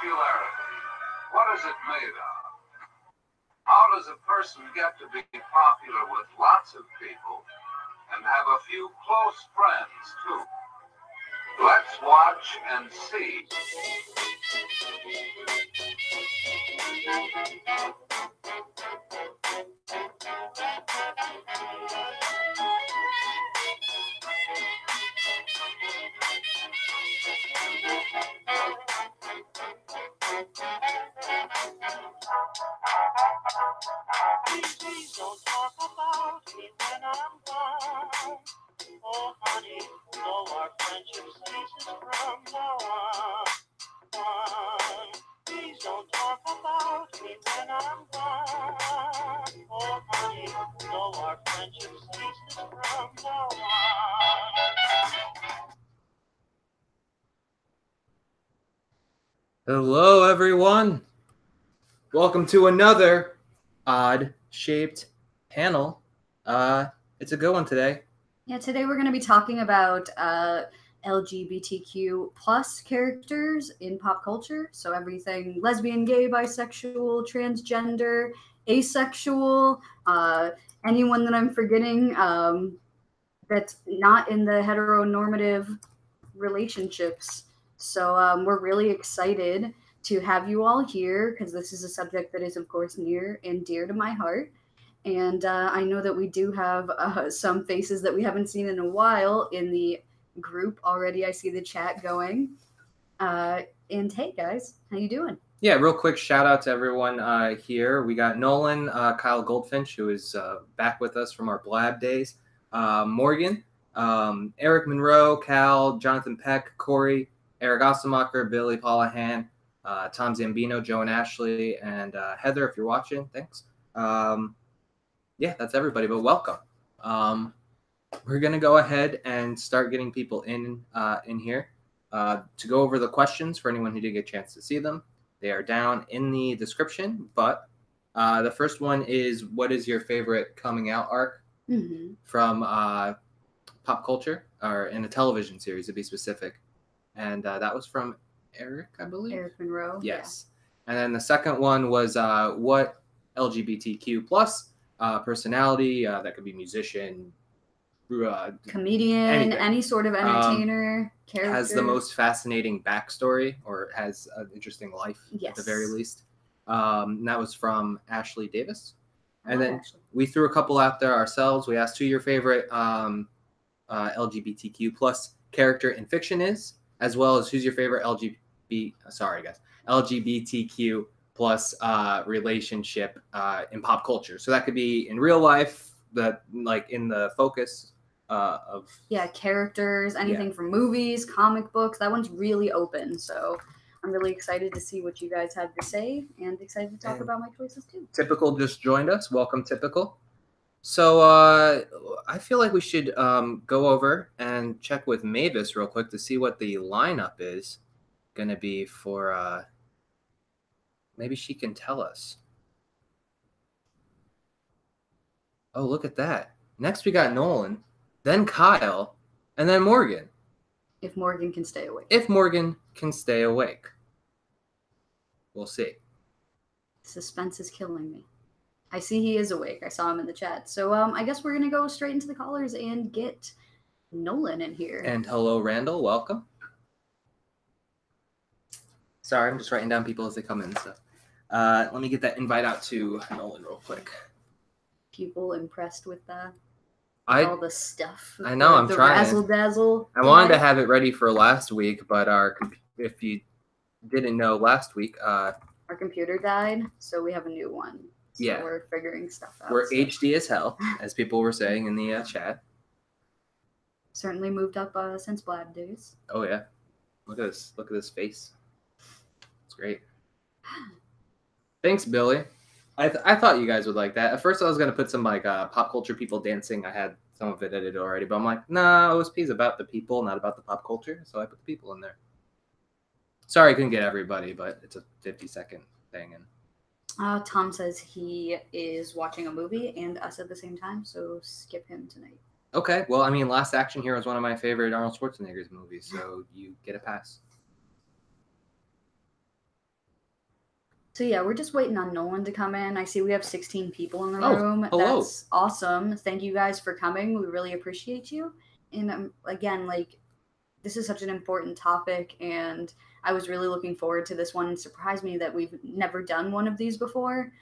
Popularity. What is it made of? How does a person get to be popular with lots of people and have a few close friends too? Let's watch and see. Please don't talk about me when I'm gone. Oh, honey, though our friendship ceases from now on. Please don't talk about me when I'm gone. Oh, honey, though our friendship ceases from now on. Hello, everyone. Welcome to another odd-shaped panel. It's a good one today. Yeah, today we're going to be talking about LGBTQ plus characters in pop culture. So everything lesbian, gay, bisexual, transgender, asexual, anyone that I'm forgetting that's not in the heteronormative relationships. So we're really excited to have you all here because this is a subject that is, of course, near and dear to my heart. And I know that we do have some faces that we haven't seen in a while in the group already. I see the chat going. And hey, guys, how you doing? Yeah, real quick shout out to everyone here. We got Nolan, Kyle Goldfinch, who is back with us from our Blab days. Morgan, Eric Monroe, Cal, Jonathan Peck, Corey, Eric Ossemacher, Billy Paulahan, Tom Zambino, Joe and Ashley, and Heather, if you're watching, thanks. Yeah, that's everybody, but welcome. We're going to go ahead and start getting people in here to go over the questions for anyone who didn't get a chance to see them. They are down in the description, but the first one is, what is your favorite coming out arc from pop culture, or in a television series to be specific? And that was from Eric, I believe. Eric Monroe. Yes. Yeah. And then the second one was what LGBTQ plus personality, that could be musician, comedian, anything. Any sort of entertainer, character. Has the most fascinating backstory, or has an interesting life, at the very least. And that was from Ashley Davis. And then we threw a couple out there ourselves. We asked who your favorite LGBTQ plus character in fiction is, as well as who's your favorite LGBTQ plus relationship in pop culture. So that could be in real life, like in the focus of characters, anything from movies, comic books. That one's really open. So I'm really excited to see what you guys have to say, and excited to talk about my choices too. Typical just joined us. Welcome, Typical. So I feel like we should go over and check with Mavis real quick to see what the lineup is going to be for. Maybe she can tell us. Oh, look at that. Next we got Nolan, then Kyle, and then Morgan. If Morgan can stay awake. If Morgan can stay awake. We'll see. Suspense is killing me. I see he is awake. I saw him in the chat. So I guess we're going to go straight into the callers and get Nolan in here. And hello, Randall. Welcome. Sorry, I'm just writing down people as they come in. So let me get that invite out to Nolan real quick. People impressed with all the stuff. I know, I'm trying. Razzle dazzle. I wanted to have it ready for last week, but if you didn't know, last week our computer died, so we have a new one. So we're figuring stuff out. We're HD as hell, as people were saying in the chat. Certainly moved up since Blab days. Oh yeah, look at this! Look at this face. It's great. Thanks, Billy. I thought you guys would like that. At first, I was gonna put some pop culture people dancing. I had some of it edited already, but I'm like, nah, OSP is about the people, not about the pop culture. So I put the people in there. Sorry, I couldn't get everybody, but it's a 50-second thing. And Tom says he is watching a movie and us at the same time, so skip him tonight. Okay, well, I mean, Last Action Hero is one of my favorite Arnold Schwarzenegger's movies, so you get a pass. So yeah, we're just waiting on Nolan to come in. I see we have 16 people in the Oh, room. hello. That's awesome. Thank you guys for coming. We really appreciate you. And again, like, this is such an important topic, and I was really looking forward to this one. It surprised me that we've never done one of these before.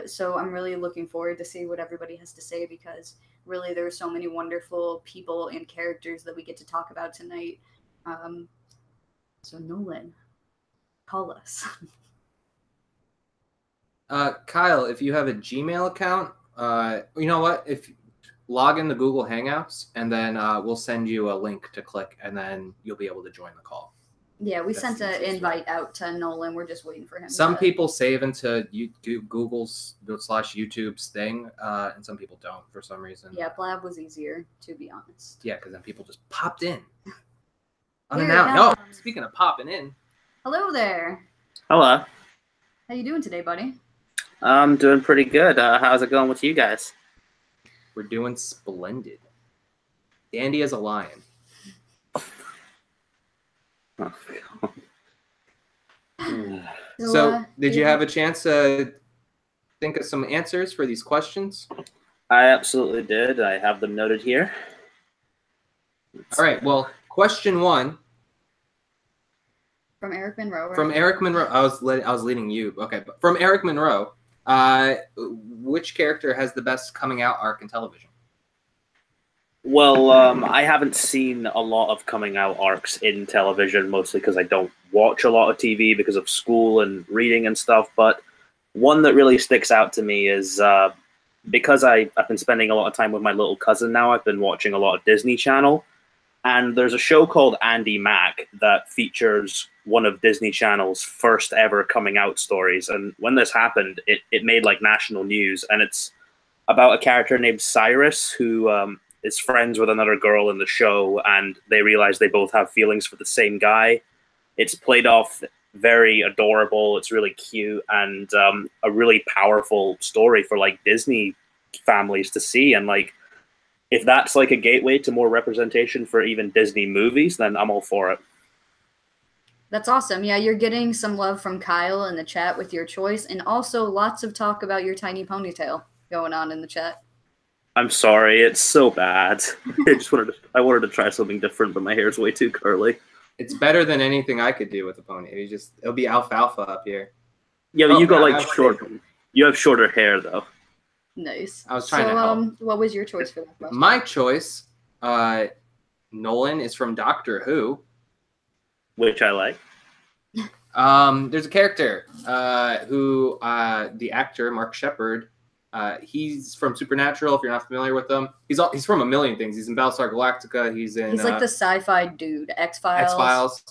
So I'm really looking forward to see what everybody has to say, because really there are so many wonderful people and characters that we get to talk about tonight. So Nolan, call us. Kyle, if you have a Gmail account, you know what? If log in the Google Hangouts, and then we'll send you a link to click, and then you'll be able to join the call. Yeah, we That's sent the an easiest invite out to Nolan. We're just waiting for him. Some people save into Google's / YouTube's thing, and some people don't for some reason. Yeah, Blab was easier, to be honest. Yeah, because then people just popped in. Here it Speaking of popping in. Hello there. Hello. How you doing today, buddy? I'm doing pretty good. How's it going with you guys? We're doing splendid. Dandy as a lion. Oh, So, did you have a chance to think of some answers for these questions? I absolutely did. I have them noted here. All right. Well, question 1 from Eric Monroe. Right? From Eric Monroe. I was leading you. Okay, but from Eric Monroe. Which character has the best coming out arc in television? Well, I haven't seen a lot of coming out arcs in television, mostly because I don't watch a lot of TV because of school and reading and stuff. But one that really sticks out to me is because I've been spending a lot of time with my little cousin now. I've been watching a lot of Disney Channel. And there's a show called Andy Mack that features one of Disney Channel's first ever coming out stories. And when this happened, it made like national news. And it's about a character named Cyrus who is friends with another girl in the show. And they realize they both have feelings for the same guy. It's played off very adorable. It's really cute and a really powerful story for like Disney families to see. And like, if that's like a gateway to more representation for even Disney movies, then I'm all for it. That's awesome. Yeah, you're getting some love from Kyle in the chat with your choice, and also lots of talk about your tiny ponytail going on in the chat. I'm sorry, it's so bad. I wanted to try something different, but my hair's way too curly. It's better than anything I could do with a pony. It'll be alfalfa up here. Yeah, but you got like you have shorter hair though. Nice. I was trying to help. What was your choice for that question? My choice, Nolan, is from Doctor Who. Which I like. There's a character who the actor, Mark Sheppard, he's from Supernatural, if you're not familiar with him. He's from a million things. He's in Battlestar Galactica. He's like the sci-fi dude. X-Files.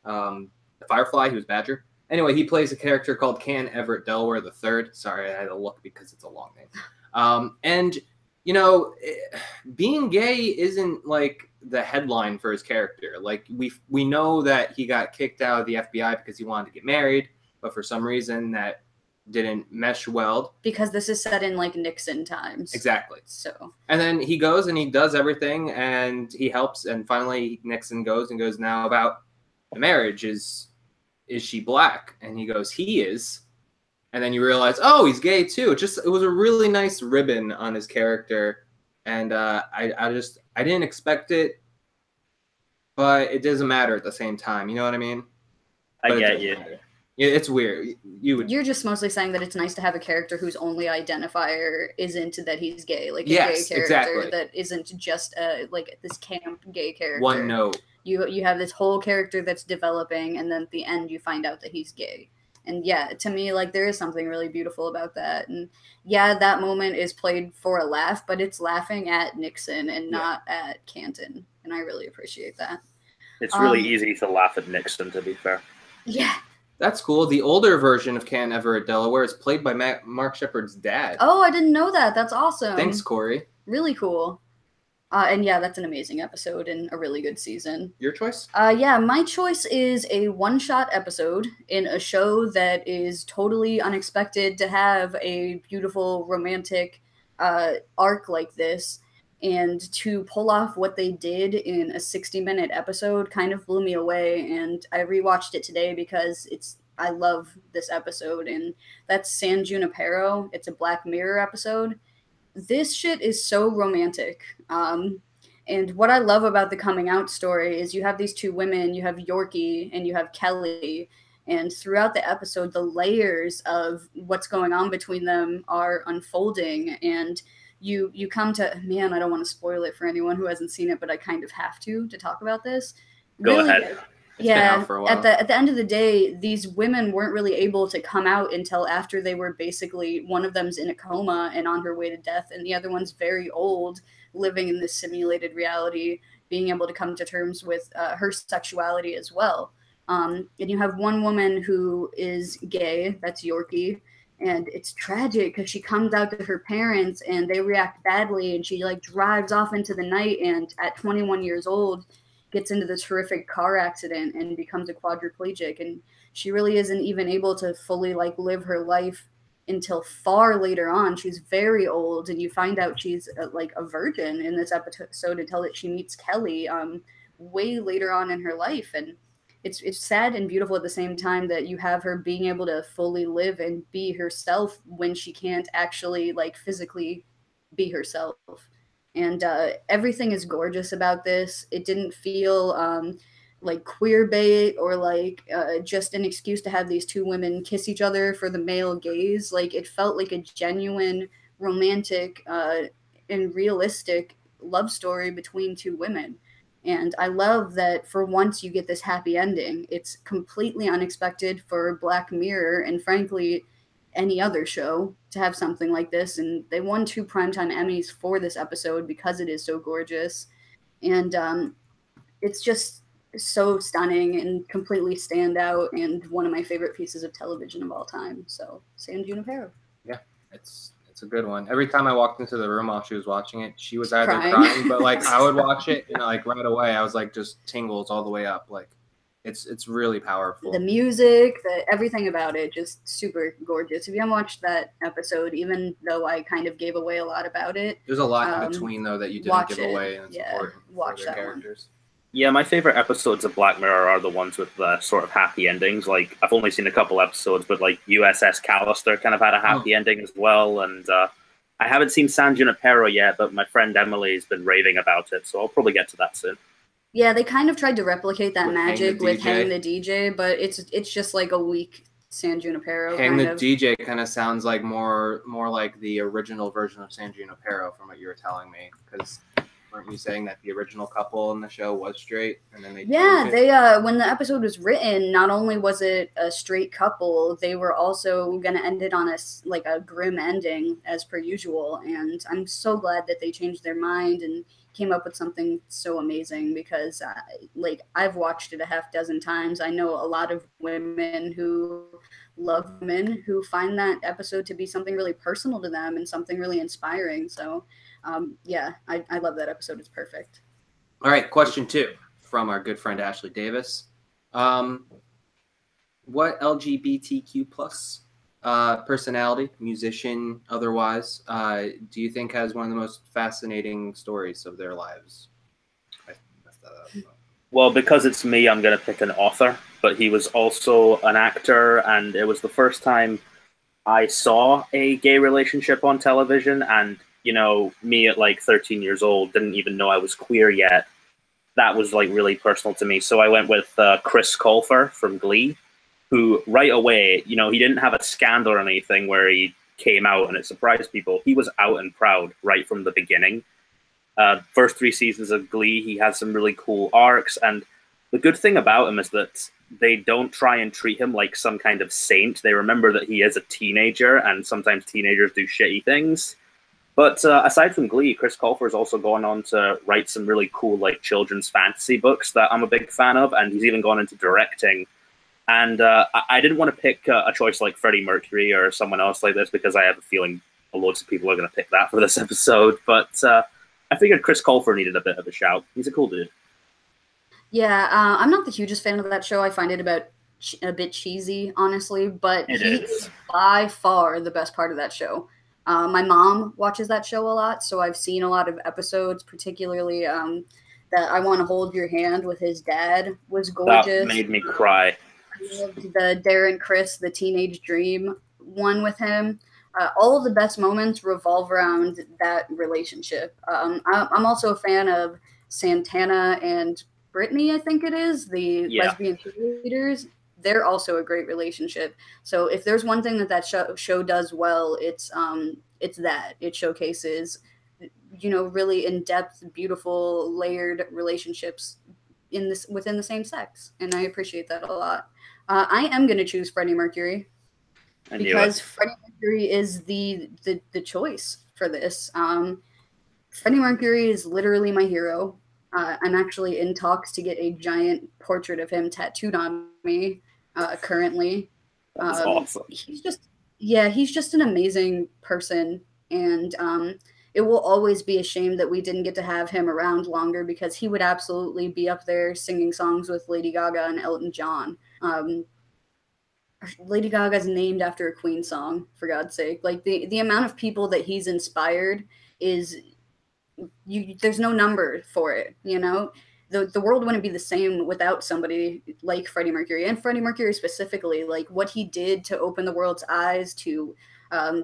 Firefly, he was Badger. Anyway, he plays a character called Can Everett Delaware III. Sorry, I had to look because it's a long name. And, you know, being gay isn't like the headline for his character. Like, we know that he got kicked out of the FBI because he wanted to get married, but for some reason that didn't mesh well. Because this is set in, like, Nixon times. Exactly. So. And then he goes and he does everything, and he helps, and finally Nixon goes now about the marriage is she black? And he goes, he is. And then you realize, oh, he's gay too. It was a really nice ribbon on his character. And I didn't expect it, but it doesn't matter at the same time. You know what I mean? I get you. Yeah, it's weird. You're just mostly saying that it's nice to have a character whose only identifier isn't that he's gay, like a gay character exactly. That isn't just like this camp gay character. One note. You have this whole character that's developing, and then at the end you find out that he's gay. And yeah, to me, like, there is something really beautiful about that. And yeah, that moment is played for a laugh, but it's laughing at Nixon and not at Canton. And I really appreciate that. It's really easy to laugh at Nixon, to be fair. Yeah. That's cool. The older version of Can Everett Delaware is played by Mark Sheppard's dad. Oh, I didn't know that. That's awesome. Thanks, Corey. Really cool. And yeah, that's an amazing episode and a really good season. Your choice? Yeah, my choice is a one-shot episode in a show that is totally unexpected to have a beautiful romantic arc like this. And to pull off what they did in a 60-minute episode kind of blew me away. And I rewatched it today because it's I love this episode, and that's San Junipero. It's a Black Mirror episode. This shit is so romantic. And what I love about the coming out story is you have these two women, you have Yorkie and you have Kelly, and throughout the episode, the layers of what's going on between them are unfolding, and you come to, man, I don't want to spoil it for anyone who hasn't seen it, but I kind of have to talk about this. Go Really, ahead. It's been yeah, out for a while. at the end of the day, these women weren't really able to come out until after they were basically, one of them's in a coma and on her way to death, and the other one's very old, living in this simulated reality, being able to come to terms with her sexuality as well. And you have one woman who is gay, that's Yorkie, and it's tragic because she comes out to her parents and they react badly, and she like drives off into the night, and at 21 years old gets into this horrific car accident and becomes a quadriplegic, and she really isn't even able to fully like live her life until far later on. She's very old, and you find out she's like a virgin in this episode until that she meets Kelly way later on in her life. And it's sad and beautiful at the same time that you have her being able to fully live and be herself when she can't actually like physically be herself. And everything is gorgeous about this. It didn't feel like queer bait or like just an excuse to have these two women kiss each other for the male gaze. Like, it felt like a genuine, romantic, and realistic love story between two women. And I love that for once you get this happy ending. It's completely unexpected for Black Mirror, and frankly, any other show to have something like this. And they won 2 Primetime Emmys for this episode because it is so gorgeous. And it's just so stunning and completely stand out, and one of my favorite pieces of television of all time. So, San Junipero. Yeah, it's a good one. Every time I walked into the room while she was watching it, she was either crying, but like I would watch it and like right away I was like just tingles all the way up. Like it's really powerful. The music, everything about it, just super gorgeous. If you haven't watched that episode, even though I kind of gave away a lot about it, there's a lot in between though that you didn't give away, and it's important watch for their that characters. Yeah, my favorite episodes of Black Mirror are the ones with the sort of happy endings. Like, I've only seen a couple episodes, but like USS Callister kind of had a happy ending as well. And I haven't seen San Junipero yet, but my friend Emily's been raving about it, so I'll probably get to that soon. Yeah, they kind of tried to replicate that magic with Hang the the DJ, but it's just like a weak San Junipero. Hang the DJ kind of sounds like more like the original version of San Junipero from what you were telling me, because weren't you saying that the original couple in the show was straight, and then they changed it? They when the episode was written, not only was it a straight couple, they were also gonna end it on a grim ending as per usual, and I'm so glad that they changed their mind and came up with something so amazing, because I've watched it a half dozen times. I know a lot of women who love men who find that episode to be something really personal to them and something really inspiring. So I love that episode. It's perfect. All right, question 2 from our good friend Ashley Davis. What LGBTQ plus personality, musician, otherwise, do you think has one of the most fascinating stories of their lives? I messed that up. Well, because it's me, I'm going to pick an author, but he was also an actor, and it was the first time I saw a gay relationship on television, and you know, me at like 13 years old didn't even know I was queer yet. That was like really personal to me. So I went with Chris Colfer from Glee, who right away, you know, he didn't have a scandal or anything where he came out and it surprised people. He was out and proud right from the beginning. First 3 seasons of Glee, he has some really cool arcs. And the good thing about him is that they don't try and treat him like some kind of saint. They remember that he is a teenager, and sometimes teenagers do shitty things. But aside from Glee, Chris Colfer has also gone on to write some really cool like children's fantasy books that I'm a big fan of, and he's even gone into directing. And I didn't want to pick a choice like Freddie Mercury or someone else like this, because I have a feeling loads of people are going to pick that for this episode. But I figured Chris Colfer needed a bit of a shout. He's a cool dude. Yeah, I'm not the hugest fan of that show. I find it a bit cheesy, honestly, but he is by far the best part of that show. My mom watches that show a lot, so I've seen a lot of episodes, particularly that I Want to Hold Your Hand with his dad was gorgeous. That made me cry. loved the Darren Chris, the teenage dream one with him. All of the best moments revolve around that relationship. I'm also a fan of Santana and Brittany, I think it is, the Yeah. lesbian cheerleaders. They're also a great relationship. So if there's one thing that show does well, it's that it showcases, really in-depth, beautiful, layered relationships within the same sex, and I appreciate that a lot. I am going to choose Freddie Mercury because Freddie Mercury is the choice for this. Freddie Mercury is literally my hero. I'm actually in talks to get a giant portrait of him tattooed on me currently. That's awesome. He's just an amazing person, and it will always be a shame that we didn't get to have him around longer because he would absolutely be up there singing songs with Lady Gaga and Elton John. Lady Gaga's named after a Queen song, for God's sake. Like the amount of people that he's inspired is there's no number for it, The world wouldn't be the same without somebody like Freddie Mercury, and Freddie Mercury specifically, like what he did to open the world's eyes to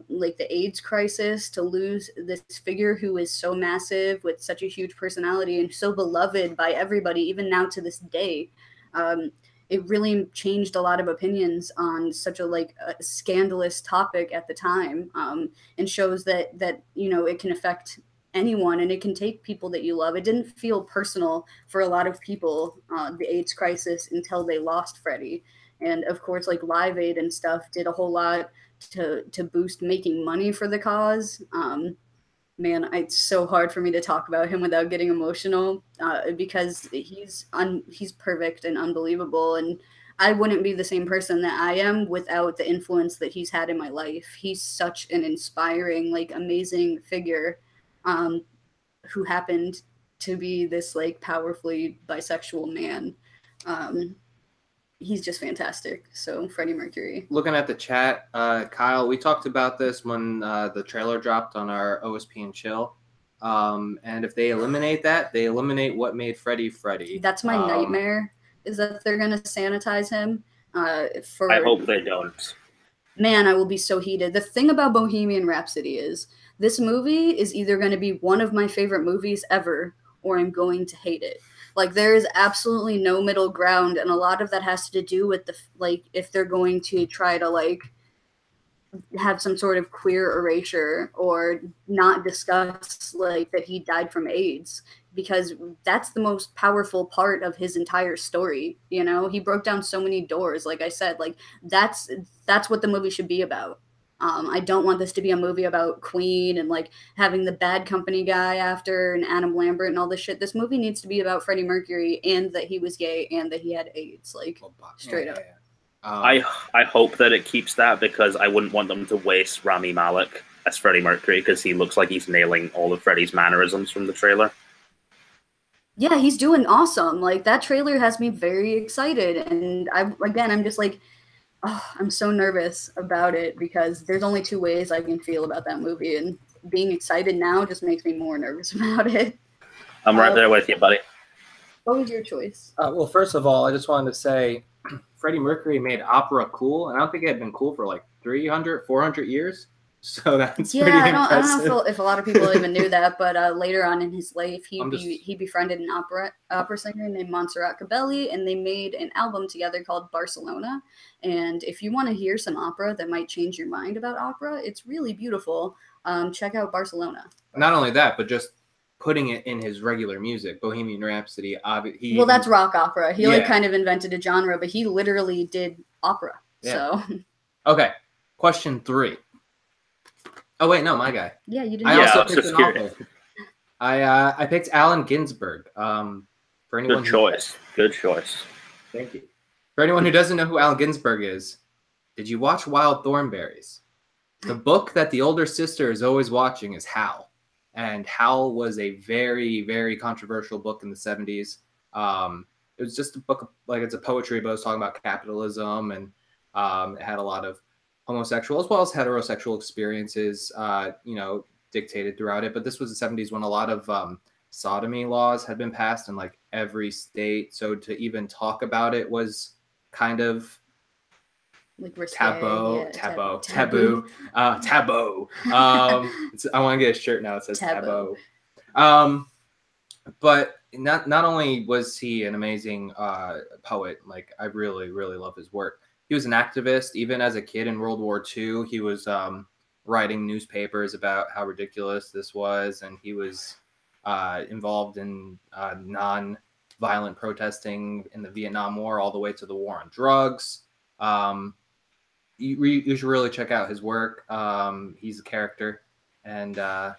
like the AIDS crisis, to lose this figure who is so massive with such a huge personality and so beloved by everybody, even now to this day. It really changed a lot of opinions on such a scandalous topic at the time, and shows that it can affect anyone and it can take people that you love. It didn't feel personal for a lot of people, the AIDS crisis, until they lost Freddie. And of course, like Live Aid and stuff did a whole lot to boost making money for the cause. Man, it's so hard for me to talk about him without getting emotional, because he's perfect and unbelievable, and I wouldn't be the same person that I am without the influence that he's had in my life. He's such an inspiring, amazing figure, who happened to be this powerfully bisexual man. He's just fantastic. So Freddie Mercury. Looking at the chat, Kyle, we talked about this when the trailer dropped on our OSP and Chill. And if they eliminate that, they eliminate what made Freddie Freddie. That's my nightmare, is that they're going to sanitize him. I hope they don't. Man, I will be so heated. The thing about Bohemian Rhapsody is this movie is either going to be one of my favorite movies ever, or I'm going to hate it. There is absolutely no middle ground, and a lot of that has to do with if they're going to try to have some sort of queer erasure or not discuss that he died from AIDS, because that's the most powerful part of his entire story. He broke down so many doors. Like I said, that's what the movie should be about. I don't want this to be a movie about Queen and having the Bad Company guy after and Adam Lambert and all this shit. This movie needs to be about Freddie Mercury and that he was gay and that he had AIDS, straight up. I hope that it keeps that, because I wouldn't want them to waste Rami Malek as Freddie Mercury, because he looks like he's nailing all of Freddie's mannerisms from the trailer. Yeah, he's doing awesome. That trailer has me very excited, and I'm just I'm so nervous about it, because there's only two ways I can feel about that movie, and being excited now just makes me more nervous about it. I'm right there with you, buddy. What was your choice? Well, first of all, I just wanted to say Freddie Mercury made opera cool, and I don't think it had been cool for 300, 400 years. So that's pretty impressive. I don't know if a lot of people even knew that, but later on in his life, he befriended an opera singer named Montserrat Cabelli, and they made an album together called Barcelona. And if you want to hear some opera that might change your mind about opera, it's really beautiful. Check out Barcelona. Not only that, but just putting it in his regular music, Bohemian Rhapsody. Well, that's rock opera. He kind of invented a genre, but he literally did opera. Yeah. So. Okay, question 3. Oh wait, no, my guy. Yeah, you didn't. I also picked an author. I picked Allen Ginsberg. For anyone Good choice. Thank you. For anyone who doesn't know who Allen Ginsberg is, did you watch Wild Thornberrys? The book that the older sister is always watching is Hal, and Hal was a very, very controversial book in the 70s. It was just a book, it's a poetry, but it was talking about capitalism, and it had a lot of homosexual as well as heterosexual experiences, dictated throughout it. But this was the 70s when a lot of sodomy laws had been passed in every state. So to even talk about it was kind of Like risque. Taboo, Yeah, taboo. I want to get a shirt now that says Taboo. taboo. But not only was he an amazing poet, like I really love his work. He was an activist. Even as a kid in World War II, he was writing newspapers about how ridiculous this was, and he was involved in non-violent protesting in the Vietnam War, all the way to the war on drugs. You should really check out his work. He's a character, and I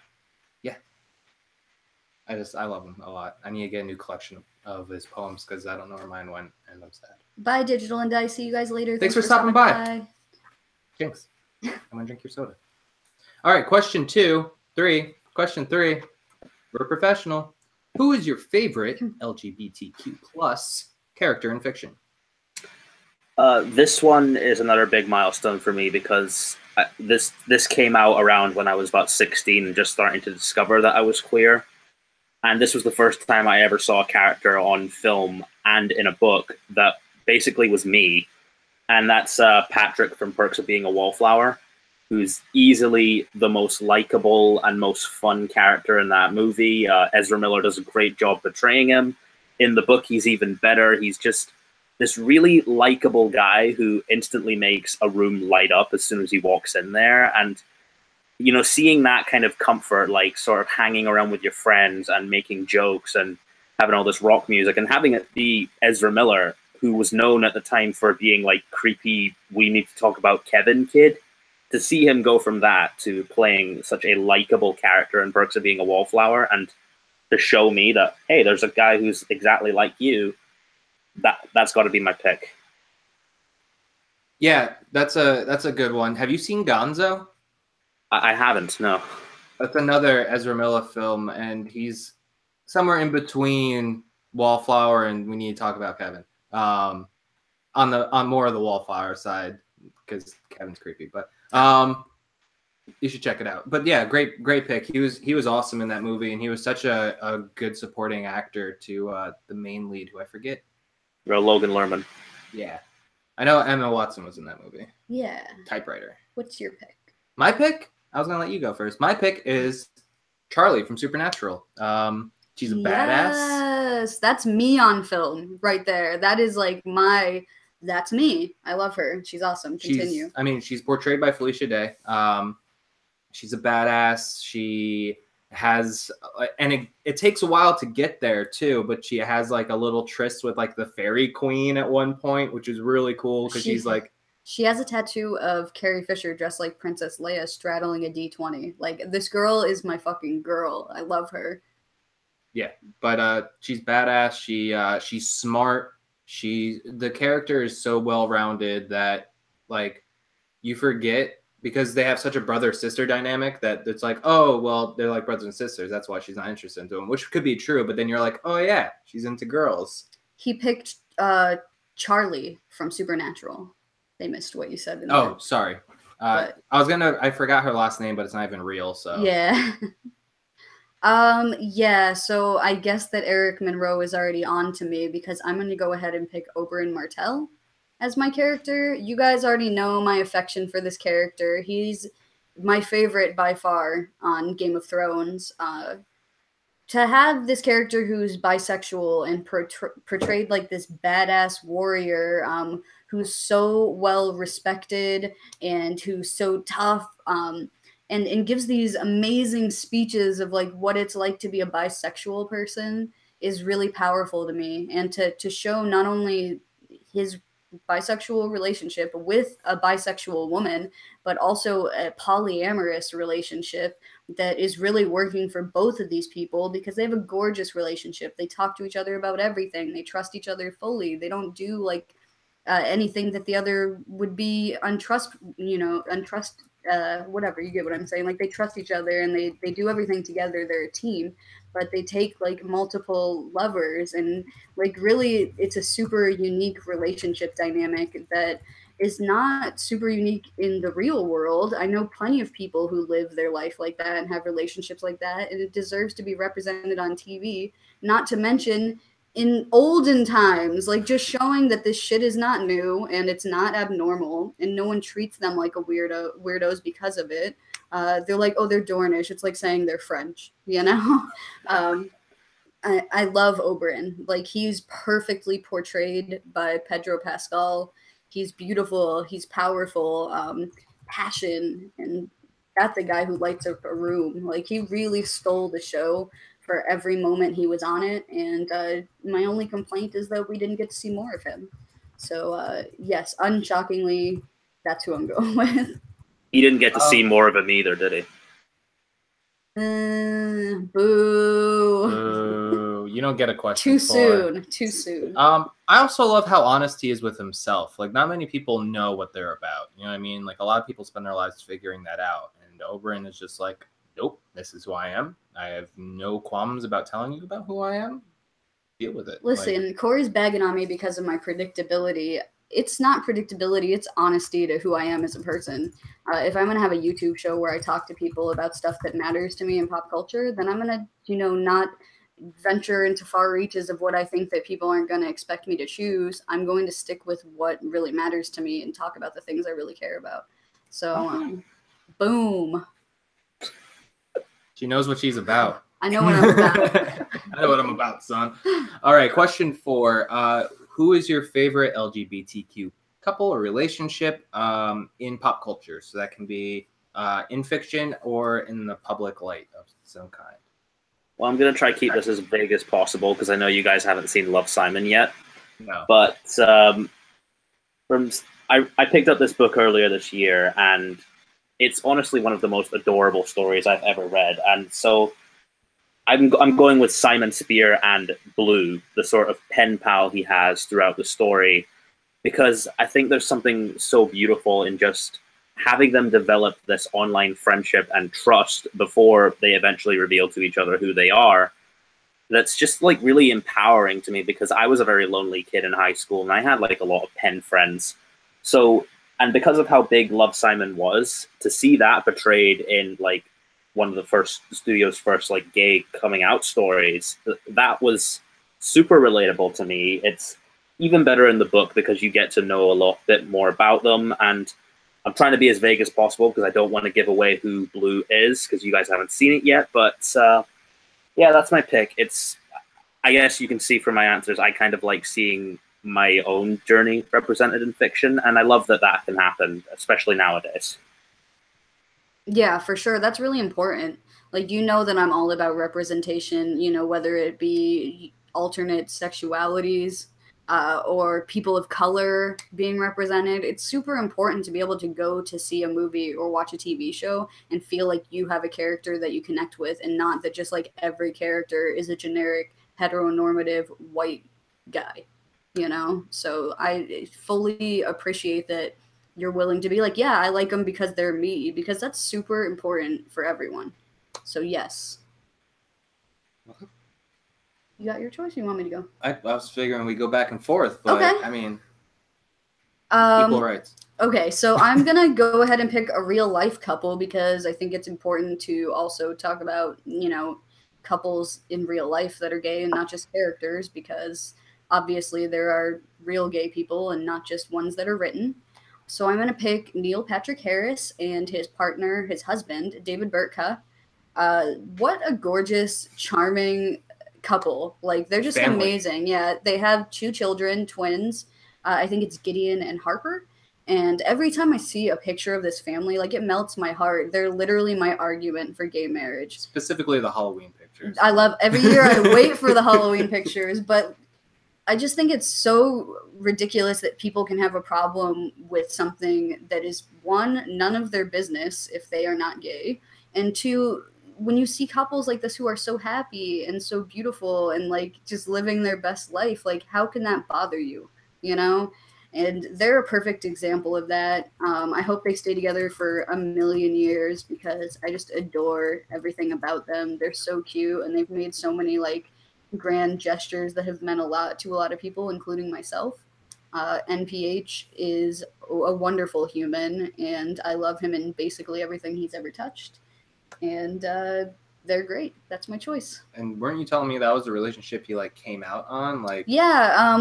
love him a lot. I need to get a new collection of his poems because I don't know where mine went, and I'm sad. Bye, Digital and Dice. See you guys later. Thanks for stopping by. Jinx, I'm gonna drink your soda. All right, question 3. Question 3. We're professional. Who is your favorite LGBTQ plus character in fiction? This one is another big milestone for me because this came out around when I was about 16 and just starting to discover that I was queer. And this was the first time I ever saw a character on film and in a book that basically was me. And that's Patrick from Perks of Being a Wallflower, who's easily the most likable and most fun character in that movie. Ezra Miller does a great job portraying him. In the book, he's even better. He's just this really likable guy who instantly makes a room light up as soon as he walks in there. And you know, seeing that kind of comfort, like sort of hanging around with your friends and making jokes and having all this rock music and having it be Ezra Miller, who was known at the time for being like creepy, we need to talk about Kevin kid, to see him go from that to playing such a likable character in Perks of Being a Wallflower and to show me that, hey, there's a guy who's exactly like you, that's got to be my pick. Yeah, that's a good one. Have you seen Gonzo? I haven't, no. That's another Ezra Miller film, and he's somewhere in between Wallflower and We Need to Talk About Kevin. On more of the Wallflower side, because Kevin's creepy, but you should check it out. But yeah, great pick. He was awesome in that movie, and he was such a good supporting actor to the main lead, who I forget. Logan Lerman. Yeah, I know Emma Watson was in that movie. Yeah. Typewriter. What's your pick? My pick? I was gonna let you go first. My pick is Charlie from Supernatural. She's a badass. Yes, that's me on film right there. That is like that's me. I love her. She's awesome. Continue. She's portrayed by Felicia Day. She's a badass. She has, and it takes a while to get there too, but she has like a little tryst with like the fairy queen at one point, which is really cool because she's like, she has a tattoo of Carrie Fisher dressed like Princess Leia straddling a D20. Like, this girl is my fucking girl. I love her. Yeah, but she's badass. She's smart. The character is so well-rounded that like you forget, because they have such a brother-sister dynamic that it's like, oh, well, they're like brothers and sisters. That's why she's not interested in them, which could be true. But then you're like, oh yeah, she's into girls. He picked Charlie from Supernatural. They missed what you said. Sorry. I forgot her last name, but it's not even real. So yeah. Yeah. So I guess that Eric Monroe is already on to me because I'm going to go ahead and pick Oberyn Martell as my character. You guys already know my affection for this character. He's my favorite by far on Game of Thrones. To have this character who's bisexual and portrayed like this badass warrior, who's so well respected and who's so tough, and gives these amazing speeches of like what it's like to be a bisexual person is really powerful to me. And to show not only his bisexual relationship with a bisexual woman, but also a polyamorous relationship that is really working for both of these people, because they have a gorgeous relationship. They talk to each other about everything. They trust each other fully. They don't do like anything that the other would be whatever, you get what I'm saying. Like, they trust each other and they do everything together. They're a team, but they take like multiple lovers, and like really it's a super unique relationship dynamic that is not super unique in the real world. I know plenty of people who live their life like that and have relationships like that, and it deserves to be represented on TV. Not to mention, in olden times, like just showing that this shit is not new and it's not abnormal, and no one treats them like a weirdos because of it. They're like, oh, they're Dornish. It's like saying they're French, you know. I love Oberyn. Like, he's perfectly portrayed by Pedro Pascal. He's beautiful. He's powerful. Passion, and that's the guy who lights up a room. Like, he really stole the show for every moment he was on it. And my only complaint is that we didn't get to see more of him. So yes, unshockingly, that's who I'm going with. He didn't get to see more of him either, did he? Boo. Boo. You don't get a question. Too soon. I also love how honest he is with himself. Like, not many people know what they're about. You know what I mean? Like, a lot of people spend their lives figuring that out. And Oberyn is just like, nope, this is who I am. I have no qualms about telling you about who I am. Deal with it. Listen, like, Corey's bagging on me because of my predictability. It's not predictability, it's honesty to who I am as a person. If I'm going to have a YouTube show where I talk to people about stuff that matters to me in pop culture, then I'm going to, not venture into far reaches of what I think that people aren't going to expect me to choose. I'm going to stick with what really matters to me and talk about the things I really care about. So, boom. She knows what she's about. I know what I'm about. I know what I'm about, son. All right, question 4. Who is your favorite LGBTQ couple or relationship in pop culture? So that can be in fiction or in the public light of some kind. Well, I'm going to try to keep this as vague as possible because I know you guys haven't seen Love, Simon yet. No. But I picked up this book earlier this year, and it's honestly one of the most adorable stories I've ever read. And so I'm going with Simon Spear and Blue, the sort of pen pal he has throughout the story, because I think there's something so beautiful in just having them develop this online friendship and trust before they eventually reveal to each other who they are. That's just like really empowering to me, because I was a very lonely kid in high school and I had like a lot of pen friends. So, and because of how big Love, Simon was, to see that portrayed in like one of the studio's first like gay coming out stories, that was super relatable to me. It's even better in the book because you get to know a bit more about them, and I'm trying to be as vague as possible because I don't want to give away who Blue is because you guys haven't seen it yet. But yeah, that's my pick. I guess you can see from my answers, I kind of like seeing my own journey represented in fiction, and I love that can happen, especially nowadays. Yeah, for sure. That's really important. Like, that I'm all about representation, whether it be alternate sexualities or people of color being represented. It's super important to be able to go to see a movie or watch a TV show and feel like you have a character that you connect with, and not that just like every character is a generic heteronormative white guy, So I fully appreciate that you're willing to be like, yeah, I like them because they're me, because that's super important for everyone. So yes. You got your choice? You want me to go? I was figuring we go back and forth, but okay. I mean, equal rights. Okay, so I'm going to go ahead and pick a real life couple because I think it's important to also talk about, couples in real life that are gay and not just characters, because obviously there are real gay people and not just ones that are written. So I'm going to pick Neil Patrick Harris and his partner, his husband, David Burtka. What a gorgeous, charming couple. Like, they're just amazing. Yeah, they have 2 children, twins. I think it's Gideon and Harper. And every time I see a picture of this family, like, it melts my heart. They're literally my argument for gay marriage. Specifically the Halloween pictures. I love, every year I wait for the Halloween pictures, but I just think it's so ridiculous that people can have a problem with something that is, 1, none of their business if they are not gay, and 2, when you see couples like this who are so happy and so beautiful and like just living their best life, like, how can that bother you, And they're a perfect example of that. I hope they stay together for a million years because I just adore everything about them. They're so cute, and they've made so many like grand gestures that have meant a lot to a lot of people, including myself. NPH is a wonderful human, and I love him in basically everything he's ever touched. And they're great. That's my choice. And weren't you telling me that was the relationship he like came out on? Like, yeah,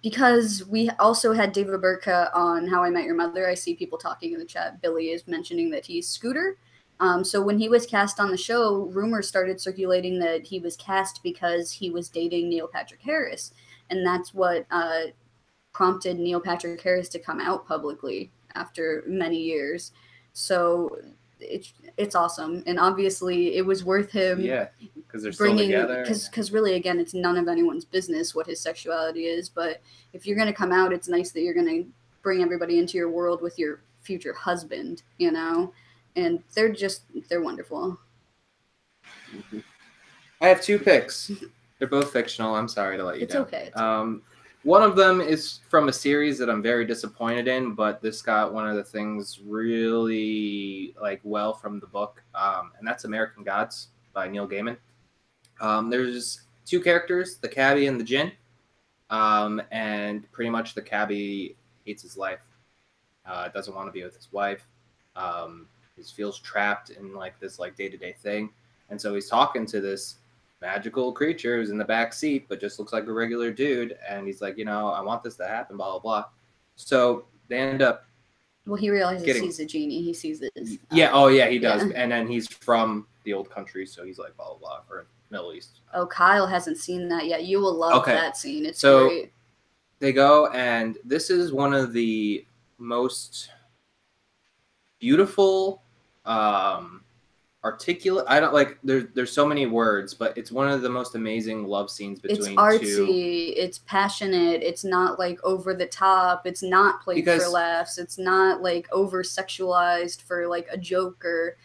because we also had David Burka on How I Met Your Mother. I see people talking in the chat. Billy is mentioning that he's Scooter. So when he was cast on the show, rumors started circulating that he was cast because he was dating Neil Patrick Harris, and that's what prompted Neil Patrick Harris to come out publicly after many years. So it's awesome, and obviously it was worth him. Yeah, because they're still together. Because really, again, it's none of anyone's business what his sexuality is. But if you're gonna come out, it's nice that you're gonna bring everybody into your world with your future husband, you know. And they're wonderful. I have 2 picks. They're both fictional. I'm sorry to let you down. It's okay. One of them is from a series that I'm very disappointed in, but this got one of the things really like well from the book, and that's American Gods by Neil Gaiman. There's 2 characters, the cabbie and the djinn, and pretty much the cabbie hates his life, doesn't want to be with his wife. He feels trapped in like this like day-to-day thing, and so he's talking to this magical creature who's in the back seat but just looks like a regular dude, and he's like, I want this to happen, blah blah blah. So they end up he realizes he's a genie. He sees it as, he does. And then he's from the old country, so he's like blah blah blah, or Middle East. Oh, Kyle hasn't seen that yet. You will love that scene. It's so great. They go, and this is one of the most beautiful articulate, I don't like, there's so many words, but it's one of the most amazing love scenes between It's artsy, it's passionate, it's not like over the top, it's not played for laughs, it's not like over sexualized for like a joke or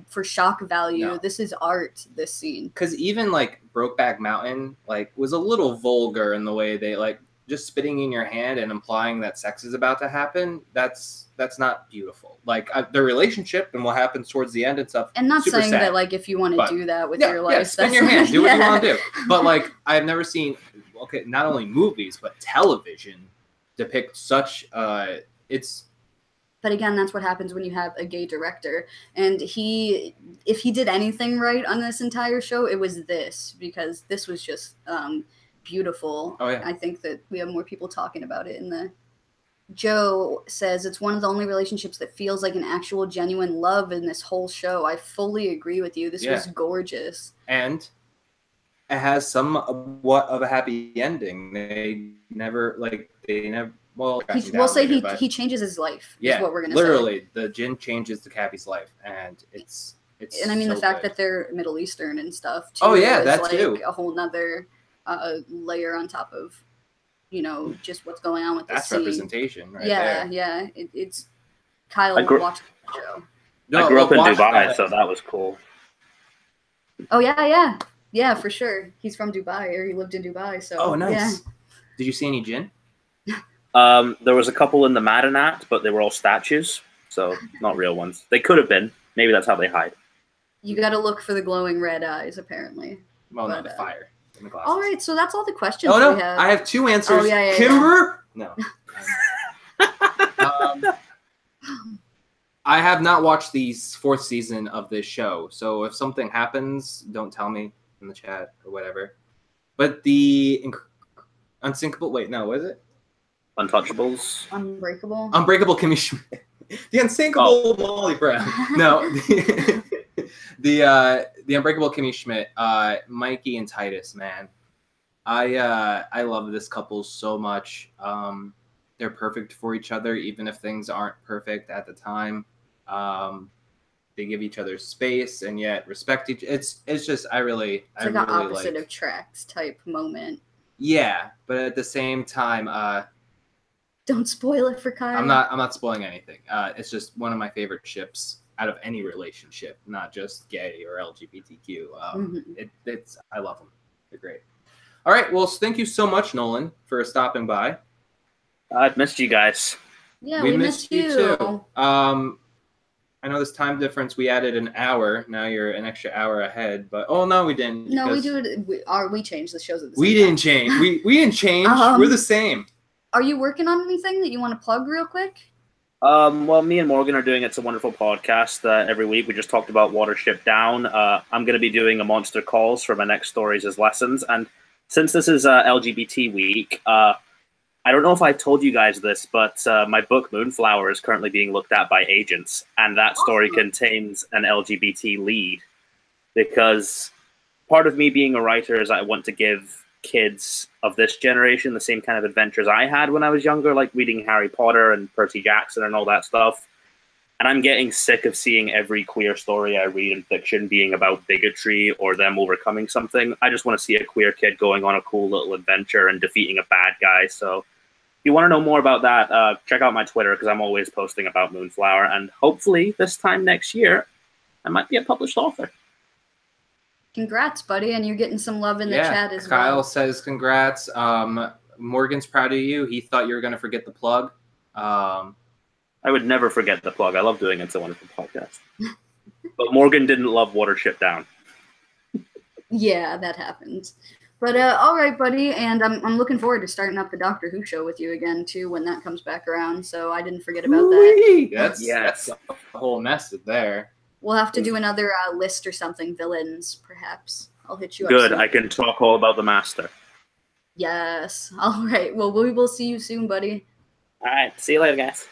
for shock value. No. This is art, this scene. Because even like Brokeback Mountain like was a little vulgar in the way they like just spitting in your hand and implying that sex is about to happen. That's not beautiful. Like their relationship and what happens towards the end and stuff. And not saying sad, that like if you want to do that with your life, spin your hand, do what you want to do. But like I've never seen not only movies but television depict such it's. But again, that's what happens when you have a gay director. And if he did anything right on this entire show, it was this, because this was just beautiful. Oh yeah. I think that we have more people talking about it in the. Joe says it's one of the only relationships that feels like an actual genuine love in this whole show. I fully agree with you. This was gorgeous. And it has somewhat of a happy ending. We'll say he changes his life. Yeah, is what we're gonna literally, say. the djinn changes the cabbie's life, and it's. And I mean so the fact good. that they're Middle Eastern and stuff too. Oh yeah, is that like too. A whole nother layer on top of. Just what's going on with the scene. Representation, right? Yeah. It's Kyle watched the show. No, I grew up in Dubai, so that was cool. Oh yeah, for sure. He's from Dubai, or he lived in Dubai. So. Oh, nice. Yeah. Did you see any djinn? There was a couple in the Madanat, but they were all statues, so not real ones. They could have been. Maybe that's how they hide. You got to look for the glowing red eyes, apparently. Well, not the fire. All right, so that's all the questions we have. I have 2 answers. Oh, yeah, Kimber? No. I have not watched the 4th season of this show, so if something happens, don't tell me in the chat or whatever. But the Unsinkable... Wait, no, what is it? Untouchables? Unbreakable Kimmy Schmidt. The Unsinkable Molly Brown. No, the Unbreakable Kimmy Schmidt, Mikey and Titus, man. I love this couple so much. They're perfect for each other, even if things aren't perfect at the time. They give each other space and yet respect each. It's just I really an opposite of tracks type moment. Yeah, but at the same time, don't spoil it for Kyle. I'm not spoiling anything. It's just one of my favorite ships out of any relationship, not just gay or LGBTQ. I love them. They're great. All right. Well, thank you so much, Nolan, for stopping by. I've missed you guys. Yeah, we missed you too. I know this time difference. We added an hour. Now you're an extra hour ahead. But no, we didn't. No, we do it. We changed the shows at the same time. We didn't change. We didn't change. We're the same. Are you working on anything that you want to plug real quick? Well, me and Morgan are doing It's a Wonderful Podcast every week. We just talked about Watership Down. I'm going to be doing a Monster Calls for my next Stories as Lessons. And since this is LGBT week, I don't know if I told you guys this, but my book Moonflower is currently being looked at by agents. And that story contains an LGBT lead. Because part of me being a writer is I want to give kids of this generation the same kind of adventures I had when I was younger, like reading Harry Potter and Percy Jackson and all that stuff. And I'm getting sick of seeing every queer story I read in fiction being about bigotry or them overcoming something. I just want to see a queer kid going on a cool little adventure and defeating a bad guy. So if you want to know more about that, check out my Twitter, because I'm always posting about Moonflower. And hopefully this time next year, I might be a published author. Congrats, buddy, and you're getting some love in the chat as well. Kyle says congrats. Morgan's proud of you. He thought you were going to forget the plug. I would never forget the plug. I love doing It's a Wonderful Podcast. But Morgan didn't love Watership Down. Yeah, that happens. But all right, buddy, and I'm looking forward to starting up the Doctor Who show with you again too when that comes back around. So I didn't forget about that. That's a whole mess there. We'll have to do another list or something, villains, perhaps. I'll hit you up. Good, soon. I can talk all about the Master. Yes. All right. Well, we will see you soon, buddy. All right. See you later, guys.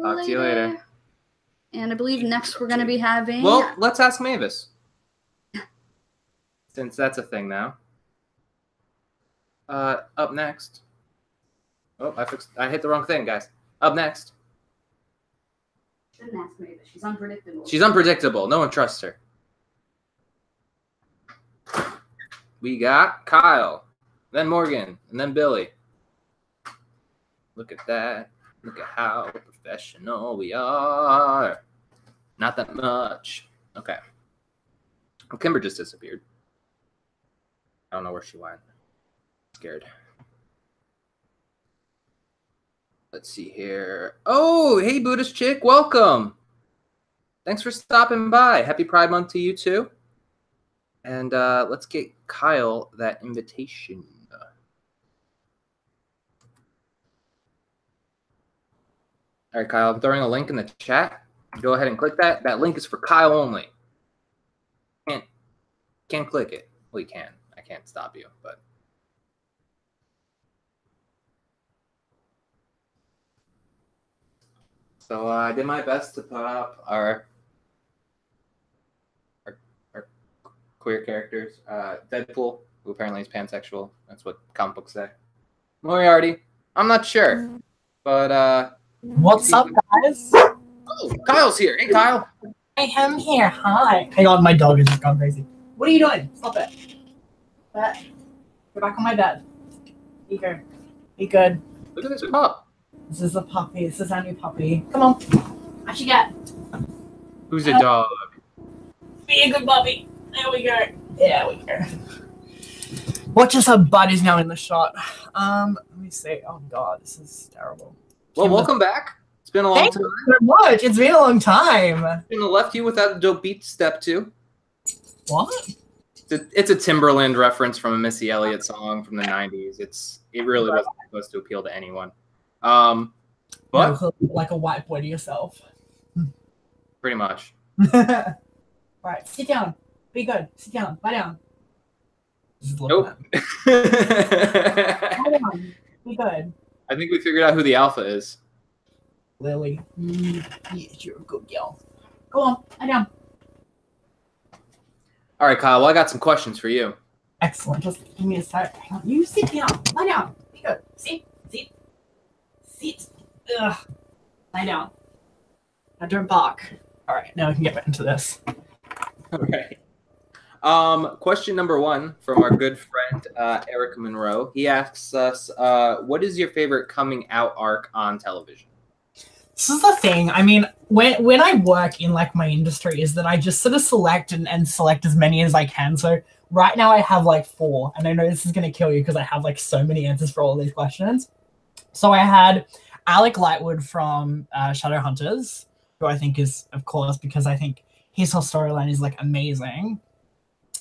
Talk to you later. And I believe next we're going to be having... Well, let's ask Mavis. Since that's a thing now. Up next. Oh, I hit the wrong thing, guys. Up next. Shouldn't ask Mavis. She's unpredictable. She's unpredictable. No one trusts her. We got Kyle, then Morgan, and then Billy. Look at that. Look at how professional we are. Not that much. Okay. Well, Kimber just disappeared. I don't know where she went. Scared. Let's see here. Oh, hey, Buddhist chick. Welcome. Thanks for stopping by. Happy Pride Month to you, too. And let's get Kyle that invitation. All right, Kyle, I'm throwing a link in the chat. Go ahead and click that. That link is for Kyle only. Can't click it. Well, you can. I can't stop you, but... So I did my best to put up our queer characters. Deadpool, who apparently is pansexual. That's what comic books say. Moriarty, I'm not sure. But what's up, guys? Oh, Kyle's here. Hey, Kyle. I am here. Hi. Hang on, my dog has just gone crazy. What are you doing? Stop it. Go back on my bed. Be good. Be good. Look at this pup. This is a puppy. This is our new puppy. Come on. What you got? Who's a dog? Be a good puppy. There we go. There we go. Watch as her butt is now in the shot. Let me see. Oh god, this is terrible. Well, welcome back. It's been a long Thank time. you so much. It's been a long time. Been left you without a dope beat step 2. What? It's a Timberland reference from a Missy Elliott song from the 90s. It really wasn't supposed to appeal to anyone. But no, like a white boy to yourself. Pretty much. Alright, sit down. Be good. Sit down. Lie down. Nope. Lie down. Be good. I think we figured out who the alpha is. Lily. Yes, you're a good girl. Go on. Lie down. All right, Kyle. Well, I got some questions for you. Excellent. Just give me a sec. You sit down. Lie down. Be good. Sit. Sit. Sit. Ugh. Lie down. Now don't bark. All right. Now we can get back into this. All right. Question number 1 from our good friend Eric Monroe. He asks us, "What is your favorite coming out arc on television?" This is the thing. I mean, when I work in like my industry, is that I just sort of select and select as many as I can. So right now I have like 4, and I know this is gonna kill you because I have like so many answers for all of these questions. So I had Alec Lightwood from Shadowhunters, who I think is, of course, because I think his whole storyline is like amazing.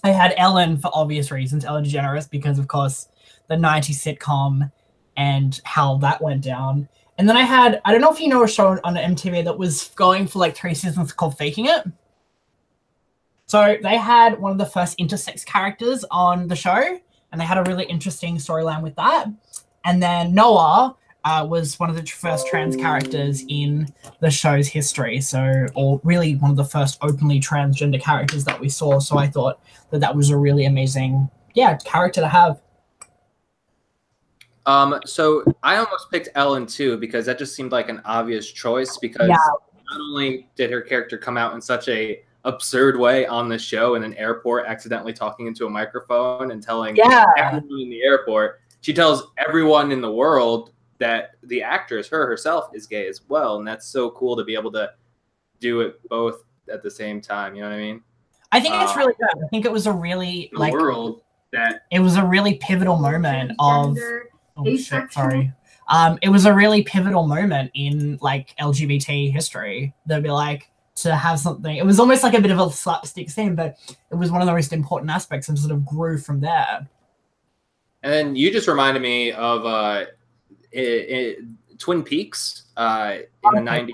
I had Ellen for obvious reasons, Ellen DeGeneres, because of course the 90s sitcom and how that went down. And then I don't know if you know a show on MTV that was going for like 3 seasons called Faking It. So they had one of the first intersex characters on the show, and they had a really interesting storyline with that. And then Noah was one of the first trans characters in the show's history. So, or really one of the first openly transgender characters that we saw. So I thought that was a really amazing, character to have. So I almost picked Ellen too, because that just seemed like an obvious choice, because not only did her character come out in such a absurd way on the show in an airport, accidentally talking into a microphone and telling everyone in the airport, she tells everyone in the world that the actress, herself, is gay as well. And that's so cool to be able to do it both at the same time. You know what I mean? I think it's really good. I think it was a really it was a really pivotal moment of sorry. It was a really pivotal moment in like LGBT history. They'd be like, to have something, it was almost like a bit of a slapstick scene, but it was one of the most important aspects and sort of grew from there. And then you just reminded me of Twin Peaks in the 90s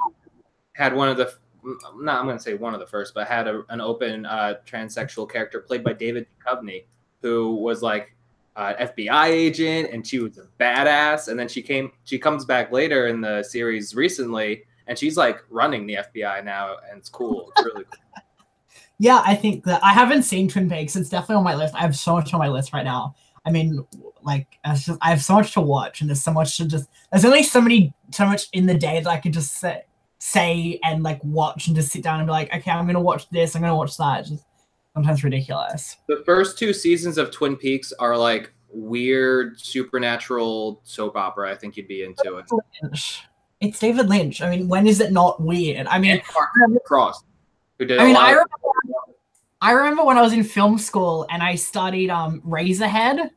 had one of the, I'm going to say one of the first, but had an open transsexual character played by David Duchovny, who was like an FBI agent, and she was a badass. And then she comes back later in the series recently, and she's like running the FBI now, and it's cool. It's really cool. Yeah, I think that I haven't seen Twin Peaks. It's definitely on my list. I have so much on my list right now. I mean, like, I have so much to watch, and there's so much to there's only so much in the day that I could just say and like watch and just sit down and be like, okay, I'm going to watch this, I'm going to watch that. It's just sometimes ridiculous. The first 2 seasons of Twin Peaks are like weird supernatural soap opera. I think you'd be into it. It's David Lynch. I mean, when is it not weird? I mean, Cross, who did I remember when I was in film school and I studied Razorhead.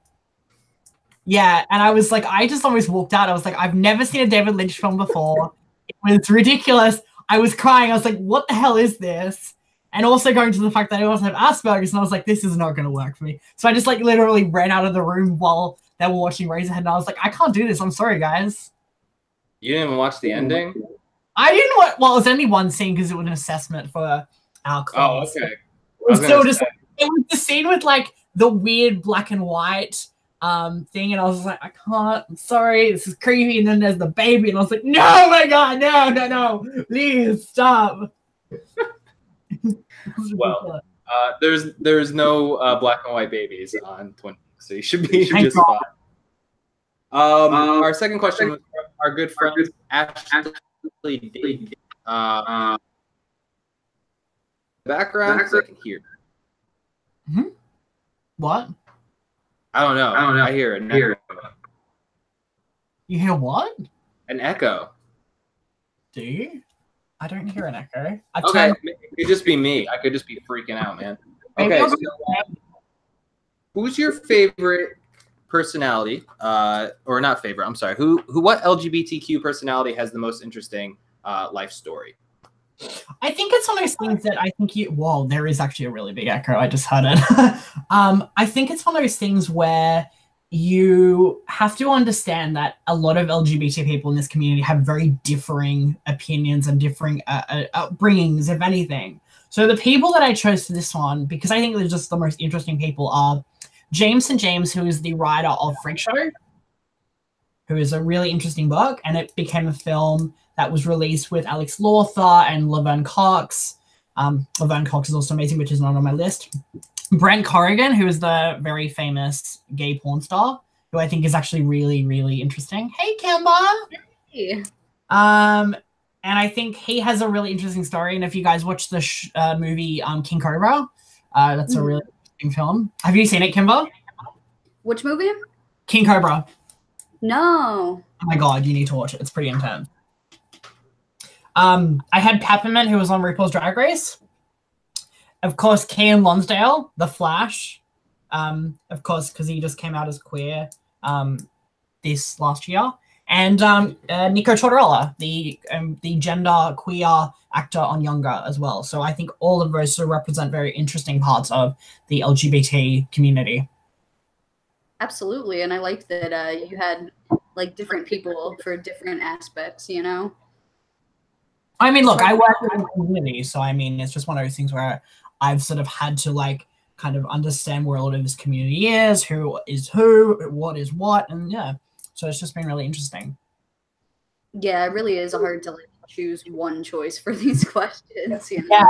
Yeah, and I was like, I just almost walked out. I was like, I've never seen a David Lynch film before. It was ridiculous. I was crying. I was like, what the hell is this? And also going to the fact that I also have Asperger's, and I was like, this is not going to work for me. So I just like literally ran out of the room while they were watching Razorhead, and I was like, I can't do this. I'm sorry, guys. You didn't even watch the ending? I didn't watch. Well, it was only one scene because it was an assessment for our class. Oh, okay. It was the scene with like the weird black and white thing, and I was like, I can't. I'm sorry, this is creepy. And then there's the baby, and I was like, no, my God, no, please stop. Well, there's no black and white babies on Twin Peaks, so you should be just fine. Our second question was our good friend Ashley D. Background, I can hear. Mm-hmm. What? I don't know. I hear an echo. You hear what? An echo. Do you? I don't hear an echo. Okay, it could just be me. I could just be freaking out, man. Okay, so, who's your favorite personality? Or not favorite? I'm sorry. What LGBTQ personality has the most interesting life story? I think it's one of those things that I think whoa, there is actually a really big echo. I just heard it. I think it's one of those things where you have to understand that a lot of LGBT people in this community have very differing opinions and differing upbringings, if anything. So the people that I chose for this one, because I think they're just the most interesting people, are James and James, who is the writer of Freak Show, who is a really interesting book, and it became a film that was released with Alex Lawther and Laverne Cox. Laverne Cox is also amazing, which is not on my list. Brent Corrigan, who is the very famous gay porn star, who I think is actually really, really interesting. Hey, Kimba! Hey. And I think he has a really interesting story. And if you guys watch the movie King Cobra, that's a really interesting film. Have you seen it, Kimba? Which movie? King Cobra. No. Oh my God, you need to watch it. It's pretty intense. I had Peppermint, who was on RuPaul's Drag Race. Of course, Kean Lonsdale, The Flash. Of course, because he just came out as queer this last year. And Nico Tortorella, the gender queer actor on Younger as well. So I think all of those sort of represent very interesting parts of the LGBT community. Absolutely, and I like that you had like different people for different aspects, you know? I mean, look, I work in a community, so I mean, it's just one of those things where I've sort of had to like kind of understand where a lot of this community is, who is who, what is what, and yeah. So it's just been really interesting. Yeah, it really is hard to like choose one choice for these questions, you know? Yeah.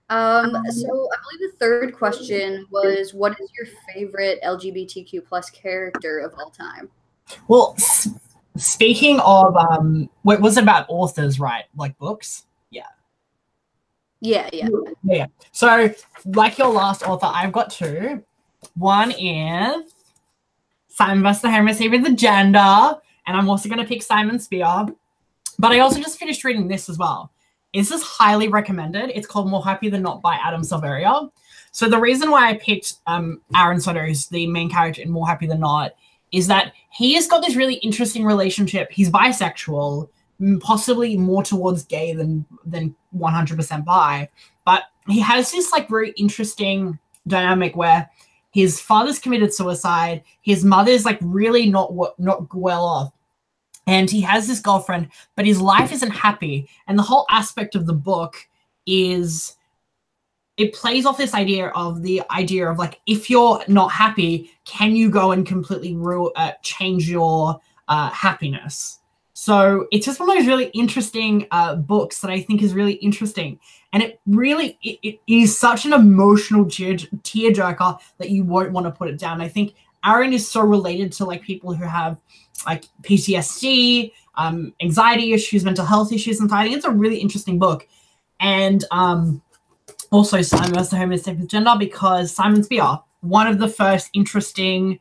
So I believe the third question was, what is your favorite LGBTQ plus character of all time? Well, speaking of, what was it about authors, right? Like books? Yeah. Yeah, yeah. Yeah. So, like your last author, I've got two. One is Simon vs. the Homo sapiens Agenda, and I'm also going to pick Simon Spear. But I also just finished reading this as well. This is highly recommended. It's called More Happy Than Not by Adam Silveria. So the reason why I picked Aaron Soto, who's the main character in More Happy Than Not, is that he has got this really interesting relationship. He's bisexual, possibly more towards gay than 100% bi. But he has this like very interesting dynamic where his father's committed suicide. His mother's like really not well off. And he has this girlfriend, but his life isn't happy. And the whole aspect of the book is it plays off this idea of like, if you're not happy, can you go and completely change your happiness? So it's just one of those really interesting books that I think is really interesting. And it really it is such an emotional tearjerker that you won't want to put it down. I think Aaron is so related to like people who have like PTSD, anxiety issues, mental health issues, and I think it's a really interesting book. And also Simon vs. the Homo sapiens Agenda, because Simon Spear, one of the first interesting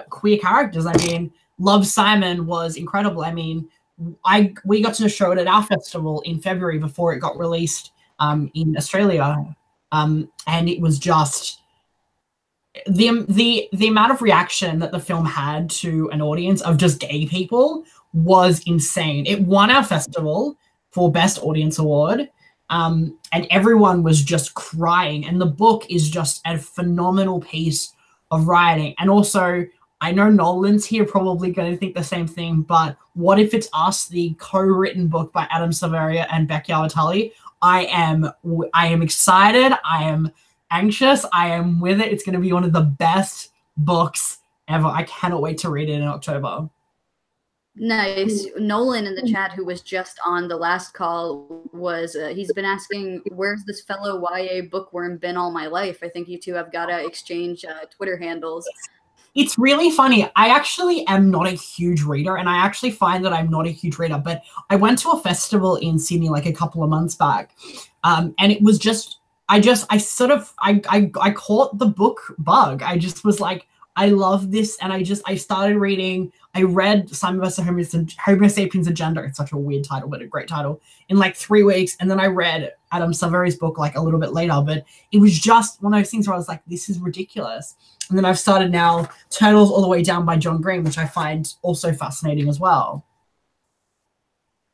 queer characters. I mean, Love Simon was incredible. I mean, we got to show it at our festival in February before it got released in Australia, and it was just the amount of reaction that the film had to an audience of just gay people was insane. It won our festival for Best Audience Award, and everyone was just crying. And the book is just a phenomenal piece of writing. And also, I know Nolan's here probably going to think the same thing, but What If It's Us, the co-written book by Adam Silveria and Becky Albatali, I am excited. I am anxious. I am with it. It's going to be one of the best books ever. I cannot wait to read it in October. Nice. Nolan in the chat, who was just on the last call, was he's been asking, where's this fellow YA bookworm been all my life? I think you two have got to exchange Twitter handles. It's really funny. I actually am not a huge reader, and I actually find that I'm not a huge reader, but I went to a festival in Sydney like a couple of months back, and it was just, I caught the book bug. I just was like, I love this, and I started reading. I read Simon vs. Homo sapiens Agenda. It's such a weird title, but a great title, in like 3 weeks, and then I read Adam Silveria's book like a little bit later, but it was just one of those things where I was like, this is ridiculous. And then I've started now Turtles All the Way Down by John Green, which I find also fascinating as well.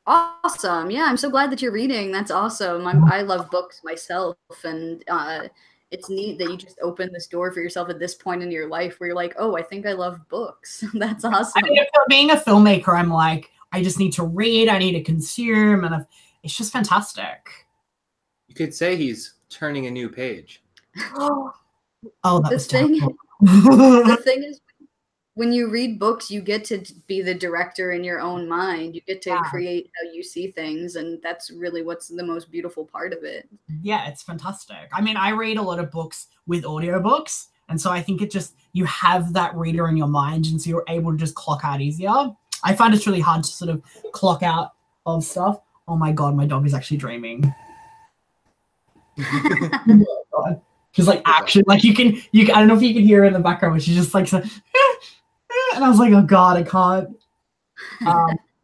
Awesome. Yeah, I'm so glad that you're reading. That's awesome. I love books myself, and it's neat that you just opened this door for yourself at this point in your life where you're like, oh, I think I love books. That's awesome. I mean, for being a filmmaker, I'm like, I just need to read, I need to consume, and it's just fantastic. You could say he's turning a new page. Oh, that was terrible. The thing is, when you read books, you get to be the director in your own mind. You get to create how you see things, and that's really what's the most beautiful part of it. Yeah, it's fantastic. I mean, I read a lot of books with audiobooks, and so I think it just, you have that reader in your mind, and so you're able to just clock out easier. I find it's really hard to sort of clock out of stuff. Oh my god, my dog is actually dreaming. She's like action, like you can I don't know if you can hear her in the background, but she's just like so, and I was like, oh god, I can't.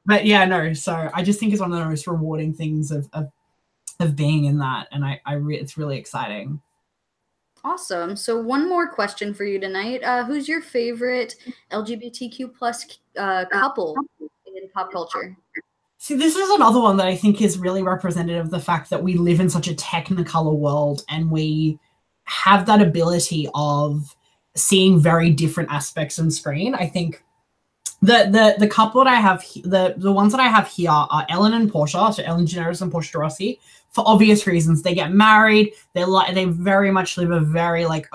But yeah, no. So I just think it's one of the most rewarding things of being in that, and it's really exciting. Awesome. So one more question for you tonight. Who's your favorite LGBTQ plus couple in pop culture? See, this is another one that I think is really representative of the fact that we live in such a technicolor world, and we have that ability of seeing very different aspects on screen. I think the couple that I have, the ones that I have here are Ellen and Portia, so Ellen DeGeneres and Portia de Rossi. For obvious reasons, they get married. They very much live a very like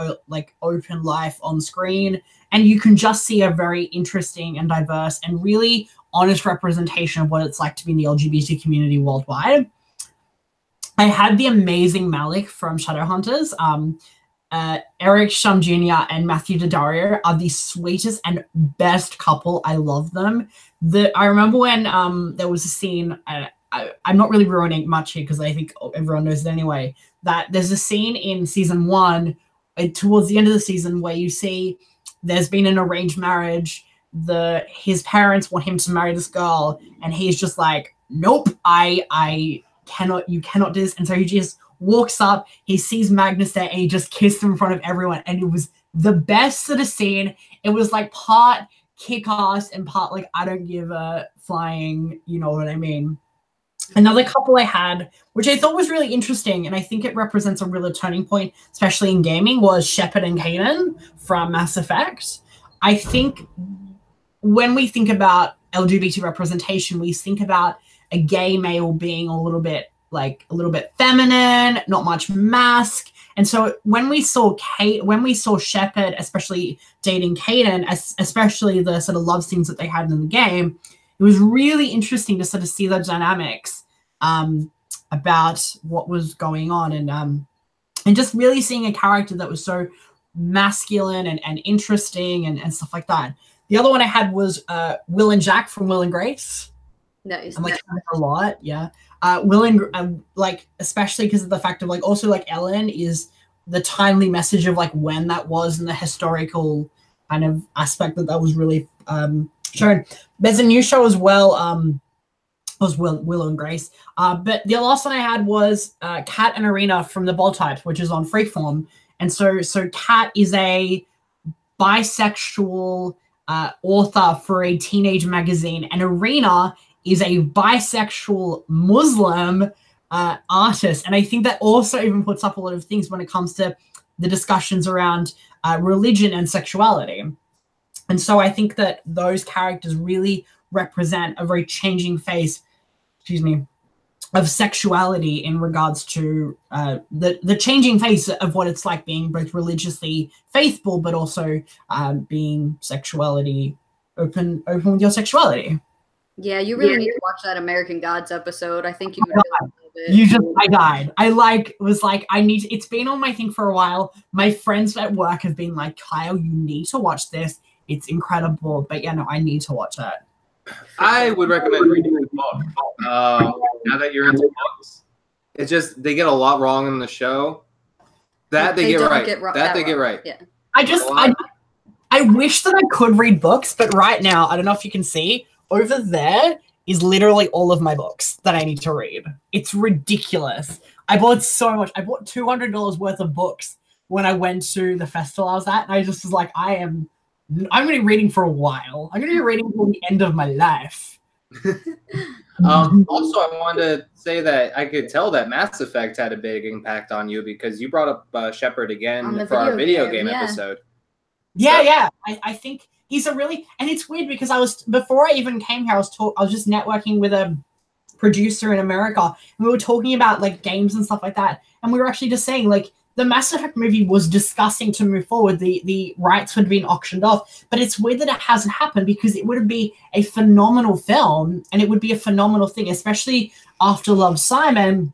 open life on screen, and you can just see a very interesting and diverse and really honest representation of what it's like to be in the LGBT community worldwide. I had the amazing Malik from Shadowhunters. Eric Shum Jr. and Matthew Daddario are the sweetest and best couple. I love them. I remember when there was a scene, I'm not really ruining much here because I think everyone knows it anyway, that there's a scene in season 1 towards the end of the season where you see there's been an arranged marriage. His parents want him to marry this girl, and he's just like, nope, I cannot, you cannot do this. And so he just walks up, he sees Magnus there, and he just kissed him in front of everyone. And it was the best sort of scene. It was like part kick-ass and part like I don't give a flying, you know what I mean. Another couple I had, which I thought was really interesting, and I think it represents a real turning point, especially in gaming, was Shepard and Kanan from Mass Effect. I think when we think about LGBT representation, we think about a gay male being a little bit feminine, not much mask. And so when we saw Shepard, especially dating Kanan, especially the sort of love scenes that they had in the game, it was really interesting to sort of see the dynamics about what was going on, and just really seeing a character that was so masculine and interesting and stuff like that. The other one I had was Will and Jack from Will and Grace. Nice. I'm like a lot, yeah. Will and like, especially because of the fact of like also like Ellen is the timely message of like when that was and the historical kind of aspect that was really shown. There's a new show as well. Was Will and Grace. But the last one I had was Kat and Arena from The Bold Type, which is on Freeform. And so Kat is a bisexual author for a teenage magazine, and Arena is a bisexual Muslim artist. And I think that also even puts up a lot of things when it comes to the discussions around religion and sexuality. And so I think that those characters really represent a very changing face, of sexuality in regards to the changing face of what it's like being both religiously faithful, but also being sexuality open with your sexuality. Yeah, you really need to watch that American Gods episode. I think you would really love it. I died. It's been on my thing for a while. My friends at work have been like, Kyle, you need to watch this. It's incredible. But yeah, no, I need to watch that. I would recommend reading the book. Now that you're into books, it's just they get a lot wrong in the show. That they get right. They get right. Yeah. I wish that I could read books, but right now, I don't know if you can see, over there is literally all of my books that I need to read. It's ridiculous. I bought so much. I bought $200 worth of books when I went to the festival I was at, and I just was like, I'm going to be reading for a while. I'm going to be reading until the end of my life. Also, I wanted to say that I could tell that Mass Effect had a big impact on you because you brought up Shepard again for our video game episode. Yeah. I think he's and it's weird because before I even came here, I was just networking with a producer in America, and we were talking about like games and stuff like that, and we were actually just saying like the Mass Effect movie was discussing to move forward. The rights had been auctioned off, but it's weird that it hasn't happened because it would be a phenomenal film and it would be a phenomenal thing, especially after Love, Simon,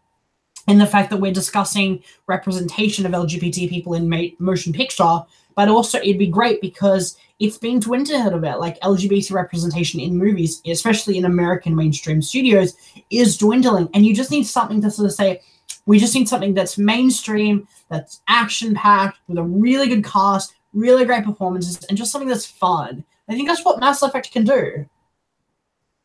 and the fact that we're discussing representation of LGBT people in motion picture, but also it'd be great because it's been dwindled a bit. Like LGBT representation in movies, especially in American mainstream studios, is dwindling, and you just need something to sort of say, we just need something that's mainstream, that's action-packed, with a really good cast, really great performances, and just something that's fun. I think that's what Mass Effect can do.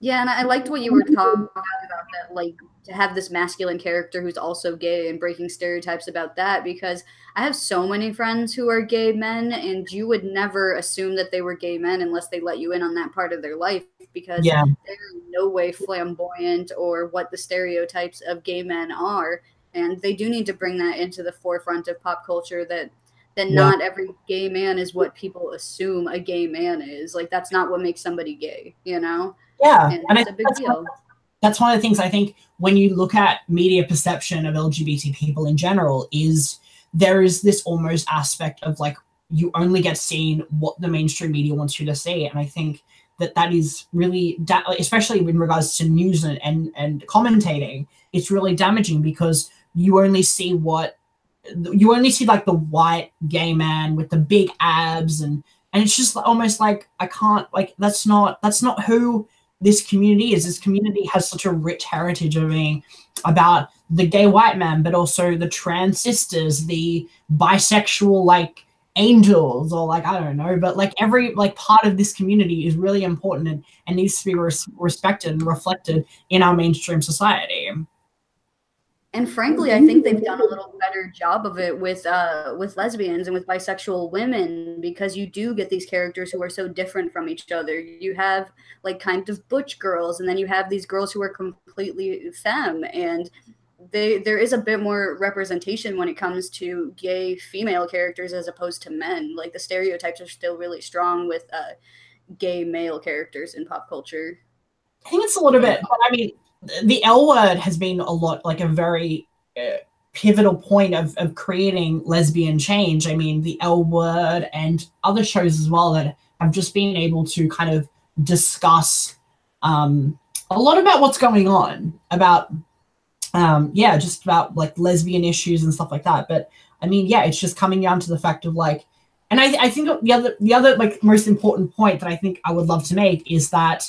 Yeah, and I liked what you were talking about that, like, to have this masculine character who's also gay and breaking stereotypes about that, because I have so many friends who are gay men, and you would never assume that they were gay men unless they let you in on that part of their life, because they're in no way flamboyant or what the stereotypes of gay men are. And they do need to bring that into the forefront of pop culture, that then Yeah. not every gay man is what people assume a gay man is. Like, that's not what makes somebody gay, you know? Yeah, And and it's a big deal. That's one of the things I think when you look at media perception of LGBT people in general is there is this almost aspect of like you only get seen what the mainstream media wants you to see, and I think that is really especially in regards to news and commentating, it's really damaging because you only see like the white gay man with the big abs and it's just almost like I can't like that's not who this community is. This community has such a rich heritage of being about the gay white man, but also the trans sisters, the bisexual like angels, or like I don't know, but like every like part of this community is really important and needs to be respected and reflected in our mainstream society. And frankly, I think they've done a little better job of it with lesbians and with bisexual women, because you do get these characters who are so different from each other. You have like kind of butch girls, and then you have these girls who are completely femme, and there is a bit more representation when it comes to gay female characters as opposed to men. Like the stereotypes are still really strong with gay male characters in pop culture. I think it's a little bit, but I mean, the L Word has been a lot like a very pivotal point of creating lesbian change. I mean, the L Word and other shows as well that have just been able to kind of discuss a lot about what's going on, about just about like lesbian issues and stuff like that. But I mean, yeah, it's just coming down to the fact of like, and I think the other like most important point that I think I would love to make is that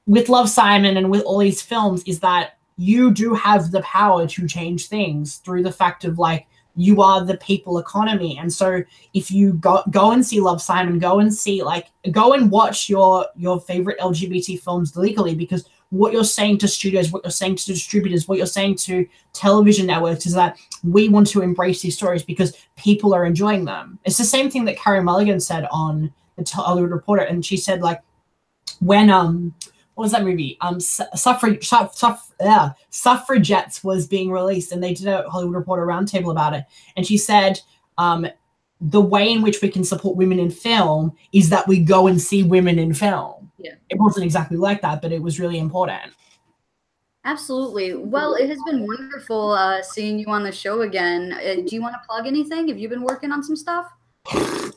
with Love, Simon and with all these films is that you do have the power to change things through the fact of like you are the people economy. And so if you go and see Love, Simon, go and watch your favorite LGBT films legally, because what you're saying to studios, what you're saying to distributors, what you're saying to television networks is that we want to embrace these stories because people are enjoying them. It's the same thing that Carey Mulligan said on the Hollywood Reporter, and she said like when what was that movie? Suffragettes was being released, and they did a Hollywood Reporter roundtable about it. And she said, the way in which we can support women in film is that we go and see women in film. Yeah. It wasn't exactly like that, but it was really important. Absolutely. Well, it has been wonderful seeing you on the show again. Do you want to plug anything? Have you been working on some stuff?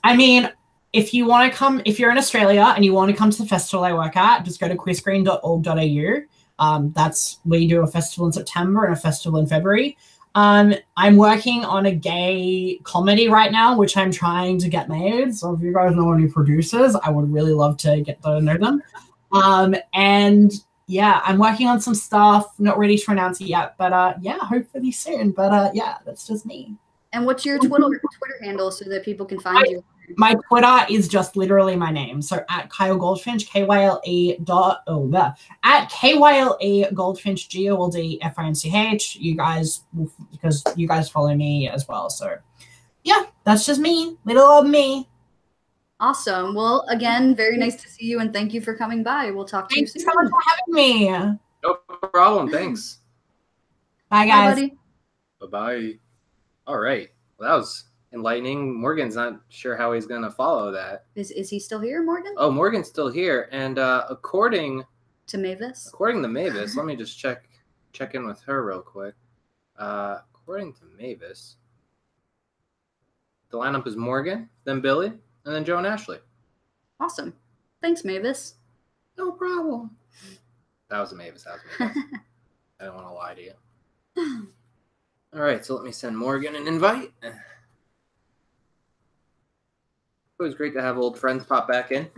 I mean, if you want to come, if you're in Australia and you want to come to the festival I work at, just go to queerscreen.org.au. That's we do a festival in September and a festival in February. I'm working on a gay comedy right now, which I'm trying to get made. So if you guys know any producers, I would really love to get to know them. And yeah, I'm working on some stuff. Not ready to announce it yet, but yeah, hopefully soon. But yeah, that's just me. And what's your Twitter handle so that people can find you? My Twitter is just literally my name. So at Kyle Goldfinch, at KYLE Goldfinch, GOLDFINCH. You guys, because you guys follow me as well. So yeah, that's just me, little old me. Awesome. Well, again, very nice to see you, and thank you for coming by. We'll talk to you soon. Thanks so much for having me. No problem. Thanks. Bye, guys. Bye, buddy. Bye-bye. All right. Well, that was enlightening. Morgan's not sure how he's going to follow that. Is he still here, Morgan? Oh, Morgan's still here. And according to Mavis, let me just check in with her real quick. According to Mavis, the lineup is Morgan, then Billy, and then Joe and Ashley. Awesome. Thanks, Mavis. No problem. That was a Mavis. I don't want to lie to you. All right, so let me send Morgan an invite. It was great to have old friends pop back in.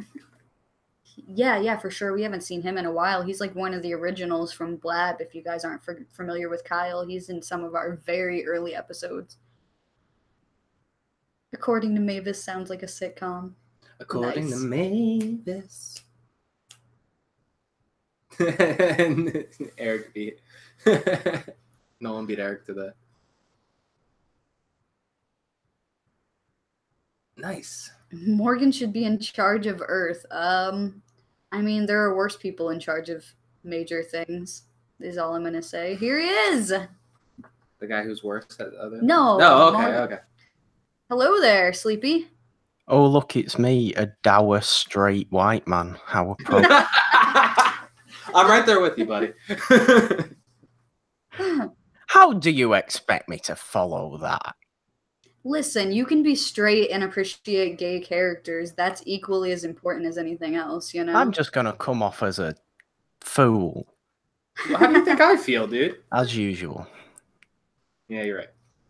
Yeah, for sure. We haven't seen him in a while. He's like one of the originals from Blab. If you guys aren't familiar with Kyle, he's in some of our very early episodes. According to Mavis, sounds like a sitcom. According Nice. to Mavis. Eric beat. No one beat Eric to that. Nice. Morgan should be in charge of Earth. I mean, there are worse people in charge of major things, is all I'm going to say. Here he is. The guy who's worse at other. No. No, okay. Hello there, Sleepy. Oh, look, it's me, a dour, straight white man. How appropriate. I'm right there with you, buddy. How do you expect me to follow that? Listen, you can be straight and appreciate gay characters. That's equally as important as anything else, you know? I'm just going to come off as a fool, How do you think I feel, dude? as usual. Yeah, you're right.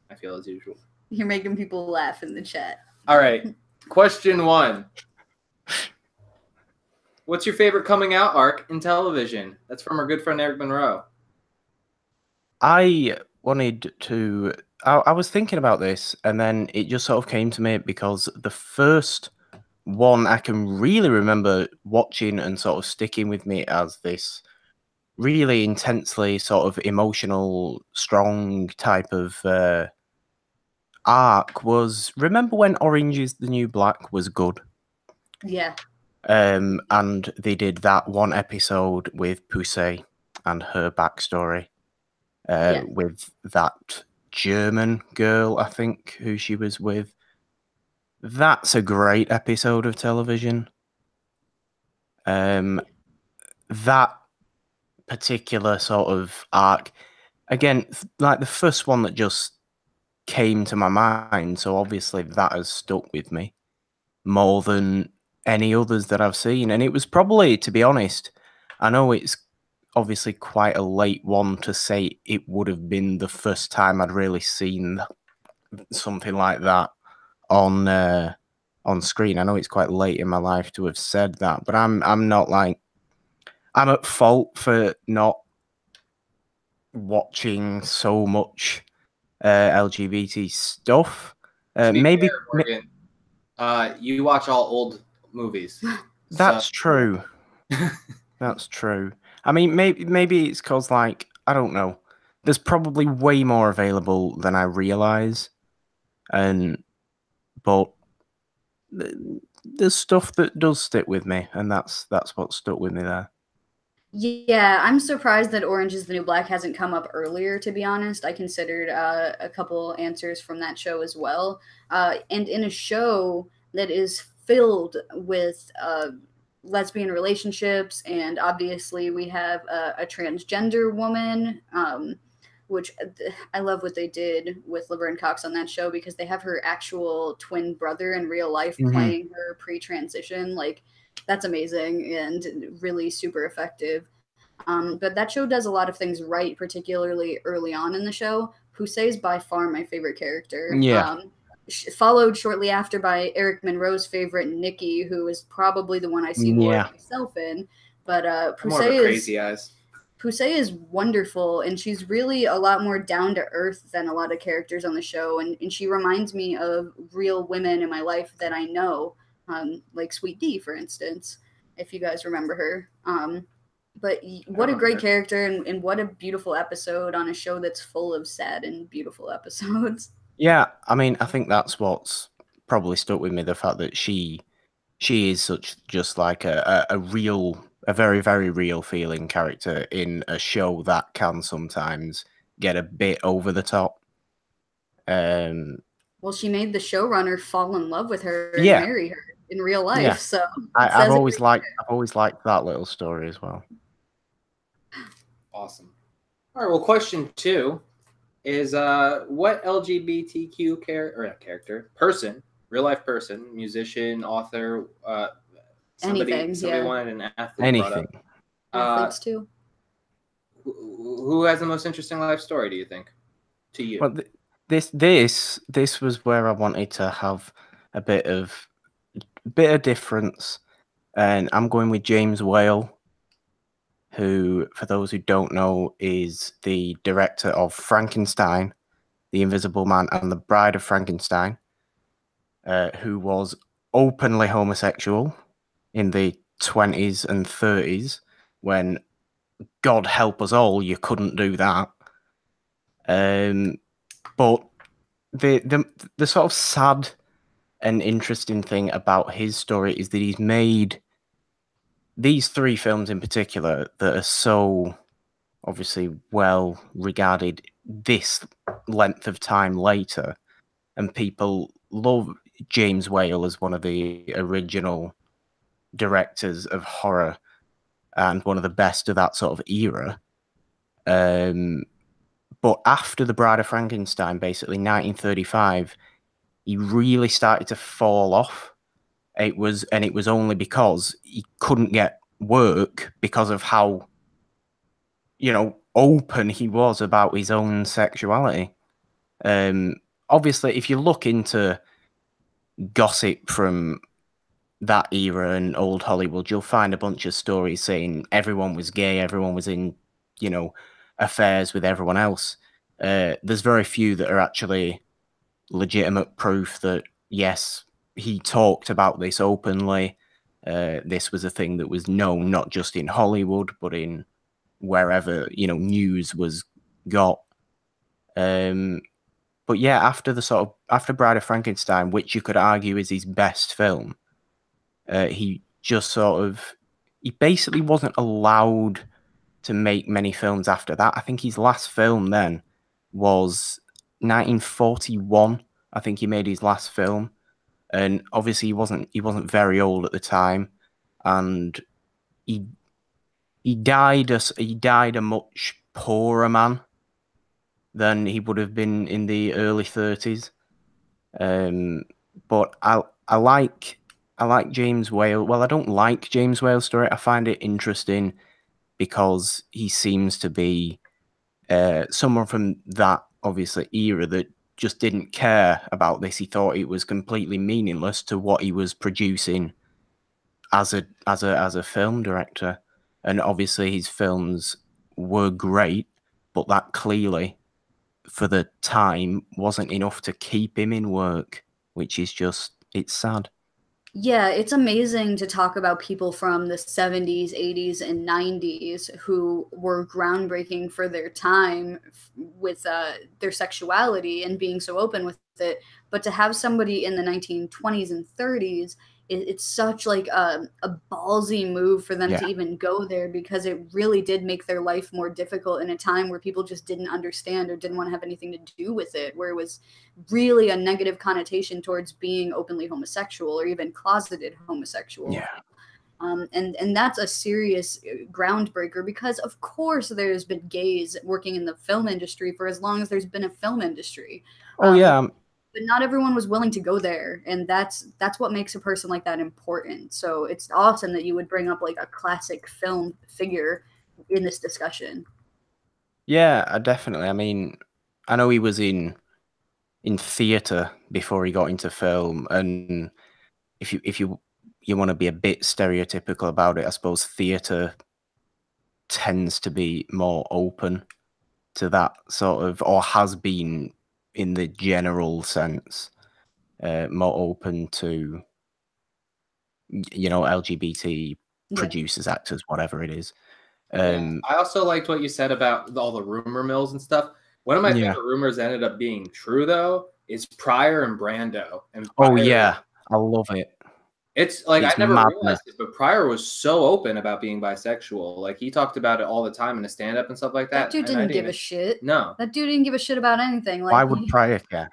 I feel as usual. You're making people laugh in the chat. All right. Question 1. What's your favorite coming out arc in television? That's from our good friend Eric Monroe. I wanted to... I was thinking about this, and then it just sort of came to me because the first one I can really remember watching and sort of sticking with me as this really intensely sort of emotional, strong type of arc was... Remember when Orange is the New Black was good? Yeah. And they did that one episode with Poussey and her backstory with that German girl, I think, who she was with. That's a great episode of television. That particular sort of arc, again, like the first one that just came to my mind, so obviously that has stuck with me more than any others that I've seen. And it was probably, to be honest, I know it's obviously quite a late one to say it would have been the first time I'd really seen something like that on screen. I know it's quite late in my life to have said that, but I'm not like... I'm at fault for not watching so much LGBT stuff. Maybe fair, Morgan, you watch all old movies. That's true. That's true. I mean, maybe it's because, like, I don't know. There's probably way more available than I realize, but there's stuff that does stick with me, and that's what stuck with me there. Yeah, I'm surprised that Orange is the New Black hasn't come up earlier, to be honest. I considered a couple answers from that show as well. And in a show that is filled with lesbian relationships, and obviously we have a transgender woman, which I love what they did with Laverne Cox on that show, because they have her actual twin brother in real life playing her pre-transition. Like, that's amazing and really super effective. But that show does a lot of things right, particularly early on in the show. Poussey is by far my favorite character. Yeah. Followed shortly after by Eric Monroe's favorite, Nikki, who is probably the one I see more of myself in. But Poussey is wonderful, and she's really a lot more down to earth than a lot of characters on the show, and she reminds me of real women in my life that I know, like Sweet D, for instance, if you guys remember her. But what a great character, and what a beautiful episode on a show that's full of sad and beautiful episodes. Yeah, I mean, I think that's what's probably stuck with me, the fact that she is such just like a very, very real feeling character in a show that can sometimes get a bit over the top. Well, she made the showrunner fall in love with her and marry her in real life. So I've always liked that little story as well. Awesome. All right. Well, question 2 is what LGBTQ real life person, musician, author, somebody wanted an athlete. Anything. Athletes too. Who has the most interesting life story, do you think, to you? Well, this was where I wanted to have a bit of difference, and I'm going with James Whale, who, for those who don't know, is the director of Frankenstein, The Invisible Man, and The Bride of Frankenstein, who was openly homosexual in the 20s and 30s, when, God help us all, you couldn't do that. But the sort of sad and interesting thing about his story is that he's made these 3 films in particular that are so obviously well regarded this length of time later. and people love James Whale as one of the original directors of horror and one of the best of that sort of era. But after The Bride of Frankenstein, basically 1935, he really started to fall off. It was only because he couldn't get work because of how, open he was about his own sexuality. Obviously, if you look into gossip from that era and old Hollywood, you'll find a bunch of stories saying everyone was gay, everyone was in, affairs with everyone else. There's very few that are actually legitimate proof that, yes, he talked about this openly. This was a thing that was known not just in Hollywood, but in wherever, news was got. But yeah, after Bride of Frankenstein, which you could argue is his best film, he basically wasn't allowed to make many films after that. I think his last film then was 1941. I think he made his last film, and obviously he wasn't very old at the time, and he died a much poorer man than he would have been in the early 30s. But I like James Whale. Well, I don't like James Whale's story. I find it interesting because he seems to be someone from that obviously era that just didn't care about this. He thought it was completely meaningless to what he was producing as a film director. And obviously his films were great, but that clearly for the time wasn't enough to keep him in work, which is it's sad. Yeah, it's amazing to talk about people from the 70s, 80s, and 90s who were groundbreaking for their time with their sexuality and being so open with it. But to have somebody in the 1920s and 30s, it's such like a ballsy move for them to even go there, because it really did make their life more difficult in a time where people just didn't understand or didn't want to have anything to do with it, where it was really a negative connotation towards being openly homosexual or even closeted homosexual. Yeah. And that's a serious groundbreaker, because of course there's been gays working in the film industry for as long as there's been a film industry. But not everyone was willing to go there, and that's what makes a person like that important. So it's awesome that you would bring up like a classic film figure in this discussion. Yeah, definitely. I mean, I know he was in theatre before he got into film, and if you want to be a bit stereotypical about it, I suppose theatre tends to be more open to that sort of, or has been in the general sense, more open to, LGBT producers, actors, whatever it is. I also liked what you said about all the rumor mills and stuff. One of my favorite rumors that ended up being true, though, is Pryor and Brando. And Pryor, I love it. It's like, I never realized it, but Pryor was so open about being bisexual. Like, he talked about it all the time in a stand-up and stuff like that. That dude didn't give a shit. No. That dude didn't give a shit about anything. Like, why would Pryor care?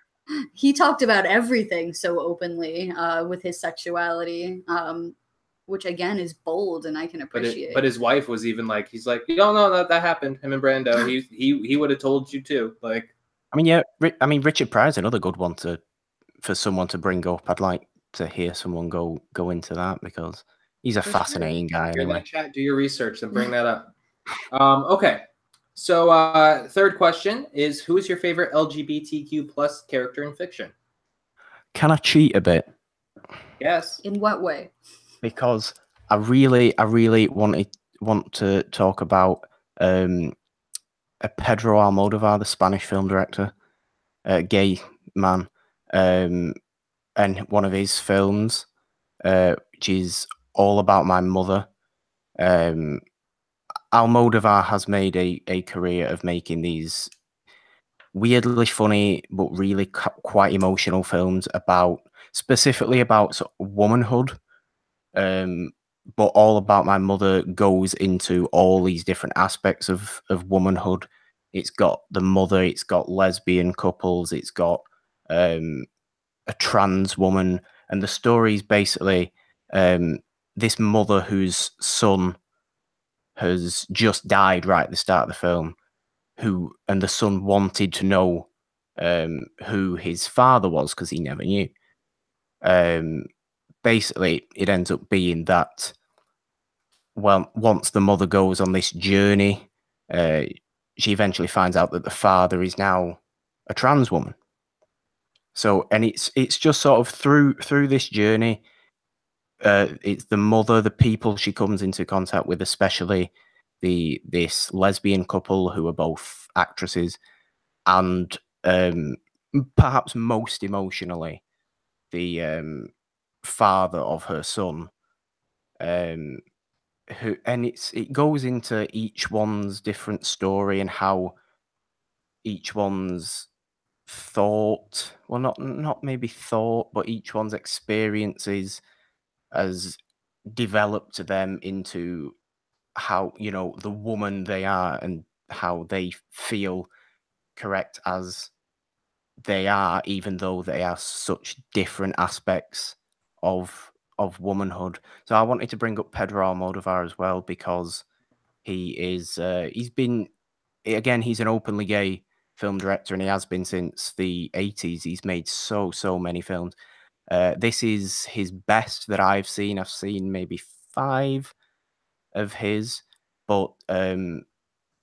He talked about everything so openly with his sexuality, which again is bold, and I can appreciate. But his wife was even like, he's like, no, that happened. Him and Brando, he would have told you too. Like, I mean, Richard Pryor's another good one for someone to bring up. I'd like to hear someone go into that, because he's a fascinating guy. Anyway, chat, do your research and bring that up. Okay, so third question is, who is your favorite LGBTQ plus character in fiction? Can I cheat a bit? Yes. In what way? Because I really want to talk about Pedro Almodovar, the Spanish film director, gay man, and one of his films, which is All About My Mother. Almodovar has made a career of making these weirdly funny but really quite emotional films specifically about sort of womanhood. But All About My Mother goes into all these different aspects of womanhood. It's got the mother, it's got lesbian couples, it's got a trans woman, and the story is basically this mother whose son has just died right at the start of the film, and the son wanted to know who his father was because he never knew. Basically, it ends up being that, well, once the mother goes on this journey, she eventually finds out that the father is now a trans woman. So, and it's just sort of through this journey, it's the mother, the people she comes into contact with, especially this lesbian couple who are both actresses, and perhaps most emotionally, the father of her son, who, and it goes into each one's different story and how each one's thought, well, not maybe thought, but each one's experiences has developed to them into how, you know, the woman they are and how they feel correct as they are, even though they are such different aspects of womanhood. So I wanted to bring up Pedro Almodovar as well, because he is he's been, again, he's an openly gay film director, and he has been since the 80s. He's made so many films. This is his best that I've seen. I've seen maybe 5 of his, but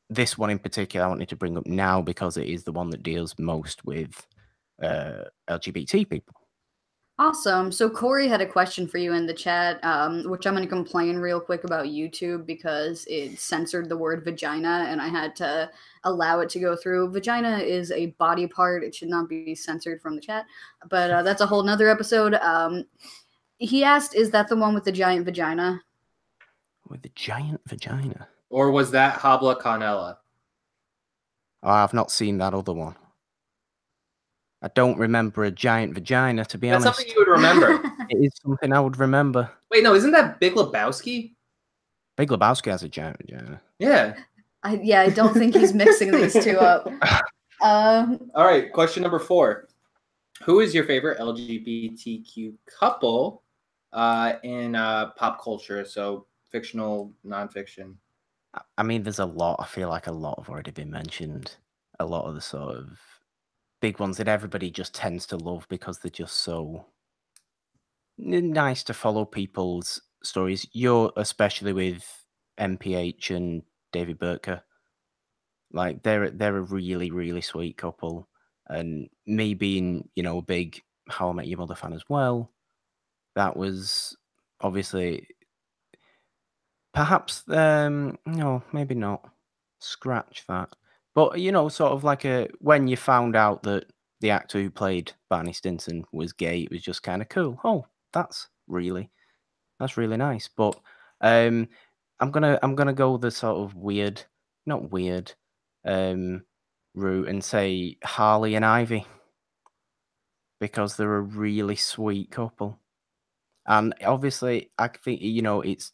this one in particular I wanted to bring up now because it is the one that deals most with LGBT people. Awesome. So Corey had a question for you in the chat, which I'm going to complain real quick about YouTube because it censored the word vagina and I had to allow it to go through. Vagina is a body part. It should not be censored from the chat, but that's a whole nother episode. He asked, is that the one with the giant vagina? With the giant vagina? Or was that Habla Canela? Oh, I've not seen that other one. I don't remember a giant vagina, to be honest. That's something you would remember. It is something I would remember. Wait, no, isn't that Big Lebowski? Big Lebowski has a giant vagina. Yeah. I don't think he's mixing these two up. All right, question number 4. Who is your favorite LGBTQ couple in pop culture? So fictional, nonfiction. I mean, there's a lot. I feel like a lot have already been mentioned. A lot of the sort of big ones that everybody just tends to love because they're just so nice to follow people's stories. You're especially with MPH and David Burtka. Like they're a really sweet couple, and me being, you know, a big How I Met Your Mother fan as well, that was obviously perhaps no, maybe not. Scratch that. But you know, sort of like when you found out that the actor who played Barney Stinson was gay, it was just kind of cool. Oh, that's really nice. But I'm gonna go the sort of weird, not weird, route and say Harley and Ivy, because they're a really sweet couple. And obviously, I think, you know, it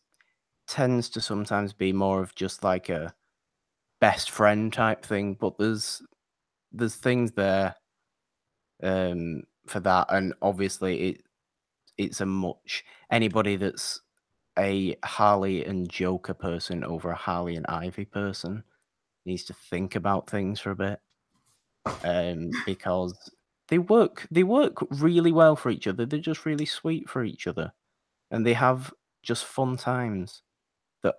tends to sometimes be more of just like a best friend type thing, but there's things there for that, and obviously it's a much, anybody that's a Harley and Joker person over a Harley and Ivy person needs to think about things for a bit, because they work really well for each other. They're just really sweet for each other, and they have just fun times that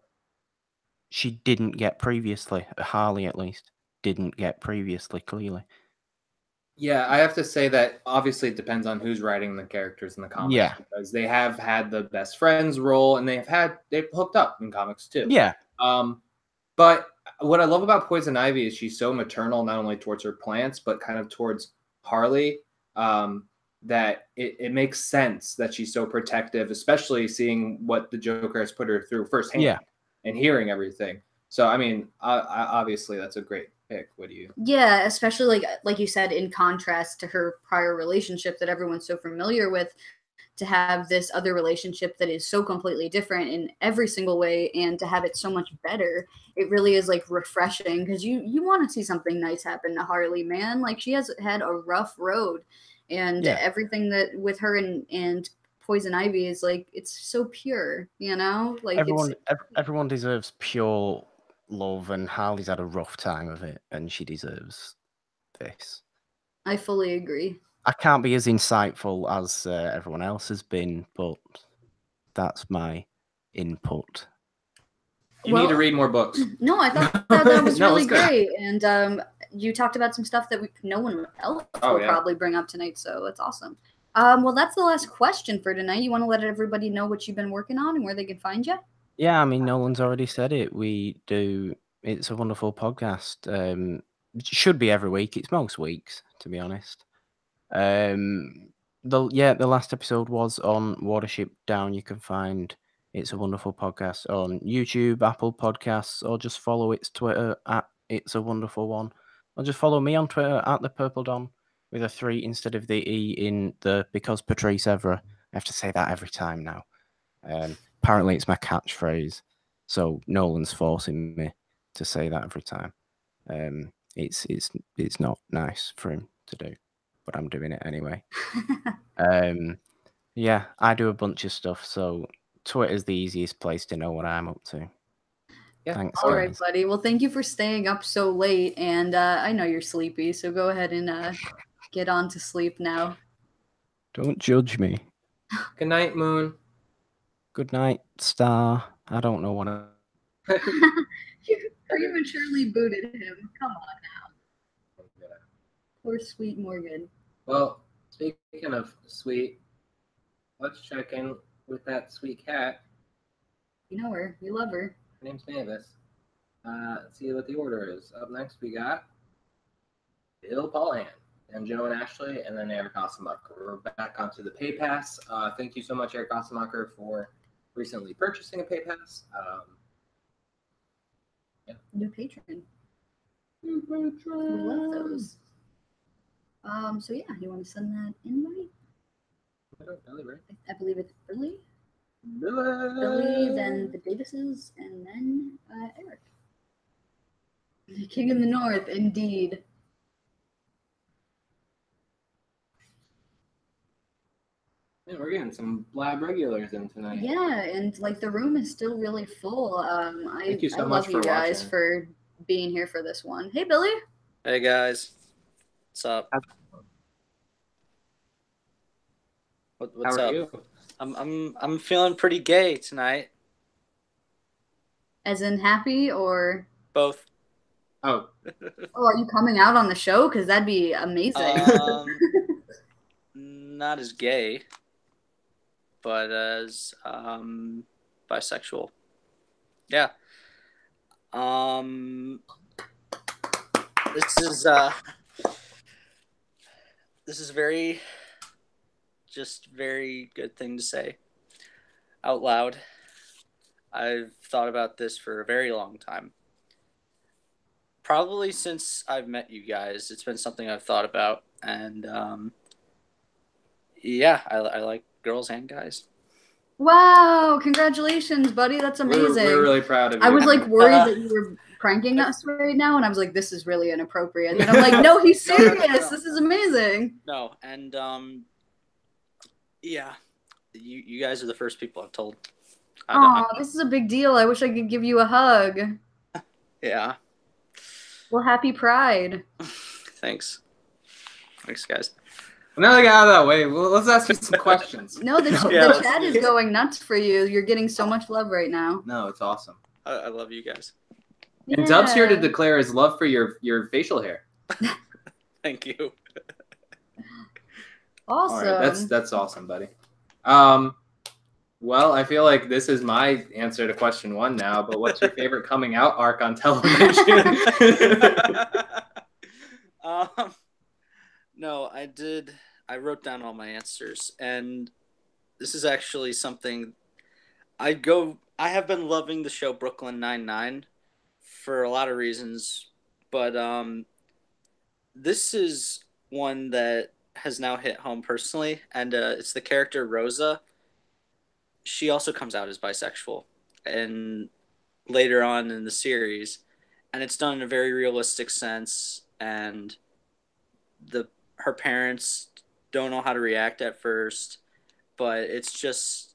she didn't get previously. Harley, at least, didn't get previously, clearly. Yeah, I have to say that obviously it depends on who's writing the characters in the comics. Yeah. Because they have had the best friends role, and they've hooked up in comics too. Yeah. But what I love about Poison Ivy is she's so maternal, not only towards her plants, but kind of towards Harley, that it makes sense that she's so protective, especially seeing what the Joker has put her through firsthand. Yeah. And hearing everything. So, I mean, obviously that's a great pick. What do you? Yeah, especially like you said, in contrast to her prior relationship that everyone's so familiar with, to have this other relationship that is so completely different in every single way, and to have it so much better, it really is like refreshing, because you want to see something nice happen to Harley, man. Like, she has had a rough road, and Yeah. everything that with her and Poison Ivy is like, it's so pure, you know, like Everyone deserves pure love, and Harley's had a rough time of it, and she deserves this. I fully agree. I can't be as insightful as everyone else has been, but that's my input. You need to Well- read more books. No, I thought that was No, really it's good. great, and you talked about some stuff that no one else Oh, will yeah. probably bring up tonight, so that's awesome. Well, that's the last question for tonight. You want to let everybody know what you've been working on and where they can find you? Yeah, I mean, Nolan's already said it. We do. It's a wonderful podcast. It should be every week. It's most weeks, to be honest. The last episode was on Watership Down. You can find It's a Wonderful Podcast on YouTube, Apple Podcasts, or just follow its Twitter at It's a Wonderful One, or just follow me on Twitter at the Purple Don with a 3 instead of the E in the because Patrice Evra. I have to say that every time now. Apparently, it's my catchphrase, so Nolan's forcing me to say that every time. It's not nice for him to do, but I'm doing it anyway. Yeah, I do a bunch of stuff, so Twitter's the easiest place to know what I'm up to. Yeah. Thanks, All right, guys. buddy. Well, thank you for staying up so late, and I know you're sleepy, so go ahead and get on to sleep now. Don't judge me. Good night, Moon. Good night, Star. I don't know what I... You prematurely booted him. Come on now. Poor sweet Morgan. Well, speaking of sweet, let's check in with that sweet cat. You know her. You love her. Her name's Mavis. Let's see what the order is. Up next, we got Bill Paulhan, and Joe and Ashley, and then Eric Ossenbacher. We're back onto the Pay Pass. Thank you so much, Eric Ossenbacher, for recently purchasing a Pay Pass. New patron. We love those. So yeah, you want to send that invite? Billy, right? I believe it's Billy, Billy. then the Davises, and then Eric. The King in the North, indeed. Man, we're getting some Blab regulars in tonight. Yeah, and like the room is still really full. Thank you so I much love for you guys watching. for being here for this one. Hey, Billy. Hey guys, what's up? What's How are up? you? I'm feeling pretty gay tonight. As in happy or Both. Oh, are you coming out on the show? Because that'd be amazing. Not as gay, but as bisexual. Yeah. This is very good thing to say out loud. I've thought about this for a very long time. Probably since I've met you guys, it's been something I've thought about, and yeah, I like girls and guys. Wow, congratulations, buddy. That's amazing. we're really proud of you. I was like worried that you were pranking us right now, and I was like, this is really inappropriate. And then I'm like, no, he's No. serious. This is amazing. No, and yeah, you guys are the first people I've told. Oh, this is a big deal. I wish I could give you a hug. Yeah. Well, happy Pride. Thanks, guys. Now that I got out of that way, well, let's ask you some questions. No, the chat is going nuts for you. You're getting so much love right now. No, it's awesome. I love you guys. And Dub's here to declare his love for your facial hair. Thank you. Awesome. All right, that's awesome, buddy. Well, I feel like this is my answer to question 1 now, but what's your favorite coming out arc on television? No, I wrote down all my answers, and this is actually something I have been loving the show Brooklyn Nine-Nine for a lot of reasons, but this is one that has now hit home personally, and it's the character Rosa. She also comes out as bisexual, and later on in the series, and it's done in a very realistic sense, and her parents don't know how to react at first, but it's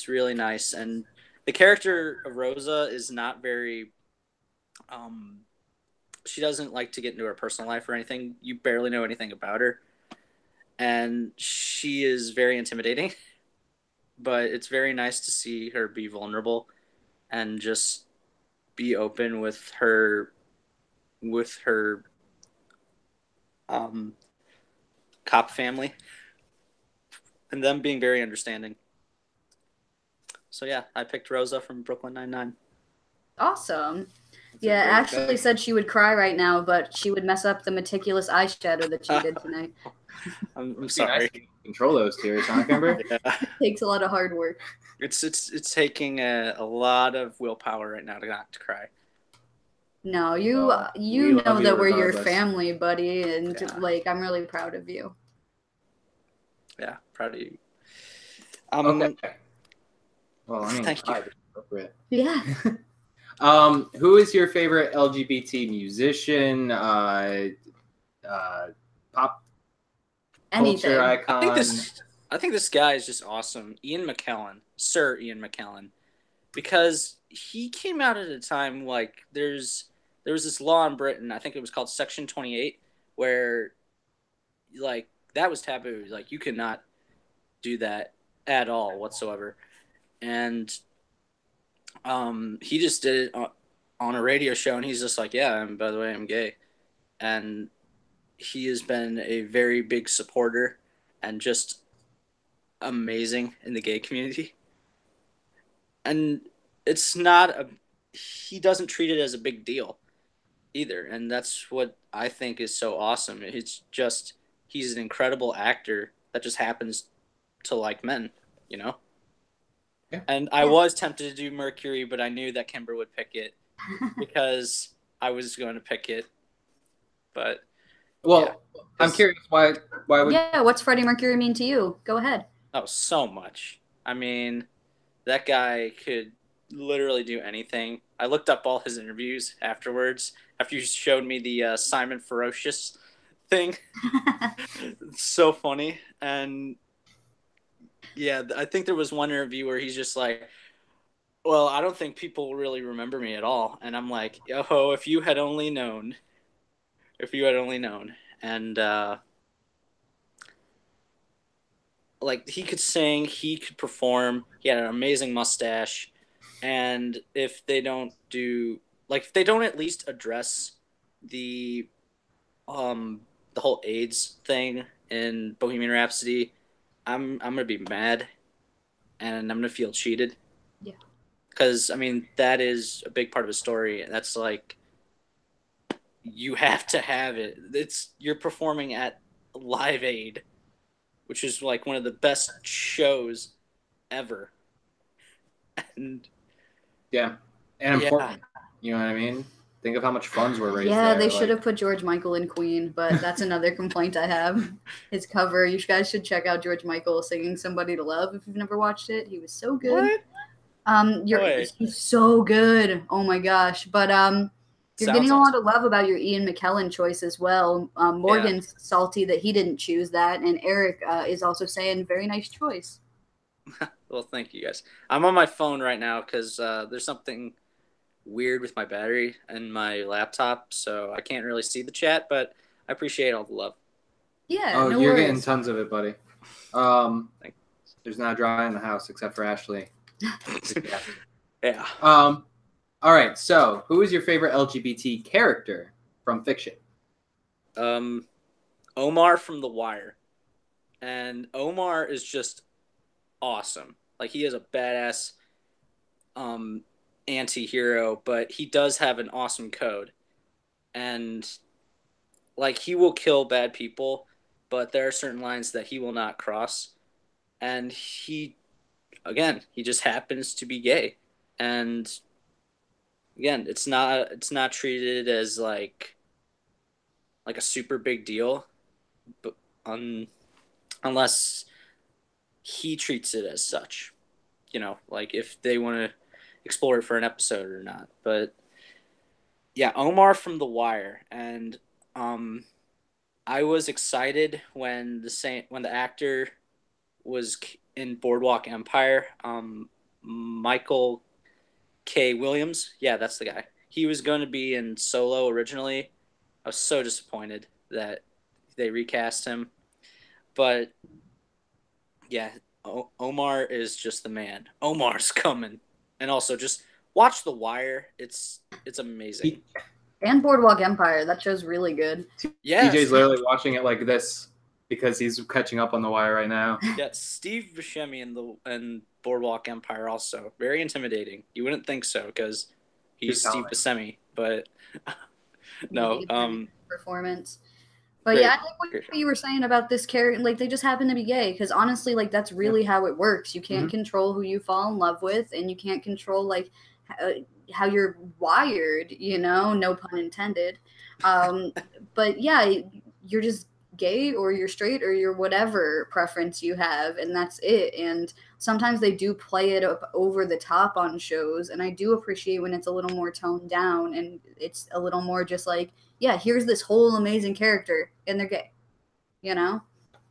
really nice. And the character of Rosa is not very she doesn't like to get into her personal life or anything. You barely know anything about her, and she is very intimidating. But it's very nice to see her be vulnerable and just be open with her cop family and them being very understanding. So yeah, I picked Rosa from Brooklyn Nine-Nine. Awesome. Yeah, Ashley said she would cry right now, but she would mess up the meticulous eyeshadow that she did tonight. I'm sorry. Nice to control those tears, huh, Kimber? Yeah. It takes a lot of hard work. It's taking a lot of willpower right now to not to cry. No, Well, you we know love that you we're your regardless. family, buddy, and Yeah. like I'm really proud of you. Yeah, proud of you. Okay. Well, I mean, Thank you. appropriate. Yeah. Who is your favorite LGBT musician? Pop Anything. culture icon? I think this guy is just awesome. Ian McKellen, Sir Ian McKellen, because he came out at a time like there was this law in Britain. I think it was called Section 28, where like that was taboo. Like you could not do that at all whatsoever. And he just did it on a radio show, and he's just like, yeah, and by the way, I'm gay. And he has been a very big supporter and just amazing in the gay community. And it's not he doesn't treat it as a big deal either. And that's what I think is so awesome. It's just, he's an incredible actor that just happens to like men, you know? Yeah. And I was tempted to do Mercury, but I knew that Kimber would pick it because I was going to pick it. But well, yeah, I'm curious why would Yeah, what's Freddie Mercury mean to you? Go ahead. oh, so much. I mean, that guy could literally do anything. I looked up all his interviews afterwards after you showed me the Simon Ferocious thing. It's so funny. And yeah, I think there was one interview where he's just like, well, I don't think people really remember me at all. And I'm like, oh, if you had only known. If you had only known. And like he could sing, he could perform, he had an amazing mustache. And if they don't at least address the whole AIDS thing in Bohemian Rhapsody, I'm gonna be mad, and I'm gonna feel cheated. Yeah. Because I mean that is a big part of the story. That's like you have to have it. You're performing at Live Aid, which is like one of the best shows ever. And yeah, and important. You know what I mean? Think of how much funds were raised. Yeah, there. they should have put George Michael in Queen, but that's another complaint I have. His cover. You guys should check out George Michael singing "Somebody to Love" if you've never watched it. He was so good. What? He's so good. Oh my gosh! But you're Sounds getting a lot awesome. of love about your Ian McKellen choice as well. Morgan's salty that he didn't choose that, and Eric is also saying very nice choice. Well, thank you guys. I'm on my phone right now because there's something weird with my battery and my laptop, so I can't really see the chat, but I appreciate all the love. Yeah. Oh, no you're worries. getting tons of it, buddy. There's not dry in the house except for Ashley. Yeah. All right. So, who is your favorite LGBT character from fiction? Omar from The Wire, and Omar is just awesome. Like he is a badass anti-hero, but he does have an awesome code, and like he will kill bad people, but there are certain lines that he will not cross. And he just happens to be gay, and again, it's not treated as like a super big deal, but unless he treats it as such, like if they want to explore it for an episode or not. But yeah, Omar from The Wire, and I was excited when the actor was in Boardwalk Empire. Michael K. Williams, yeah, that's the guy. He was going to be in Solo originally. I was so disappointed that they recast him, but yeah, Omar is just the man. Omar's coming, and also just watch The Wire. It's amazing. And Boardwalk Empire. That show's really good. Yeah, TJ's literally watching it like this because he's catching up on The Wire right now. Yeah, Steve Buscemi in Boardwalk Empire also very intimidating. You wouldn't think so because he's Steve Buscemi, but no. Performance. But yeah, I like what you were saying about this character. Like, they just happen to be gay. Because honestly, like, that's really how it works. You can't control who you fall in love with, and you can't control, like, how you're wired, you know? No pun intended. But yeah, you're just gay, or you're straight, or you're whatever preference you have, and that's it. And sometimes they do play it up over the top on shows, and I do appreciate when it's a little more toned down, and it's a little more just like, yeah, here's this whole amazing character, and they're gay, you know?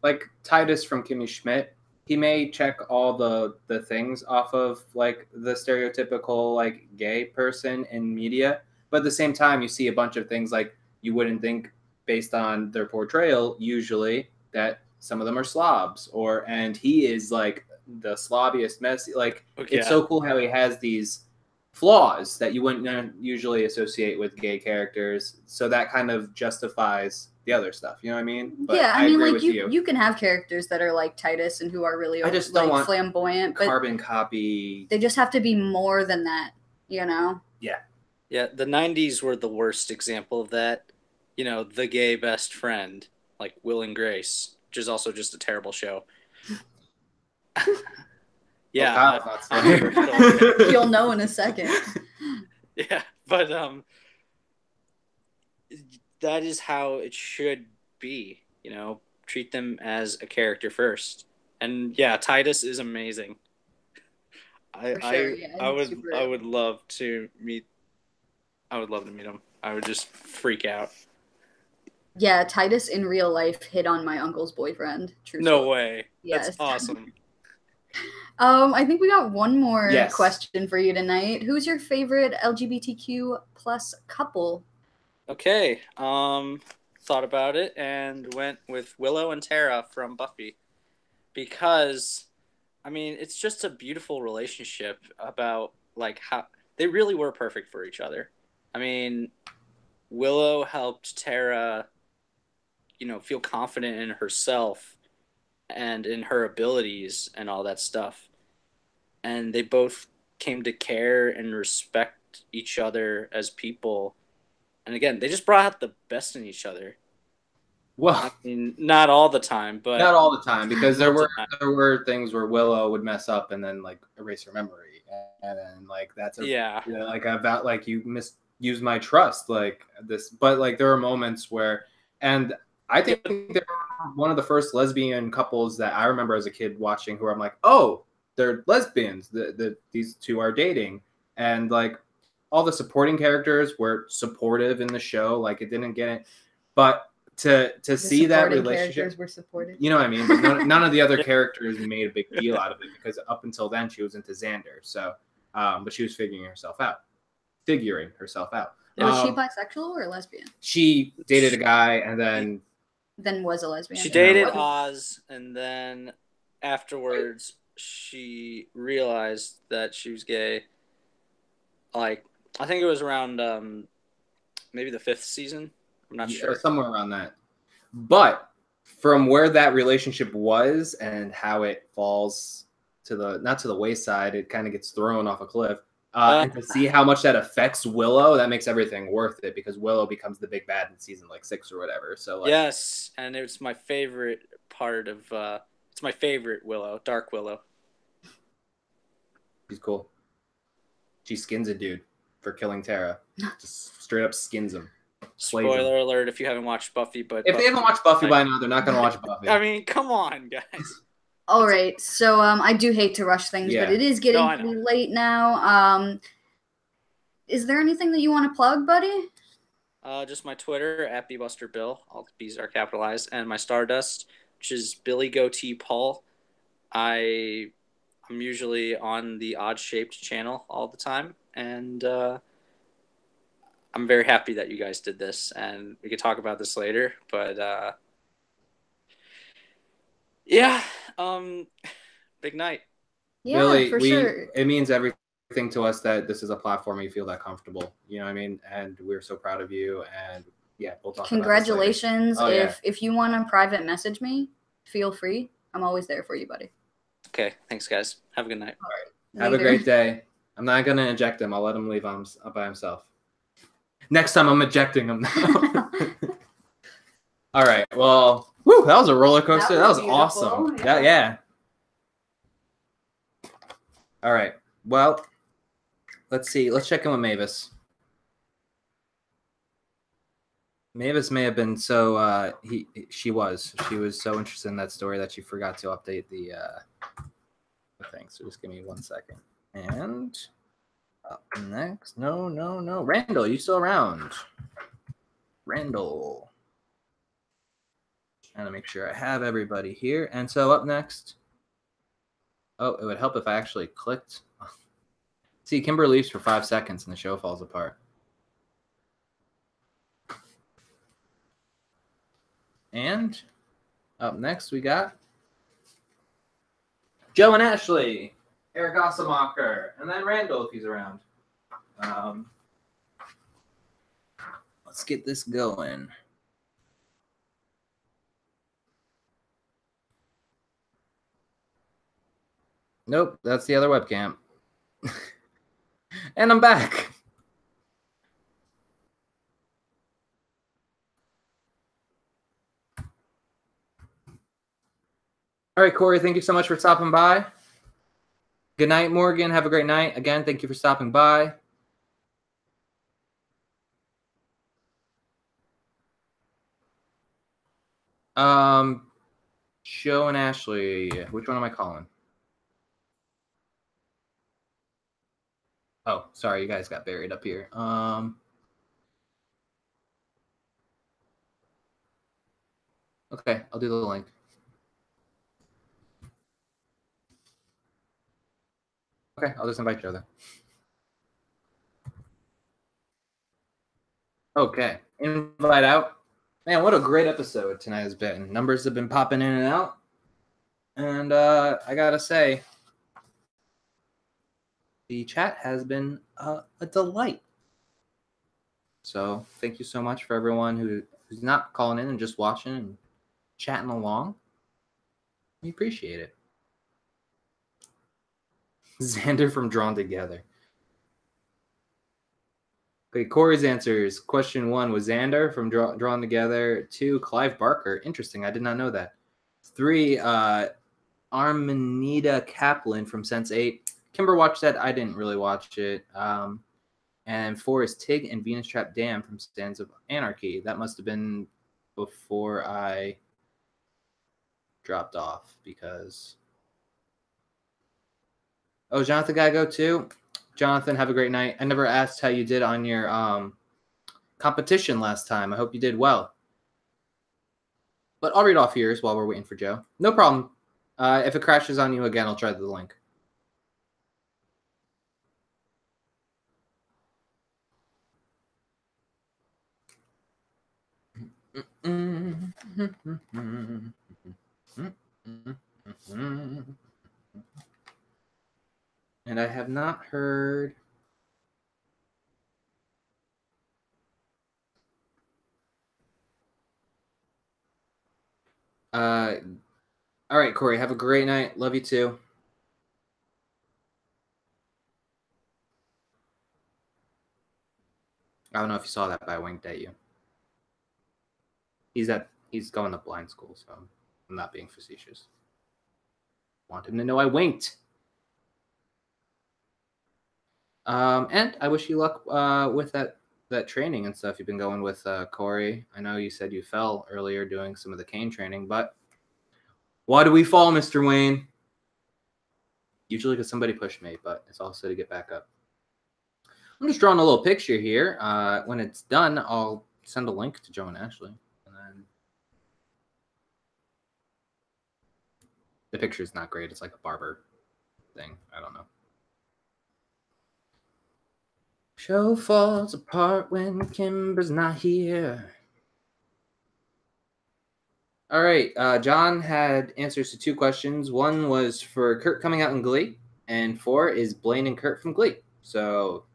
Like Titus from Kimmy Schmidt, he may check all the things off of, like, the stereotypical, like, gay person in media, but at the same time, you see a bunch of things, like, you wouldn't think, based on their portrayal, usually, that some of them are slobs, and he is, like, the slobbiest, messy, like, it's so cool how he has these flaws that you wouldn't usually associate with gay characters, so that kind of justifies the other stuff, you know what I mean? But yeah, I mean, agree like, with you can have characters that are like Titus and who are really, I just like, don't want flamboyant, but carbon copy. they just have to be more than that, you know? Yeah, the 90s were the worst example of that. You know, the gay best friend, like Will and Grace, which is also just a terrible show. Yeah, You'll know in a second. Yeah, but that is how it should be. You know, treat them as a character first. And yeah, Titus is amazing. I would love to meet. I would love to meet him. I would just freak out. Yeah, Titus in real life hit on my uncle's boyfriend. True No story. way. Yes. That's awesome. I think we got one more question for you tonight. Who's your favorite LGBTQ plus couple? Okay. Thought about it and went with Willow and Tara from Buffy. Because, I mean, it's just a beautiful relationship about, like, how they really were perfect for each other. I mean, Willow helped Tara, you know, feel confident in herself and in her abilities and all that stuff. And they both came to care and respect each other as people. And again, they just brought out the best in each other. Well, I mean, not all the time, but not all the time, because there were things where Willow would mess up and then, like, erase her memory, and then, like, that's like about, like, you misused my trust, like this. But, like, there are moments where, and I think they're one of the first lesbian couples that I remember as a kid watching, who I'm like, oh, they're lesbians. These two are dating, and, like, all the supporting characters were supportive in the show. Like, it didn't get it, but to see that relationship, were supportive. You know what I mean? But none of the other characters made a big deal out of it, because up until then she was into Xander. So, but she was figuring herself out. Was she bisexual or lesbian? She dated a guy and then was a lesbian. She dated Oz, and then afterwards she realized that she was gay. Like, I think it was around maybe the 5th season. I'm not sure. Somewhere around that. But from where that relationship was and how it falls to not to the wayside, it kind of gets thrown off a cliff. And to see how much that affects Willow, that makes everything worth it, because Willow becomes the big bad in season, like, 6 or whatever. So, like, yes, and it's my favorite part of it's my favorite Willow, Dark Willow. She's cool. She skins a dude for killing Tara. Just straight up skins him. Spoiler alert if you haven't watched Buffy, but if they haven't watched Buffy by now, they're not going to watch Buffy. I mean, come on, guys. All right, so I do hate to rush things, but it is getting pretty late now. Is there anything that you want to plug, buddy? Just my Twitter at bbusterbill. All the B's are capitalized, and my Stardust, which is Billy Goatee Paul. I'm usually on the Odd Shaped channel all the time, and I'm very happy that you guys did this, and we could talk about this later. But yeah, big night. Yeah, Billy, for sure. it means everything to us that this is a platform where you feel that comfortable. You know what I mean? And we're so proud of you. And yeah, we'll talk Congratulations. about this later. If you want to private message me, feel free. I'm always there for you, buddy. Okay, thanks, guys. Have a good night. All right. Have a great day. I'm not going to eject him. I'll let him leave by himself. Next time I'm ejecting him. All right. Well, whew, that was a roller coaster. That was awesome. Yeah. All right. Well, let's see. Let's check in with Mavis. Mavis may have been so she was so interested in that story that she forgot to update the thing. So just give me 1 second. And up next, no. Randall, you still around? Randall. Trying to make sure I have everybody here. And so up next. Oh, it would help if I actually clicked. See, Kimber leaves for 5 seconds and the show falls apart. And up next, we got Joe and Ashley, Eric Ossemacher, and then Randall if he's around. Let's get this going. Nope, that's the other webcam. And I'm back. All right, Corey, thank you so much for stopping by. Good night, Morgan. Have a great night. Again, thank you for stopping by. Joe and Ashley, which one am I calling? Oh, sorry, you guys got buried up here. Okay, I'll do the link. Okay, I'll just invite Joe then. Okay, invite out. Man, what a great episode tonight has been. Numbers have been popping in and out. And I gotta say, the chat has been a delight. So thank you so much for everyone who's not calling in and just watching and chatting along. We appreciate it. Xander from Drawn Together. Okay, Corey's answers. Question 1 was Xander from Drawn Together. 2, Clive Barker. Interesting. I did not know that. 3, Armanita Kaplan from Sense8. Kimber watched that. I didn't really watch it. And 4 is Tig and Venus Trap Dam from Sands of Anarchy. That must have been before I dropped off because... Oh, Jonathan got to go too? Jonathan, have a great night. I never asked how you did on your competition last time. I hope you did well. But I'll read off yours while we're waiting for Joe. No problem. If it crashes on you again, I'll try the link. And I have not heard... all right, Corey, have a great night. Love you too. I don't know if you saw that, but I winked at you. He's going to blind school, so I'm not being facetious. Want him to know I winked. And I wish you luck with that training and stuff you've been going with, Corey. I know you said you fell earlier doing some of the cane training, but why do we fall, Mr. Wayne? Usually because somebody pushed me, but it's also to get back up. I'm just drawing a little picture here. When it's done, I'll send a link to Joe and Ashley, and then the picture's not great. It's like a barber thing. I don't know. Show falls apart when Kimber's not here. All right, John had answers to 2 questions. One was for Kurt coming out in Glee, and 4 is Blaine and Kurt from Glee. So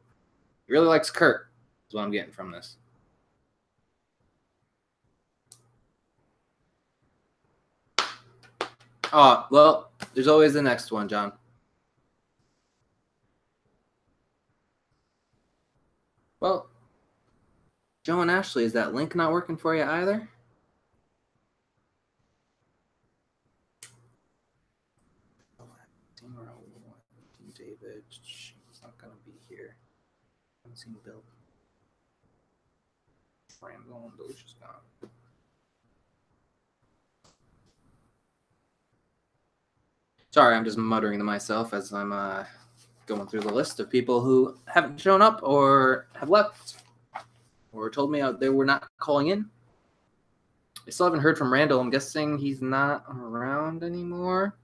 he really likes Kurt, is what I'm getting from this. Oh, well, there's always the next one, John. Well, Joe and Ashley, is that link not working for you either? David, she's not gonna be here. I haven't seen Bill. Randall and Delicious gone. Sorry, I'm just muttering to myself as I'm going through the list of people who haven't shown up or have left or told me they were not calling in. I still haven't heard from Randall. I'm guessing he's not around anymore.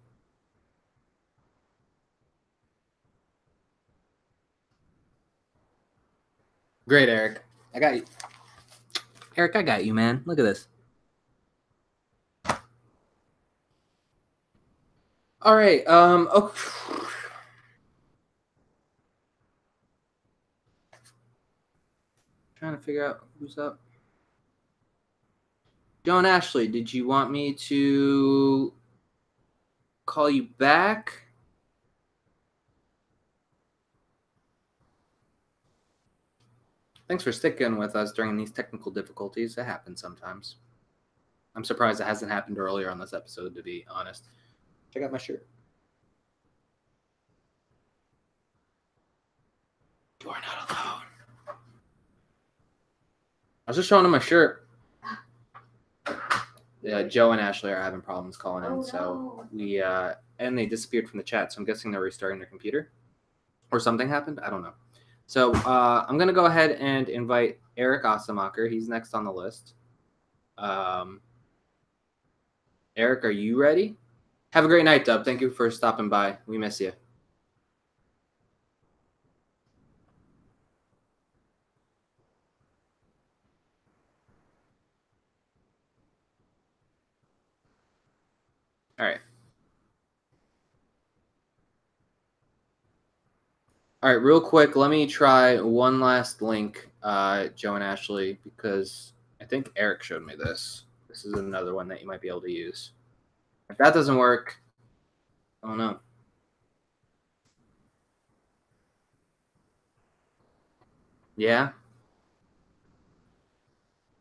Great, Eric. I got you. Eric, I got you, man. Look at this. All right. Okay. Trying to figure out who's up. Joe and Ashley, did you want me to call you back? Thanks for sticking with us during these technical difficulties. It happens sometimes. I'm surprised it hasn't happened earlier on this episode, to be honest. Check out my shirt. You are not alone. I was just showing them my shirt. Yeah, Joe and Ashley are having problems calling in, so we and they disappeared from the chat. So I'm guessing they're restarting their computer, or something happened. I don't know. So I'm gonna go ahead and invite Eric Osemacher. He's next on the list. Eric, are you ready? Have a great night, Dub. Thank you for stopping by. We miss you. All right. All right, real quick, let me try one last link, Joe and Ashley, because I think Eric showed me this. This is another one that you might be able to use. If that doesn't work, oh no. Yeah?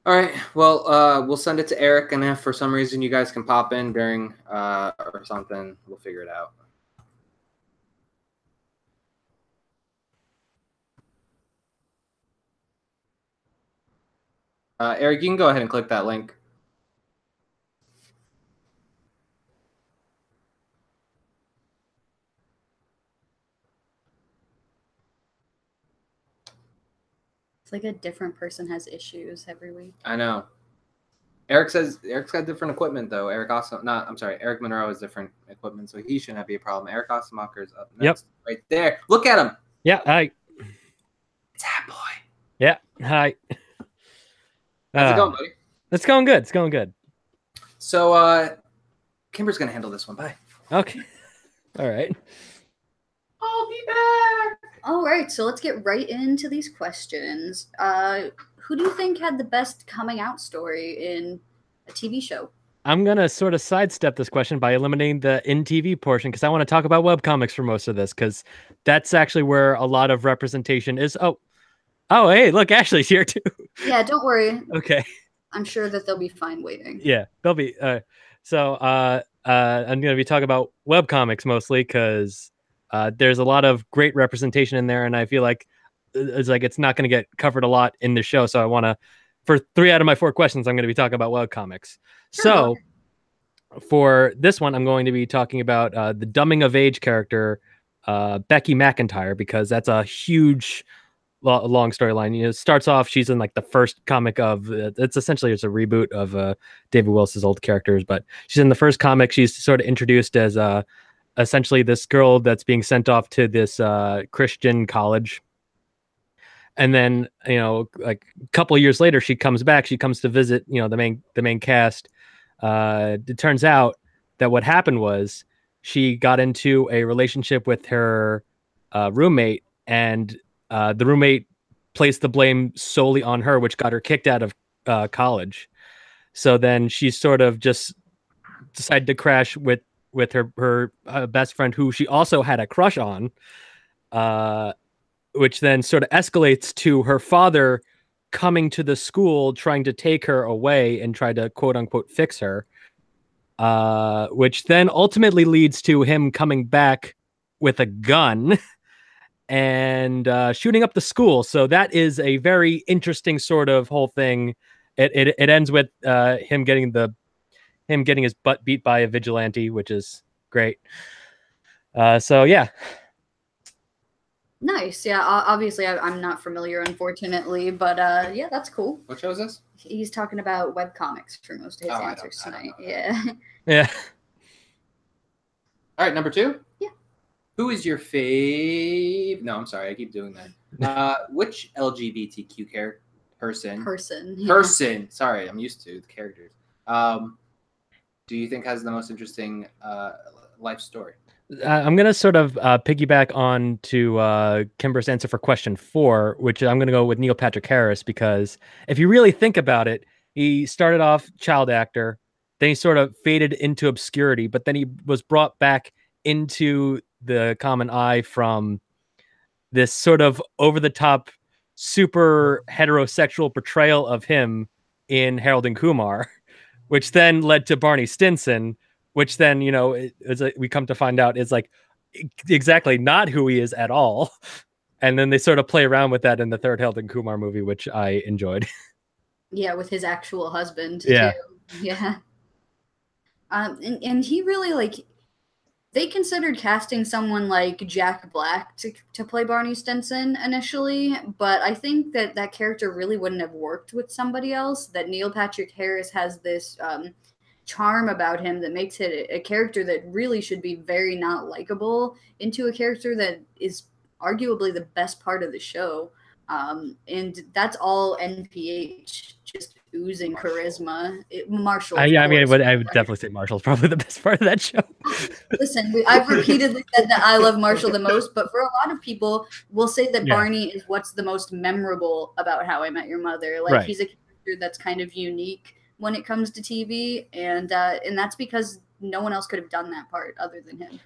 All right, well, we'll send it to Eric, and if for some reason you guys can pop in during or something, we'll figure it out. Eric, you can go ahead and click that link. It's like a different person has issues every week. I know. Eric says Eric's got different equipment though. Eric Monroe has different equipment, so he shouldn't be a problem. Eric Osemacher is up next. Yep. Right there. Look at him. Yeah, hi. It's that boy. Yeah, hi. How's it going, buddy? It's going good. It's going good. So Kimber's gonna handle this one. Bye. Okay. All right. I'll be back. All right, so let's get right into these questions. Who do you think had the best coming out story in a TV show? I'm going to sort of sidestep this question by eliminating the in TV portion because I want to talk about webcomics for most of this because that's actually where a lot of representation is. Oh, hey, look, Ashley's here too. Yeah, don't worry. Okay. I'm sure that they'll be fine waiting. Yeah, they'll be. So I'm going to be talking about webcomics mostly because there's a lot of great representation in there, and I feel like it's not going to get covered a lot in the show. So I want to, for 3 out of my 4 questions, I'm going to be talking about webcomics. Sure. So for this one, I'm going to be talking about the dumbing of age character, Becky McIntyre, because that's a huge long storyline. You know, it starts off, she's in like the first comic of it's a reboot of David Wilson's old characters, but she's in the first comic. She's sort of introduced as essentially this girl that's being sent off to this Christian college. And then, you know, like a couple of years later, she comes back. She comes to visit, you know, the main cast. It turns out that what happened was she got into a relationship with her roommate, and the roommate placed the blame solely on her, which got her kicked out of college. So then she sort of just decided to crash with her best friend, who she also had a crush on. Which then sort of escalates to her father coming to the school, trying to take her away and try to quote unquote fix her. Which then ultimately leads to him coming back with a gun and shooting up the school. So that is a very interesting sort of whole thing. It ends with him getting his butt beat by a vigilante, which is great. So yeah. Nice. Yeah. Obviously, I'm not familiar, unfortunately, but yeah, that's cool. What show is this? He's talking about webcomics for most of his answers tonight. Yeah. Yeah. All right, number 2. Yeah. Who is your fave? No, I'm sorry, I keep doing that. Which LGBTQ person? Sorry, I'm used to the characters. Do you think has the most interesting life story? I'm going to sort of piggyback on to Kimber's answer for question 4, which I'm going to go with Neil Patrick Harris, because if you really think about it, he started off child actor, then he sort of faded into obscurity, but then he was brought back into the common eye from this sort of over-the-top, super heterosexual portrayal of him in Harold and Kumar, which then led to Barney Stinson, which then, you know, we come to find out is like exactly not who he is at all. And then they sort of play around with that in the third Harold and Kumar movie, which I enjoyed. Yeah, with his actual husband. Yeah. Too. Yeah. And he really, like, they considered casting someone like Jack Black to play Barney Stinson initially, but I think that character really wouldn't have worked with somebody else. That Neil Patrick Harris has this charm about him that makes it a character that really should be very not likable into a character that is arguably the best part of the show. And that's all NPH, just oozing charisma. Marshall. I mean, I would definitely say Marshall's probably the best part of that show. Listen, I've repeatedly said that I love Marshall the most, but for a lot of people, we'll say that Barney is what's the most memorable about How I Met Your Mother. Like, he's a character that's kind of unique when it comes to TV, and that's because no one else could have done that part other than him.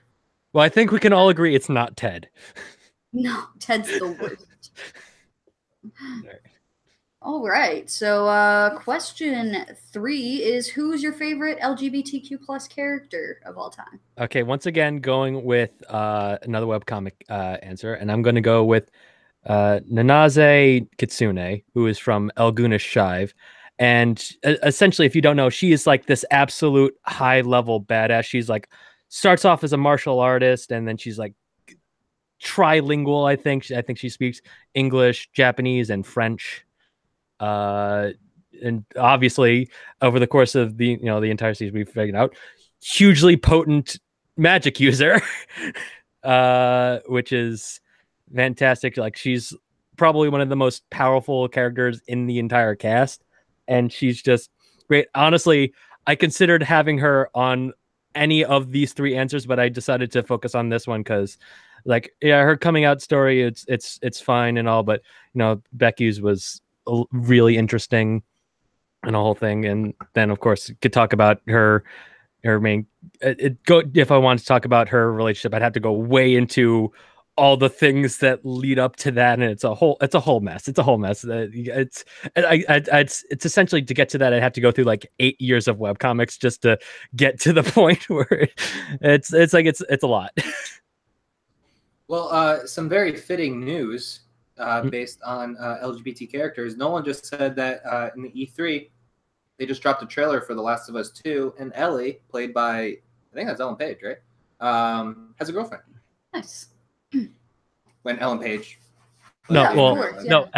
Well, I think we can all agree it's not Ted. No, Ted's the worst. All right. So question 3 is, who's your favorite LGBTQ plus character of all time? Okay, once again, going with another webcomic answer, and I'm going to go with Nanase Kitsune, who is from Elguna Shive. And essentially, if you don't know, she is like this absolute high-level badass. She's like, starts off as a martial artist, and then she's like trilingual, I think. I think she speaks English, Japanese, and French. And obviously, over the course of the entire season, we've figured out hugely potent magic user, which is fantastic. Like, she's probably one of the most powerful characters in the entire cast, and she's just great. Honestly, I considered having her on any of these 3 answers, but I decided to focus on this one because, like, yeah, her coming out story, it's fine and all, but Becky's was really interesting and the whole thing. And then, of course, could talk about her main. If I wanted to talk about her relationship, I'd have to go way into all the things that lead up to that, and it's a whole mess. It's a whole mess. It's essentially, to get to that, I'd have to go through like 8 years of webcomics just to get to the point where it's a lot. Well, some very fitting news based on LGBT characters. Nolan just said that in the E3, they just dropped a trailer for The Last of Us 2, and Ellie, played by, I think that's Ellen Page, right? Has a girlfriend. Nice. When Ellen Page No, Yeah, of well, course, no.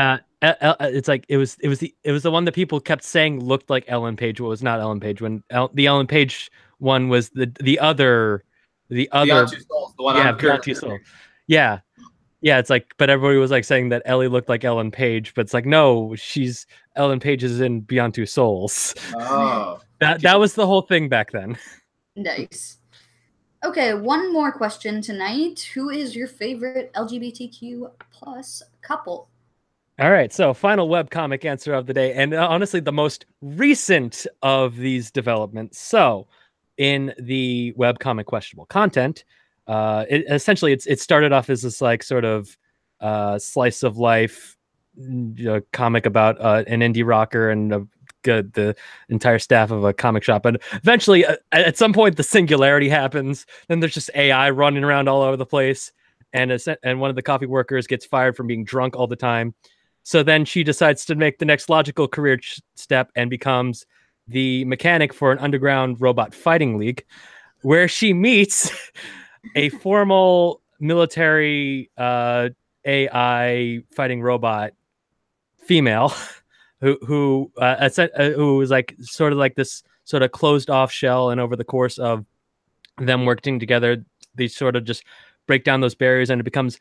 It's like it was the one that people kept saying looked like Ellen Page. What was not Ellen Page when the Ellen Page one was the other Beyond Two Souls, the one yeah, I'm Beyond currently Two Souls. Yeah. Yeah, it's like, but everybody was like saying that Ellie looked like Ellen Page, but it's like, no, she's Ellen Page is in Beyond Two Souls. Oh, That was the whole thing back then. Nice. Okay, one more question tonight. Who is your favorite LGBTQ plus couple? All right, so final webcomic answer of the day, and honestly, the most recent of these developments. So, in the webcomic questionable content, essentially it started off as this like sort of slice of life comic about an indie rocker and the entire staff of a comic shop, and eventually, at some point, the singularity happens. Then there's just AI running around all over the place, and one of the coffee workers gets fired from being drunk all the time. So then she decides to make the next logical career step and becomes the mechanic for an underground robot fighting league, where she meets a formal military AI fighting robot female who was like sort of like this sort of closed off shell, and over the course of them working together, they sort of just break down those barriers, and it becomes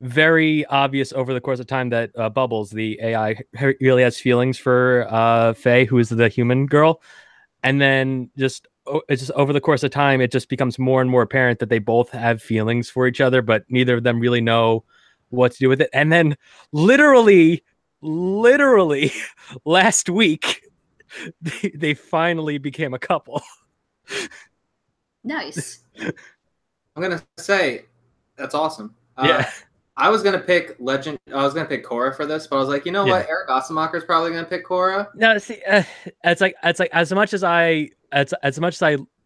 very obvious over the course of time that Bubbles, the AI, really has feelings for Faye, who is the human girl. And then it's just over the course of time, it just becomes more and more apparent that they both have feelings for each other, but neither of them really know what to do with it. And then literally last week, they finally became a couple. Nice. I'm gonna say that's awesome. Yeah. I was gonna pick Korra for this, but I was like, you know what? Eric Ossenmacher's probably gonna pick Korra. No, see, it's like as much as I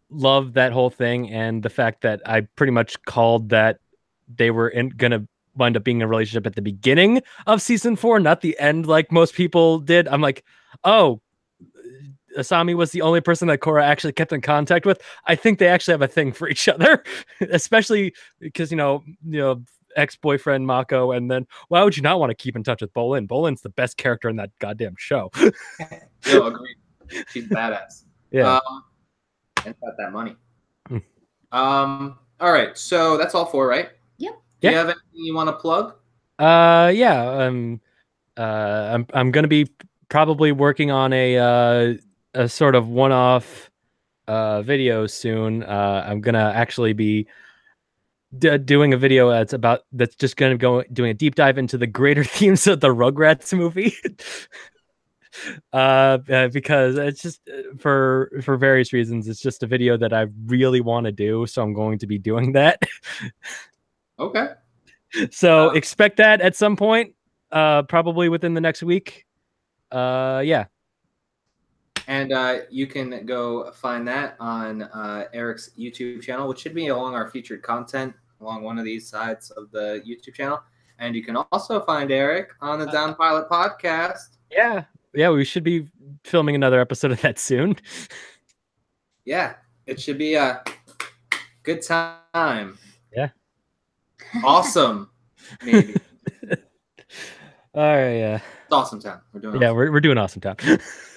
love that whole thing, and the fact that I pretty much called that they were gonna wind up being in a relationship at the beginning of season 4, not the end, like most people did. I'm like, oh, Asami was the only person that Korra actually kept in contact with. I think they actually have a thing for each other, especially because you know. Ex-boyfriend Mako, and then why would you not want to keep in touch with Bolin? Bolin's the best character in that goddamn show. Yo, agreed. She's badass. Yeah. And got that money. All right, so that's all 4, right? Yep. Do you have anything you want to plug? Yeah. I'm gonna be probably working on a sort of one-off video soon. I'm gonna actually be doing a video that's just going to go doing a deep dive into the greater themes of the Rugrats movie. Because it's just for various reasons, it's just a video that I really want to do, so I'm going to be doing that. Okay. So expect that at some point, probably within the next week. Yeah. And you can go find that on Eric's YouTube channel, which should be along our featured content along one of these sides of the YouTube channel. And you can also find Eric on the Down Pilot podcast. Yeah, we should be filming another episode of that soon. Yeah, it should be a good time. Yeah. Awesome, maybe. All right, yeah. It's awesome town. We're doing awesome. Yeah, we're doing awesome town.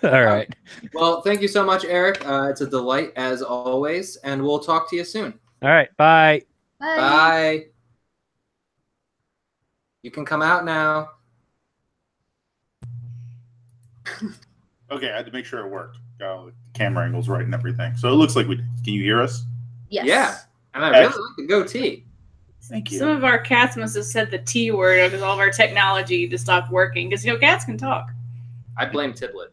All right. Well, thank you so much, Eric. It's a delight as always, and we'll talk to you soon. All right, bye. Bye. Bye. You can come out now. Okay, I had to make sure it worked. Got the camera angles right and everything. So it looks like we. Can you hear us? Yes. Yeah, and I really like the goatee. Thank you. Some of our cats must have said the T word because all of our technology just stopped working. Because, cats can talk. I blame Tiblet.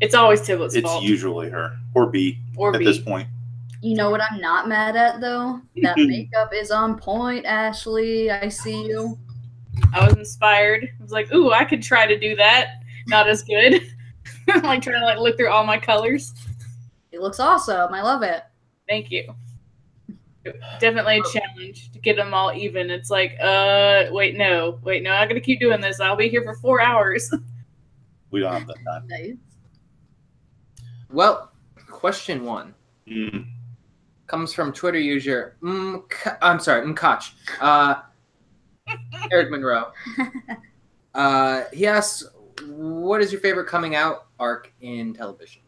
It's always Tiblet's fault. It's usually her. Or B at this point. You know what I'm not mad at, though? That makeup is on point, Ashley. I see you. I was inspired. I was like, ooh, I could try to do that. Not as good. Like, trying to look through all my colors. It looks awesome. I love it. Thank you. Definitely a challenge to get them all even. It's like, wait, no, I'm gonna keep doing this. I'll be here for 4 hours. We don't have that time. Nice. Well, question 1 comes from Twitter user Mkach. Eric Monroe. He asks, what is your favorite coming out arc in television?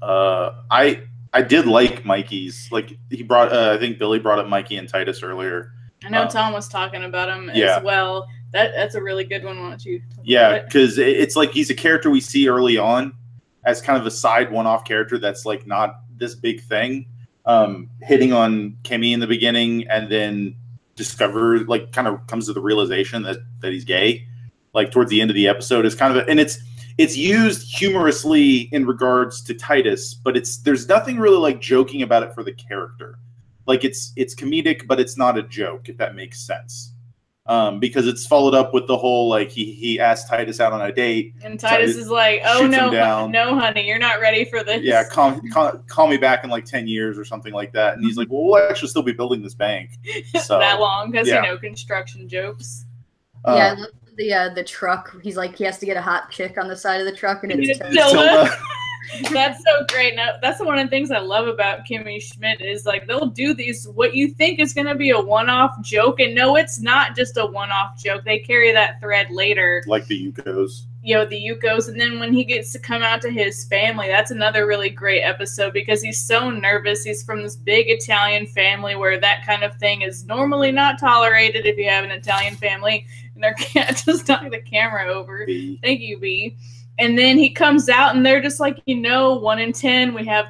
I did like Mikey's. Like he brought, I think Billy brought up Mikey and Titus earlier. I know Tom was talking about him yeah. as well. That's a really good one. Why don't you? Yeah, because it's like he's a character we see early on as kind of a side one-off character that's like not this big thing, hitting on Kimmy in the beginning, and then discover like kind of comes to the realization that he's gay, like towards the end of the episode is kind of and it's used humorously in regards to Titus, but there's nothing really like joking about it for the character. Like it's comedic, but it's not a joke, if that makes sense. Because it's followed up with the whole like he asked Titus out on a date, and Titus is like, "Oh no, no, honey, you're not ready for this." Yeah, call me back in like 10 years or something like that. And he's like, "Well, we'll actually still be building this bank so, that long because construction jokes." Yeah, the truck. He's like, he has to get a hot chick on the side of the truck, and it's Tilda. That's so great. Now, that's one of the things I love about Kimmy Schmidt is like they'll do these what you think is going to be a one-off joke, and no, it's not just a one-off joke. They carry that thread later, like the Yukos. The Yukos, and then when he gets to come out to his family, that's another really great episode because he's so nervous. He's from this big Italian family where that kind of thing is normally not tolerated if you have an Italian family, and their cat just knocked the camera over. B. Thank you, B. And then he comes out and they're just like, 1 in 10, we have,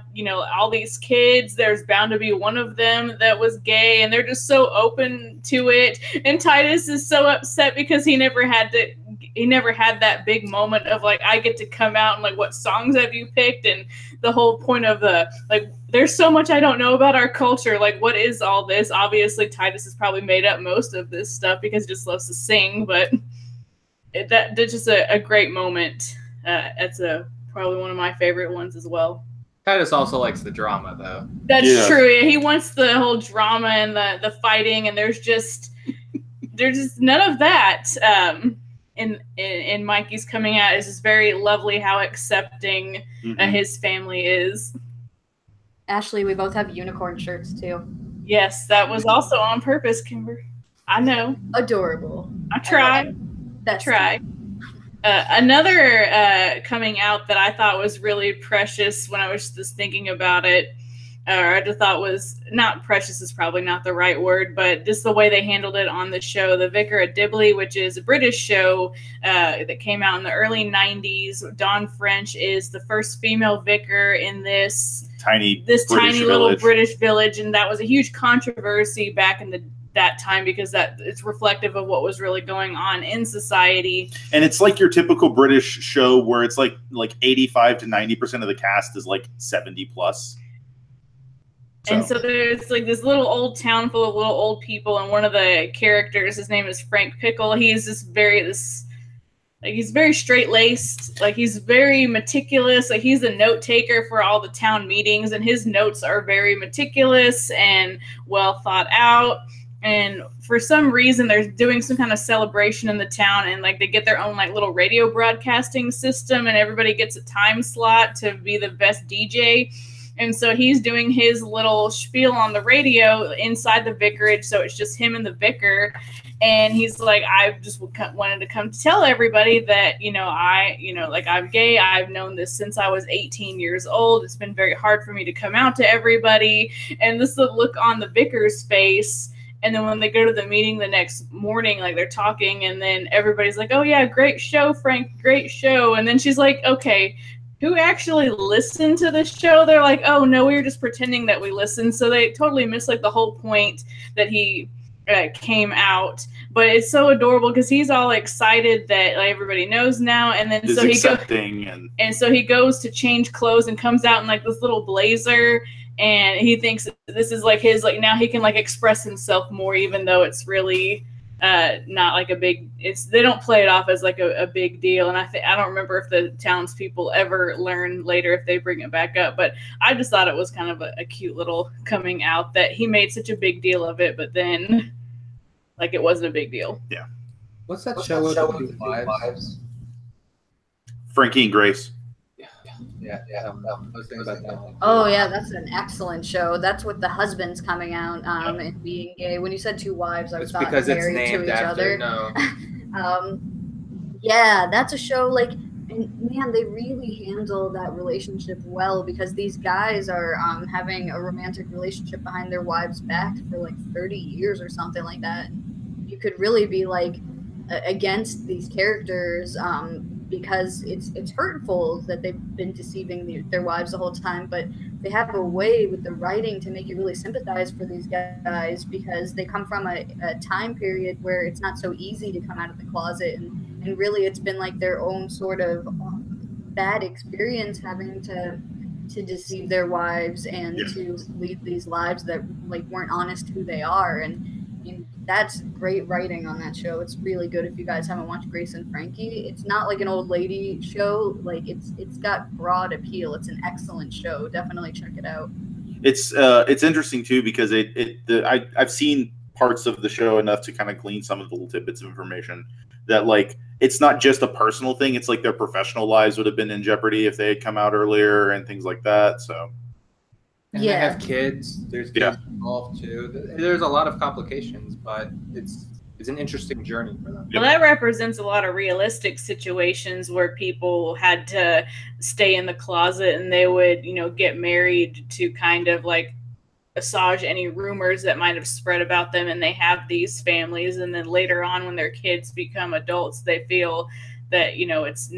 all these kids. There's bound to be one of them that was gay, and they're just so open to it. And Titus is so upset because he never had that big moment of like, I get to come out and like, what songs have you picked? And the whole point of there's so much I don't know about our culture. Like, what is all this? Obviously, Titus has probably made up most of this stuff because he just loves to sing, but that's just a great moment. That's probably one of my favorite ones as well. Titus also likes the drama, though. That's true. Yeah, he wants the whole drama and the fighting, and there's just none of that. In Mikey's coming out is just very lovely how accepting his family is. Ashley, we both have unicorn shirts too. Yes, that was also on purpose, Kimber. I know. Adorable. I tried. Another coming out that I thought was really precious when I was just thinking about it, or I just thought was not precious is probably not the right word, but just the way they handled it on the show, The Vicar at Dibley, which is a British show that came out in the early 90s. Dawn French is the first female vicar in this tiny little British village, and that was a huge controversy back in that time because that it's reflective of what was really going on in society. And it's like your typical British show where it's like 85 to 90% of the cast is like 70 plus. And so there's like this little old town full of little old people, and one of the characters, his name is Frank Pickle. He's he's very straight-laced, like he's very meticulous, like he's the note taker for all the town meetings, and his notes are very meticulous and well thought out. And for some reason, they're doing some kind of celebration in the town, and like they get their own like little radio broadcasting system, and everybody gets a time slot to be the best DJ. And so he's doing his little spiel on the radio inside the vicarage, so it's just him and the vicar. And he's like, I just wanted to come to tell everybody that, I'm gay. I've known this since I was 18 years old. It's been very hard for me to come out to everybody. And this is the look on the vicar's face. And then when they go to the meeting the next morning, like they're talking, and then everybody's like, oh yeah, great show, Frank, great show. And then she's like, okay, who actually listened to this show? They're like, oh no, we were just pretending that we listened. So they totally missed like the whole point that he came out. But it's so adorable because he's all excited that like everybody knows now, and then so he goes to change clothes and comes out in like this little blazer, and he thinks this is like his now he can like express himself more, even though it's really not like a big. They don't play it off as like a big deal, and I don't remember if the townspeople ever learn later if they bring it back up. But I just thought it was kind of a cute little coming out that he made such a big deal of it, but then like it wasn't a big deal. Yeah. What's that show with the wives? Frankie and Grace. Yeah. I was thinking about that one. Oh yeah, that's an excellent show. That's with the husbands coming out and being gay. When you said two wives, I was because it's named to each after. other. No. Yeah, that's a show like, and man, they really handle that relationship well because these guys are having a romantic relationship behind their wives' back for like 30 years or something like that. You could really be like against these characters because it's hurtful that they've been deceiving their wives the whole time, but they have a way with the writing to make you really sympathize for these guys because they come from a time period where it's not so easy to come out of the closet, and really it's been like their own sort of bad experience having to deceive their wives and to lead these lives that like weren't honest who they are. And that's great writing on that show. It's really good. If you guys haven't watched Grace and Frankie, it's not like an old lady show. Like it's got broad appeal. It's an excellent show. Definitely check it out. It's interesting too because I've seen parts of the show enough to kind of glean some of the little tidbits of information that like it's not just a personal thing. It's like their professional lives would have been in jeopardy if they had come out earlier and things like that. So. And they have kids. There's kids involved too. There's a lot of complications, but it's an interesting journey for them. Well, that represents a lot of realistic situations where people had to stay in the closet and they would, get married to kind of like assuage any rumors that might have spread about them. And they have these families, and then later on when their kids become adults, they feel that, it's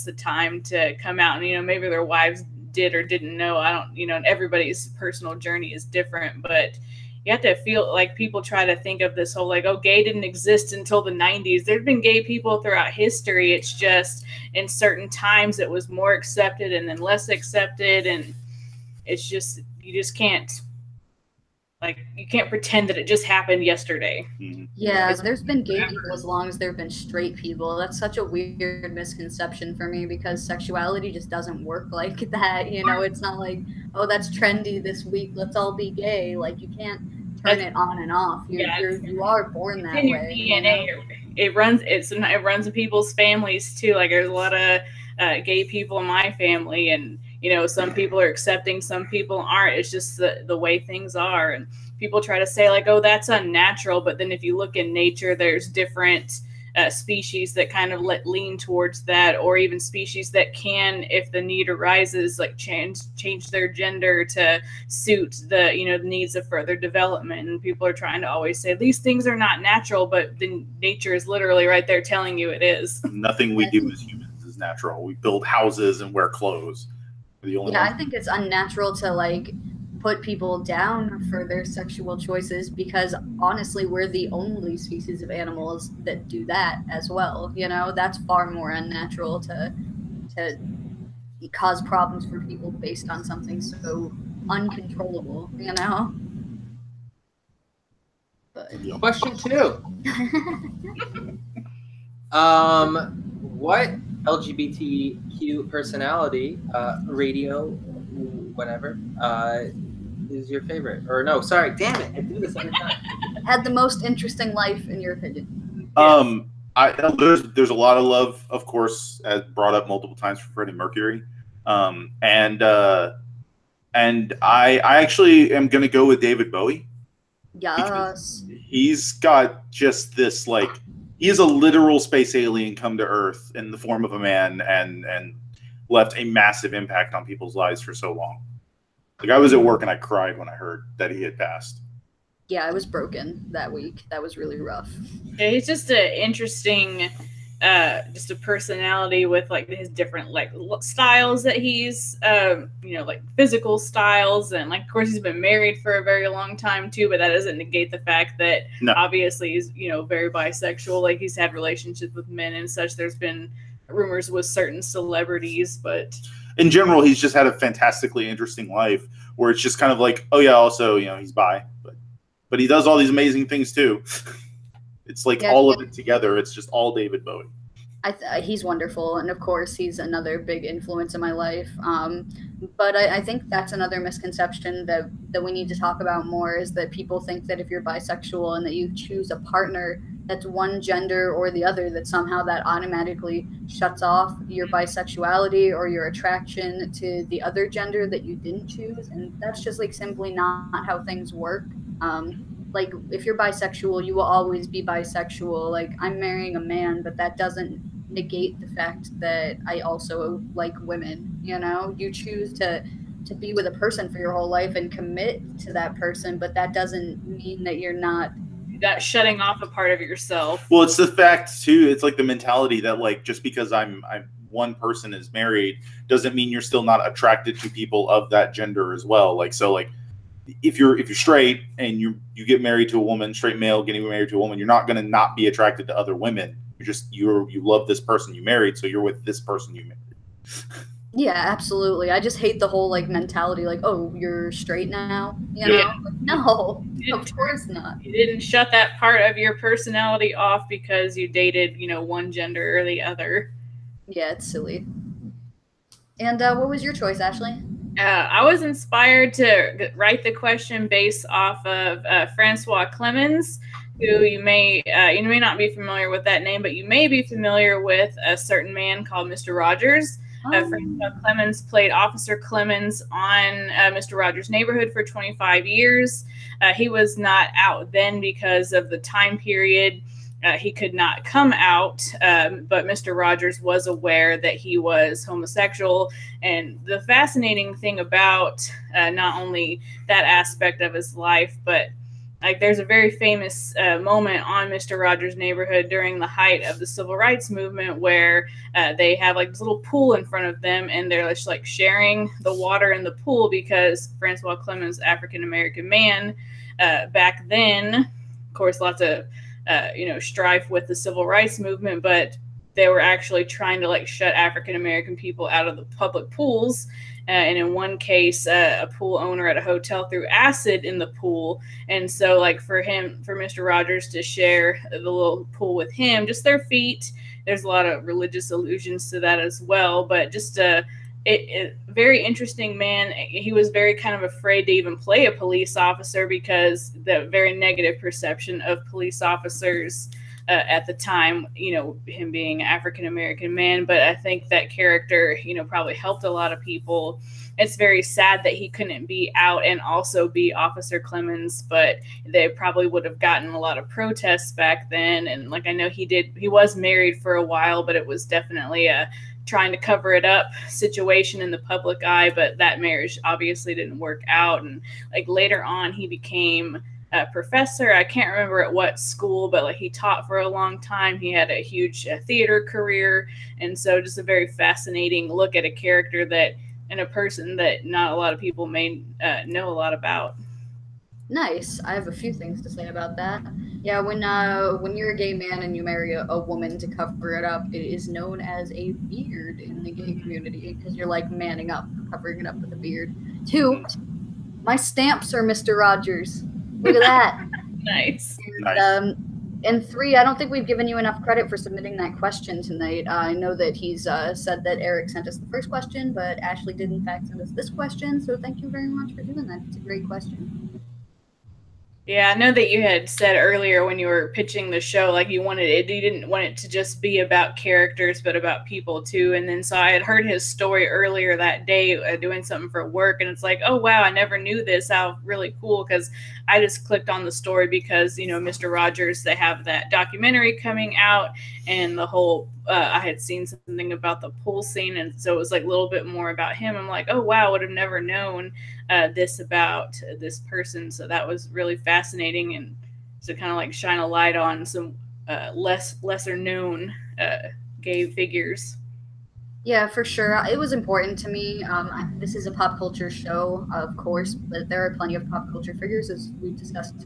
the time to come out, and, maybe their wives did or didn't know. I don't, and everybody's personal journey is different, but you have to feel like people try to think of this whole like, oh, gay didn't exist until the 90s. There've been gay people throughout history. It's just in certain times it was more accepted and then less accepted. And it's just, you just can't, like, you can't pretend that it just happened yesterday. Yeah, there's been gay people as long as there have been straight people. That's such a weird misconception for me because sexuality just doesn't work like that. It's not like, oh, that's trendy this week, let's all be gay. Like, you can't turn it on and off. You are born that way. DNA. It runs in people's families too. Like, there's a lot of gay people in my family, and some people are accepting, some people aren't. It's just the way things are. And people try to say like, oh, that's unnatural. But then if you look in nature, there's different species that kind of lean towards that, or even species that can, if the need arises, like change their gender to suit the, the needs of further development. And people are trying to always say these things are not natural, but then nature is literally right there telling you it is. Nothing we do as humans is natural. We build houses and wear clothes. I think it's unnatural to like put people down for their sexual choices because honestly we're the only species of animals that do that as well. That's far more unnatural to cause problems for people based on something so uncontrollable. But question 2. What LGBTQ personality, radio, whatever, is your favorite? Or no, sorry, damn it, I do this every time. Had the most interesting life, in your opinion? There's a lot of love, of course, as brought up multiple times for Freddie Mercury, and I actually am going to go with David Bowie. Yes, he's got just this like. He is a literal space alien come to Earth in the form of a man and left a massive impact on people's lives for so long. Like, I was at work and I cried when I heard that he had passed. Yeah, I was broken that week. That was really rough. Yeah, he's just an interesting, just a personality with like his different like styles that he's, like physical styles, and like of course he's been married for a very long time too. But that doesn't negate the fact that obviously he's very bisexual. Like, he's had relationships with men and such. There's been rumors with certain celebrities, but in general, he's just had a fantastically interesting life where it's just kind of like, oh yeah, also he's bi, but he does all these amazing things too. It's like all of it together. It's just all David Bowie. He's wonderful. And of course, he's another big influence in my life. But I think that's another misconception that we need to talk about more, is that people think that if you're bisexual and that you choose a partner that's one gender or the other, that somehow that automatically shuts off your bisexuality or your attraction to the other gender that you didn't choose. And that's just like simply not how things work. Like, if you're bisexual, you will always be bisexual. Like, I'm marrying a man, but that doesn't negate the fact that I also like women. You know, you choose to be with a person for your whole life and commit to that person, but that doesn't mean that you're not shutting off a part of yourself. Well, it's the fact too. It's like the mentality that like just because I'm one person is married doesn't mean you're still not attracted to people of that gender as well. Like so, like if you're straight and you get married to a woman, straight male getting married to a woman, you're not going to not be attracted to other women. You love this person you married, so you're with this person you married. Yeah, absolutely. I just hate the whole like mentality, like, oh, you're straight now, you know? Yeah. Like, no, of course not. You didn't shut that part of your personality off because you dated, you know, one gender or the other. Yeah, it's silly. And what was your choice, Ashley? I was inspired to write the question based off of Francois Clemens, who you may not be familiar with that name, but you may be familiar with a certain man called Mr. Rogers. Francois Clemens played Officer Clemens on Mr. Rogers' Neighborhood for 25 years. He was not out then because of the time period. He could not come out, but Mr. Rogers was aware that he was homosexual. And the fascinating thing about not only that aspect of his life, but like there's a very famous moment on Mr. Rogers' Neighborhood during the height of the civil rights movement where they have like this little pool in front of them and they're just like sharing the water in the pool because Francois Clemens, African-American man, back then, of course, lots of strife with the civil rights movement, but they were actually trying to like shut African-American people out of the public pools. And in one case, a pool owner at a hotel threw acid in the pool. And so like for Mr. Rogers to share the little pool with him, just their feet, there's a lot of religious allusions to that as well. But just a very interesting man. He was very kind of afraid to even play a police officer because the very negative perception of police officers at the time, him being an African-American man. But I think that character, probably helped a lot of people. It's very sad that he couldn't be out and also be Officer Clemens, but they probably would have gotten a lot of protests back then. And like I know he was married for a while, but it was definitely a trying to cover it up situation in the public eye. But that marriage obviously didn't work out. And like later on, he became a professor. I can't remember at what school, but like he taught for a long time. He had a huge theater career. And so just a very fascinating look at a character and a person that not a lot of people may know a lot about. Nice. I have a few things to say about that. Yeah, when you're a gay man and you marry a woman to cover it up, it is known as a beard in the gay community because you're like manning up, covering it up with a beard. 2, my stamps are Mr. Rogers. Look at that. Nice. And 3, I don't think we've given you enough credit for submitting that question tonight. I know that he's said that Eric sent us the first question, but Ashley did in fact send us this question. So thank you very much for doing that. It's a great question. Yeah, I know that you had said earlier when you were pitching the show, like you didn't want it to just be about characters, but about people too. And then so I had heard his story earlier that day doing something for work. And it's like, oh, wow, I never knew this. How really cool. Because I just clicked on the story because, Mr. Rogers, they have that documentary coming out and the whole, I had seen something about the pool scene. And so it was like a little bit more about him. I'm like, oh, wow, would have never known this about this person. So that was really fascinating, and to kind of like shine a light on some lesser known gay figures. Yeah, for sure. It was important to me. This is a pop culture show, of course, but there are plenty of pop culture figures, as we've discussed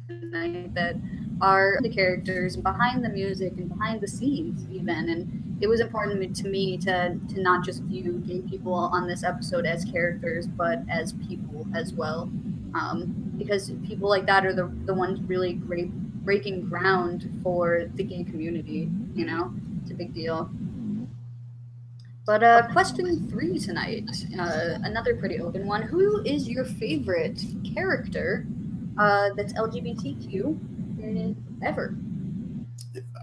tonight, that are the characters behind the music and behind the scenes even. And it was important to me to not just view gay people on this episode as characters, but as people as well. Because people like that are the ones really breaking ground for the gay community, It's a big deal. But question 3 tonight, another pretty open one. Who is your favorite character that's LGBTQ ever?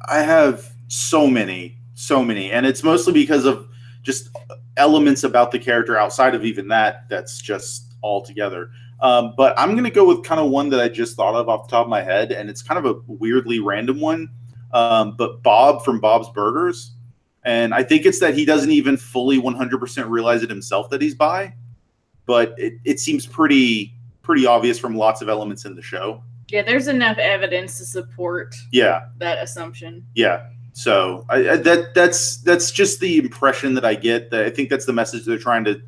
I have so many, and it's mostly because of just elements about the character outside of even that's just all together. But I'm going to go with kind of one that I just thought of off the top of my head, and it's kind of a weirdly random one. But Bob from Bob's Burgers. And I think it's that he doesn't even fully 100% realize it himself that he's bi, but it seems pretty obvious from lots of elements in the show. Yeah, there's enough evidence to support that assumption. Yeah. So that's just the impression that I get. That I think that's the message they're trying to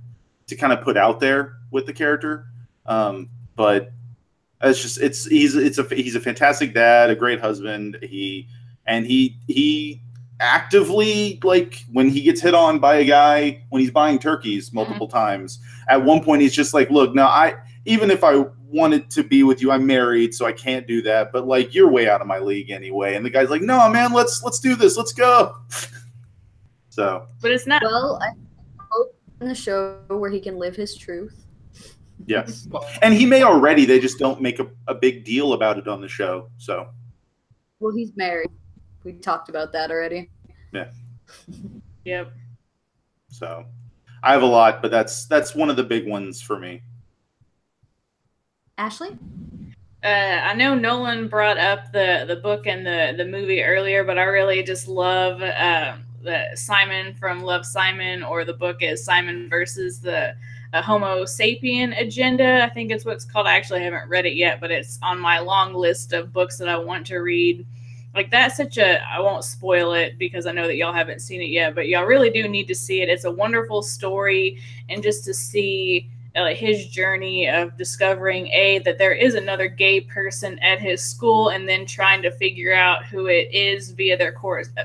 kind of put out there with the character. But it's just he's a fantastic dad, a great husband. He actively, like, when he gets hit on by a guy when he's buying turkeys multiple times, at one point he's just like, look, now even if I wanted to be with you, I'm married, so I can't do that, but like, you're way out of my league anyway. And the guy's like, no man, let's do this, let's go. So but it's not, well, I hope in the show where he can live his truth. Yes. And he may already, they just don't make a big deal about it on the show. So well, he's married. We talked about that already. Yeah. Yep. So I have a lot, but that's one of the big ones for me. Ashley? I know Nolan brought up the book and the movie earlier, but I really just love the Simon from Love, Simon, or the book is Simon versus the Homo sapien agenda. I think it's what it's called. I actually haven't read it yet, but it's on my long list of books that I want to read. Like, that's I won't spoil it because I know that y'all haven't seen it yet, but y'all really do need to see it. It's a wonderful story, and just to see his journey of discovering that there is another gay person at his school, and then trying to figure out who it is via their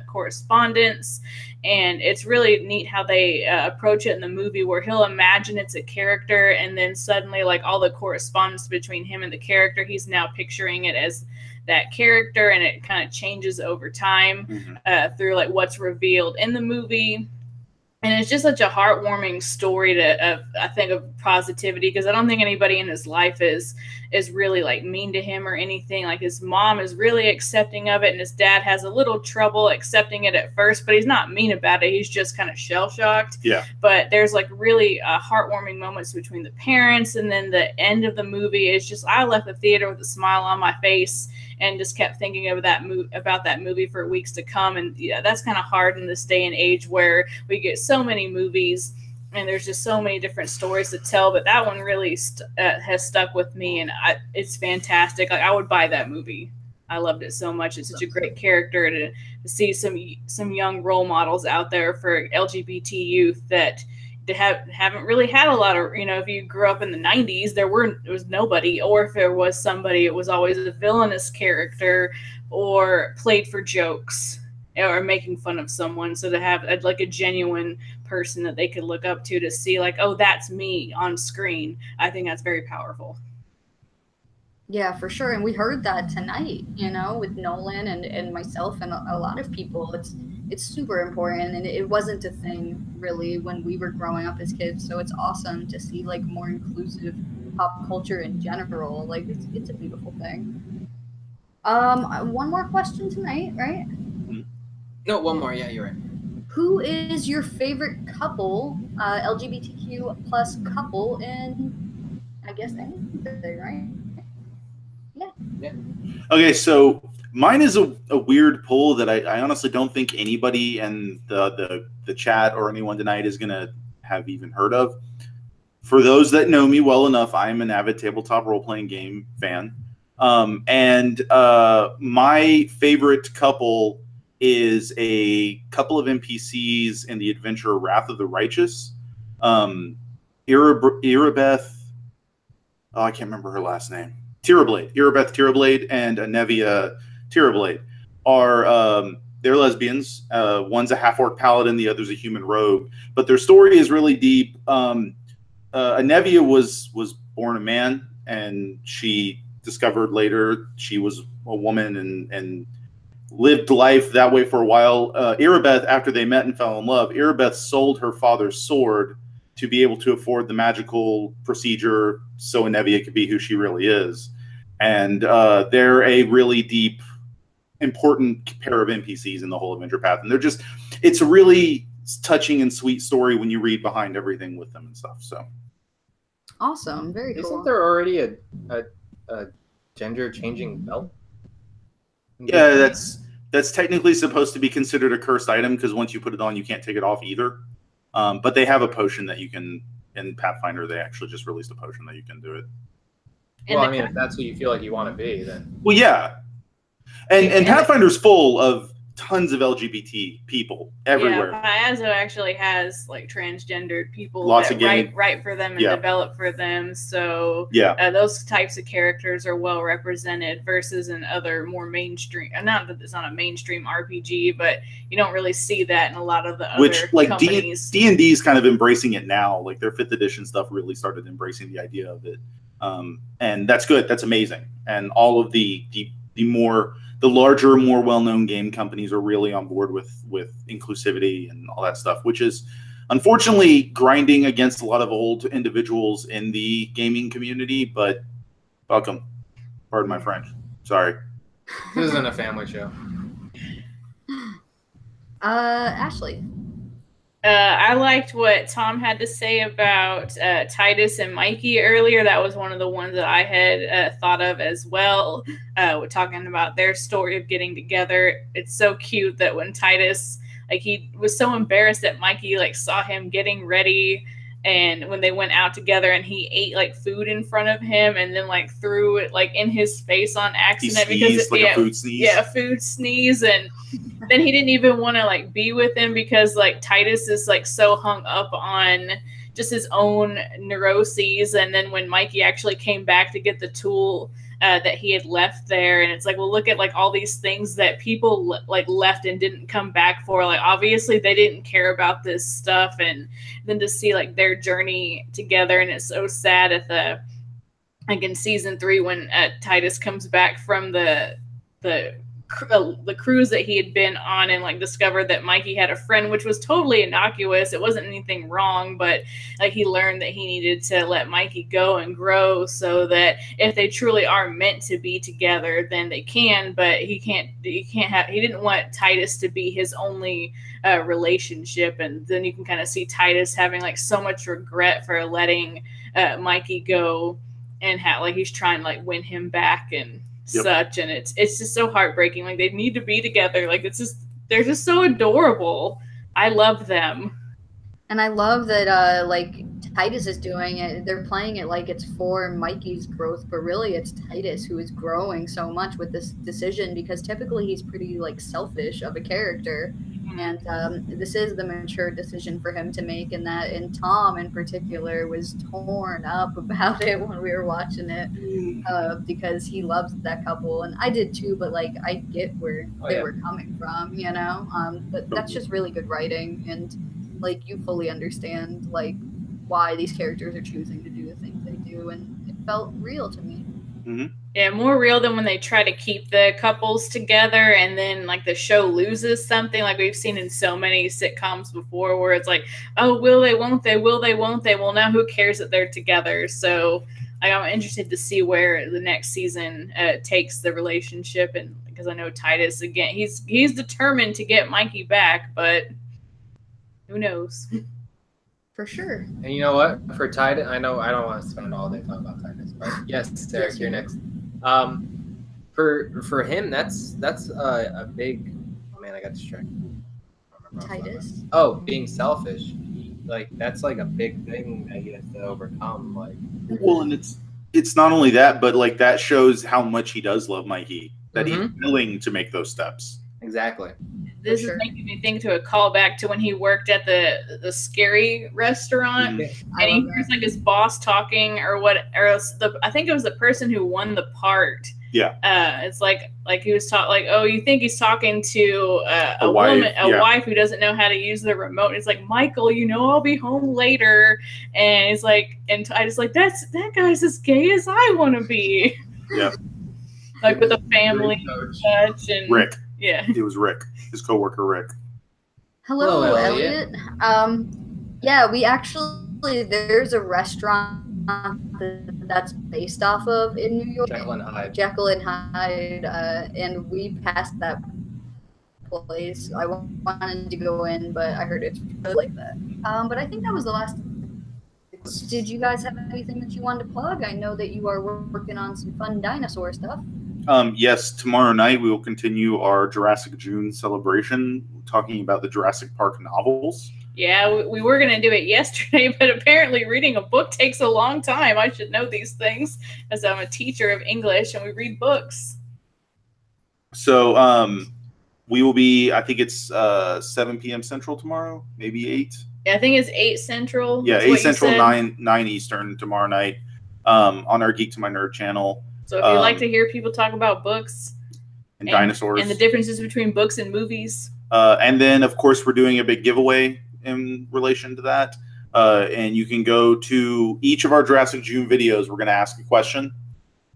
correspondence. And it's really neat how they approach it in the movie, where he'll imagine it's a character, and then suddenly, like, all the correspondence between him and the character, he's now picturing it as that character, and it kind of changes over time through like what's revealed in the movie. And it's just such a heartwarming story I think of positivity, because I don't think anybody in his life is really like mean to him or anything. Like, his mom is really accepting of it, and his dad has a little trouble accepting it at first, but he's not mean about it. He's just kind of shell-shocked. Yeah. But there's like really heartwarming moments between the parents, and then the end of the movie is just, I left the theater with a smile on my face and just kept thinking of about that movie for weeks to come. And yeah, that's kind of hard in this day and age where we get so many movies and there's just so many different stories to tell. But that one really has stuck with me, and it's fantastic. Like, I would buy that movie. I loved it so much. It's such a great character to see some young role models out there for LGBT youth that haven't really had a lot of, if you grew up in the 90s, there was nobody, or if there was somebody, it was always a villainous character or played for jokes or making fun of someone. So to have like a genuine person that they could look up to see like, oh, that's me on screen, I think that's very powerful. Yeah, for sure. And we heard that tonight, with Nolan and myself and a lot of people. It's super important, and it wasn't a thing really when we were growing up as kids. So it's awesome to see like more inclusive pop culture in general. Like, it's a beautiful thing. One more question tonight, right? No, one more. Yeah, you're right. Who is your favorite couple, LGBTQ plus couple in, I guess, anything, right? Yeah. Okay, so mine is a weird poll that I honestly don't think anybody in the chat or anyone tonight is going to have even heard of. For those that know me well enough, I'm an avid tabletop role-playing game fan. And my favorite couple is a couple of NPCs in the adventure Wrath of the Righteous. Irabeth, I can't remember her last name. Tirablade, Irabeth Tirablade, and Anevia Tirablade are they're lesbians. One's a half-orc paladin, the other's a human rogue. But their story is really deep. Anevia was born a man, and she discovered later she was a woman and lived life that way for a while. Irabeth, after they met and fell in love, Irabeth sold her father's sword to be able to afford the magical procedure so Anevia could be who she really is. And they're a really deep, important pair of NPCs in the whole adventure path. And it's a really touching and sweet story when you read behind everything with them and stuff. So awesome. Very cool. Isn't there already a gender changing belt? Yeah, That's technically supposed to be considered a cursed item because once you put it on, you can't take it off either. But they have a potion that you can, in Pathfinder, they actually just released a potion that you can do it. Well, I mean, if that's who you feel like you want to be, then. Well, yeah. And Pathfinder's full of tons of LGBT people everywhere. Yeah, Paizo actually has like transgendered people Lots that of write for them and develop for them. So those types of characters are well represented versus in other more mainstream. Not that it's not a mainstream RPG, but you don't really see that in a lot of the other companies. D&D is kind of embracing it now. Like their 5th edition stuff really started embracing the idea of it, and that's good. That's amazing. And all of the larger, more well-known game companies are really on board with inclusivity and all that stuff, which is unfortunately grinding against a lot of old individuals in the gaming community, but welcome. Pardon my French. Sorry. This isn't a family show. Ashley. I liked what Tom had to say about Titus and Mikey earlier. That was one of the ones that I had thought of as well. We're talking about their story of getting together. It's so cute that when Titus, like, he was so embarrassed that Mikey like saw him getting ready, and when they went out together and he ate like food in front of him and then like threw it like in his face on accident because a food sneeze. Yeah, a food sneeze. And then he didn't even want to like be with him because like Titus is like so hung up on just his own neuroses. And then when Mikey actually came back to get the tool that he had left there, and it's like, well, look at like all these things that people like left and didn't come back for. Like obviously they didn't care about this stuff, and then to see like their journey together, and it's so sad at the like in season 3 when Titus comes back from the cruise that he had been on and like discovered that Mikey had a friend, which was totally innocuous. It wasn't anything wrong, but like he learned that he needed to let Mikey go and grow so that if they truly are meant to be together, then they can. But he didn't want Titus to be his only relationship. And then you can kind of see Titus having like so much regret for letting Mikey go, and how like he's trying to like win him back and such, and it's just so heartbreaking. Like they need to be together. Like they're just so adorable. I love them. And I love that like Titus is doing it. They're playing it like it's for Mikey's growth, but really it's Titus who is growing so much with this decision, because typically he's pretty like selfish of a character. And this is the mature decision for him to make, and Tom in particular was torn up about it when we were watching it, because he loves that couple, and I did too. But like, I get where they were coming from, you know. But that's just really good writing, and like you fully understand like why these characters are choosing to do the things they do, and it felt real to me. Mm-hmm. Yeah, more real than when they try to keep the couples together and then like the show loses something, like we've seen in so many sitcoms before, where it's like, oh, will they, won't they, will they, won't they? Well, now who cares that they're together? So I'm interested to see where the next season takes the relationship, and because I know Titus, again, he's determined to get Mikey back, but who knows? For sure. And you know what? For Titus, I know I don't want to spend all day talking about Titus, but yes, Derek, you're next. For him, that's a big. Oh man, I got distracted. Titus. Oh, being selfish. That's like a big thing that he has to overcome. Like, well, and it's not only that, but like that shows how much he does love Mikey. That he's willing to make those steps. Exactly. This is making me think to a callback to when he worked at the scary restaurant, and he hears like his boss talking or I think it was the person who won the part. Yeah. It's like he was talking oh, you think he's talking to a woman, wife who doesn't know how to use the remote. And it's like, Michael, I'll be home later, and it's like, and I just like that guy's as gay as I want to be. Yeah. Like with a family touch and Rick. Yeah. It was Rick, his coworker Rick. Hello, Elliot. Yeah, we actually, there's a restaurant that's based off of in New York. Jekyll and Hyde. And we passed that place. I wanted to go in, but I heard it's really like that. But I think that was the last. Did you guys have anything that you wanted to plug? I know that you are working on some fun dinosaur stuff. Yes, tomorrow night we will continue our Jurassic June celebration, talking about the Jurassic Park novels. Yeah, we were going to do it yesterday, but apparently reading a book takes a long time. I should know these things as I'm a teacher of English and we read books. So we will be, I think it's 7 p.m. Central tomorrow, maybe 8. Yeah, I think it's 8 Central. Yeah, That's 8 what you Central, said. 9 Eastern tomorrow night on our Geek to My Nerd channel. So if you like to hear people talk about books and dinosaurs and the differences between books and movies. And then, of course, we're doing a big giveaway in relation to that. And you can go to each of our Jurassic June videos. We're going to ask a question.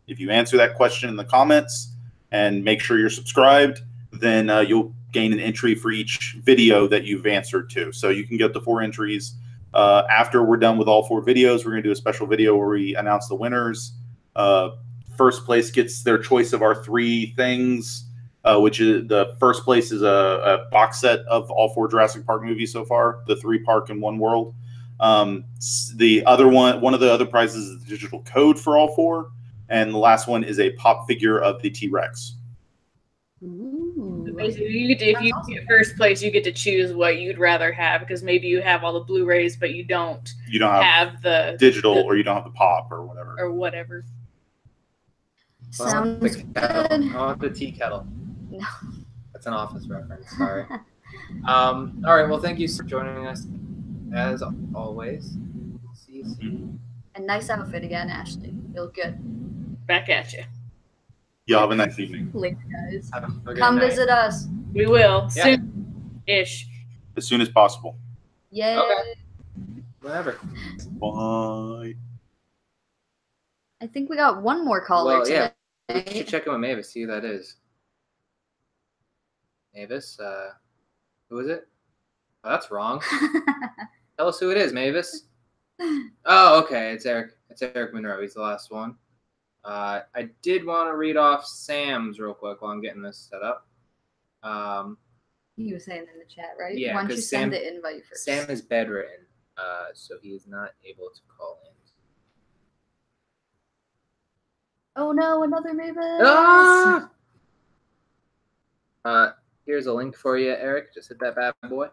If you answer that question in the comments and make sure you're subscribed, then you'll gain an entry for each video that you've answered to. So you can get the 4 entries. After we're done with all 4 videos, we're going to do a special video where we announce the winners. First place gets their choice of our 3 things, which is the first place is a box set of all 4 Jurassic Park movies so far, the 3 Park and 1 World. The other one of the other prizes is the digital code for all 4, and the last one is a pop figure of the T-Rex. Basically, if you get first place, you get to choose what you'd rather have, because maybe you have all the Blu-rays, but you don't have the digital, or you don't have the pop, or whatever. Sounds good. I want the tea kettle. No. That's an Office reference. Sorry. All right. Well, thank you for joining us as always. See you soon. A nice outfit again, Ashley. You look good. Back at you. Y'all have a nice evening. Later, guys. Come visit us. We will. Yeah. Soon-ish. As soon as possible. Yay. Okay. Whatever. Bye. I think we got one more caller Well, yeah. today. We should check in with Mavis, see who that is. Mavis, who is it? Oh, that's wrong. Tell us who it is, Mavis. Oh, okay. It's Eric. It's Eric Monroe. He's the last one. I did want to read off Sam's real quick while I'm getting this set up. He was saying in the chat, right? Yeah, Why don't you because send the invite first? Sam is bedridden, so he is not able to call in. Oh no, another Mavis! Ah! Here's a link for you, Eric. Just hit that bad boy.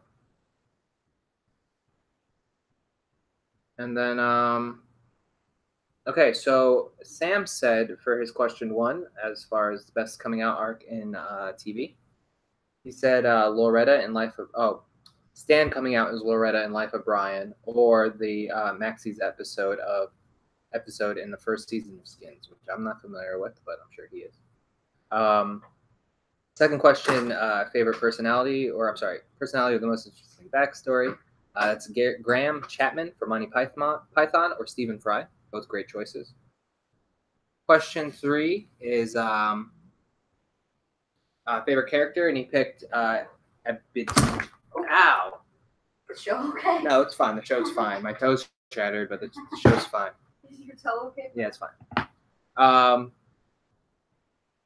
And then, okay, so Sam said for his question 1, as far as the best coming out arc in TV, he said Loretta in Life of, Stan coming out as Loretta in Life of Brian, or the Maxie's episode in the first season of Skins, which I'm not familiar with, but I'm sure he is. Second question, favorite personality, personality with the most interesting backstory. It's Graham Chapman from Monty Python or Stephen Fry. Both great choices. Question 3 is favorite character, and he picked Ow! The show okay? No, it's fine. The show's fine. My toes shattered, but the show's fine. Is your toe okay? Yeah, it's fine.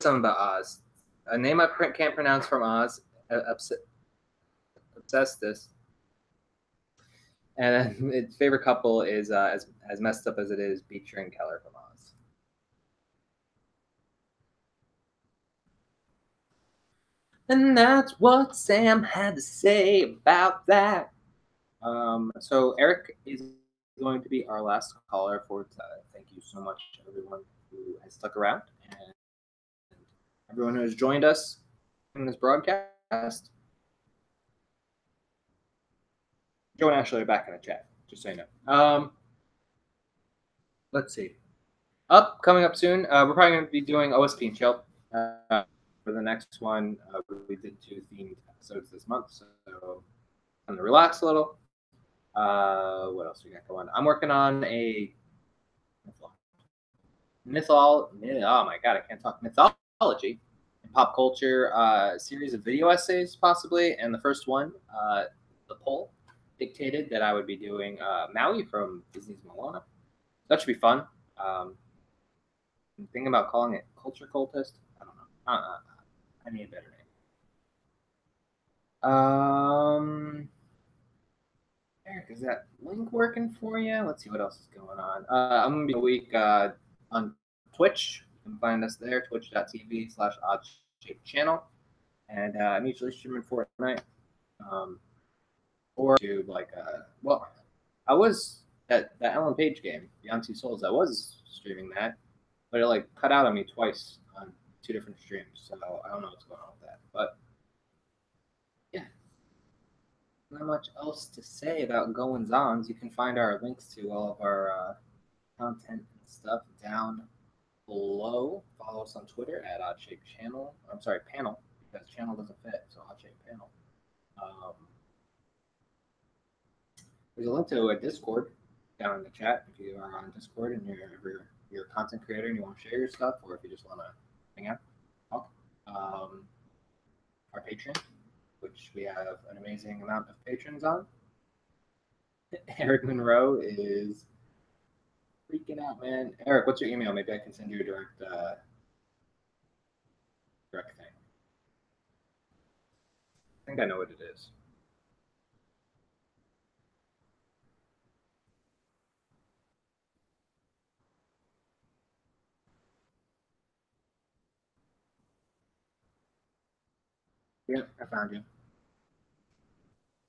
Something about Oz. A name I can't pronounce from Oz. Obsessed this. And then its favorite couple is as messed up as it is, Beecher and Keller from Oz. And that's what Sam had to say about that. So Eric is going to be our last caller for today. Thank you so much to everyone who has stuck around and everyone who has joined us in this broadcast. Joe and Ashley are back in the chat, just so you know. Let's see. Coming up soon, we're probably going to be doing OSP and Chill for the next one. We did 2 themed episodes this month, so I'm going to relax a little. What else we got going? I'm working on a mythology and pop culture series of video essays, possibly. And the first one, the poll dictated that I would be doing Maui from Disney's Moana. That should be fun. I'm thinking about calling it Culture Cultist. I don't know. I need a better name. Eric, is that link working for you? Let's see what else is going on. I'm going to be a week on Twitch You can find us there, twitch.tv/oddshapechannel. And I'm usually streaming Fortnite. Or to well, I was at that Ellen Page game, Beyond Two Souls. I was streaming that, but it like cut out on me twice on 2 different streams. So I don't know what's going on with that. But yeah, not much else to say about goings ons. You can find our links to all of our content and stuff down below. Follow us on Twitter at OddShapeChannel. I'm sorry, Panel, because channel doesn't fit, so OddShapePanel. There's a link to a Discord down in the chat if you are on Discord and you're a content creator and you want to share your stuff, or if you just want to hang out, talk. Our Patreon, which we have an amazing amount of patrons on. Eric Monroe is freaking out, man. Eric, what's your email? Maybe I can send you a direct thing. I think I know what it is. Yep, I found you.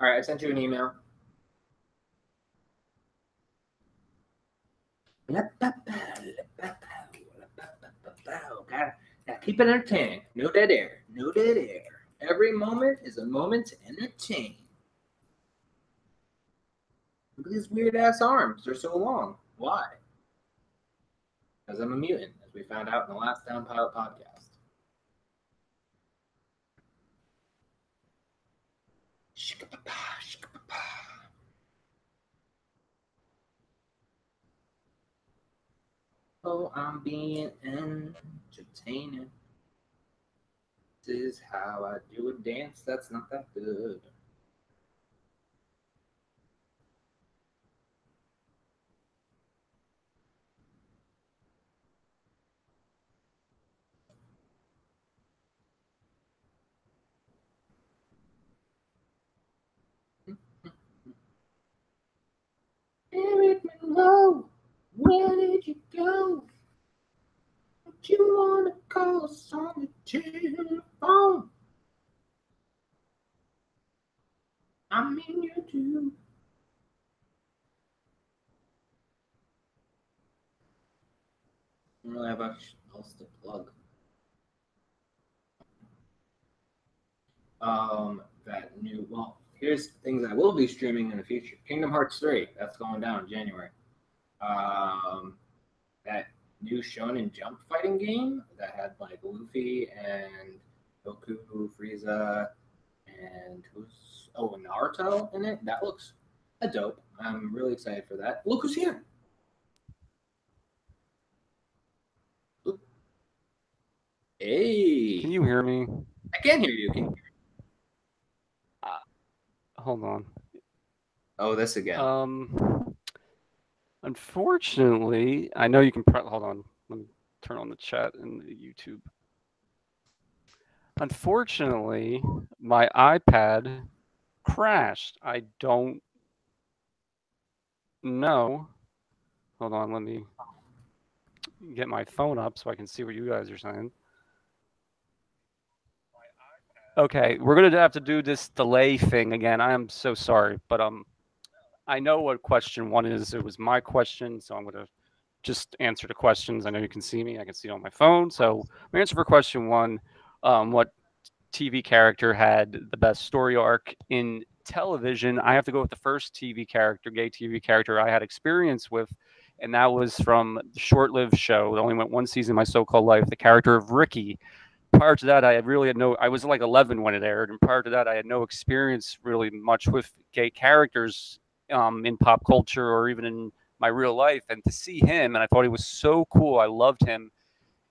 All right, I sent you an email. Gotta keep it entertaining. No dead air. No dead air. Every moment is a moment to entertain. Look at these weird ass arms. They're so long. Why? Because I'm a mutant, as we found out in the last Down Pilot podcast. Oh, I'm being entertaining. This is how I do a dance that's not that good. Eric Monroe, where did you go? Don't you wanna call us on the telephone? I'm in your tube. I don't really have much else to plug. Here's things I will be streaming in the future. Kingdom Hearts 3, that's going down in January. That new Shonen Jump fighting game that had like Luffy and Goku, Frieza, and Naruto in it. That looks dope. I'm really excited for that. Look who's here. Look. Hey. Can you hear me? I can hear you. Can you hear me? Hold on. Oh, this again. Unfortunately, I know you can. Hold on. Let me turn on the chat and the YouTube. Unfortunately, my iPad crashed. I don't know. Hold on. Let me get my phone up so I can see what you guys are saying. Okay, we're gonna have to do this delay thing again. I am so sorry, but I know what question 1 is. It was my question, so I'm gonna just answer the questions. I know you can see me. I can see it on my phone. So my answer for question 1: what TV character had the best story arc in television? I have to go with the first TV character, gay TV character I had experience with, and that was from the short-lived show. It only went 1 season, My So-Called Life. The character of Ricky. Prior to that, I was like 11 when it aired, and prior to that, I had no experience really much with gay characters in pop culture or even in my real life. And to see him, and I thought he was so cool. I loved him.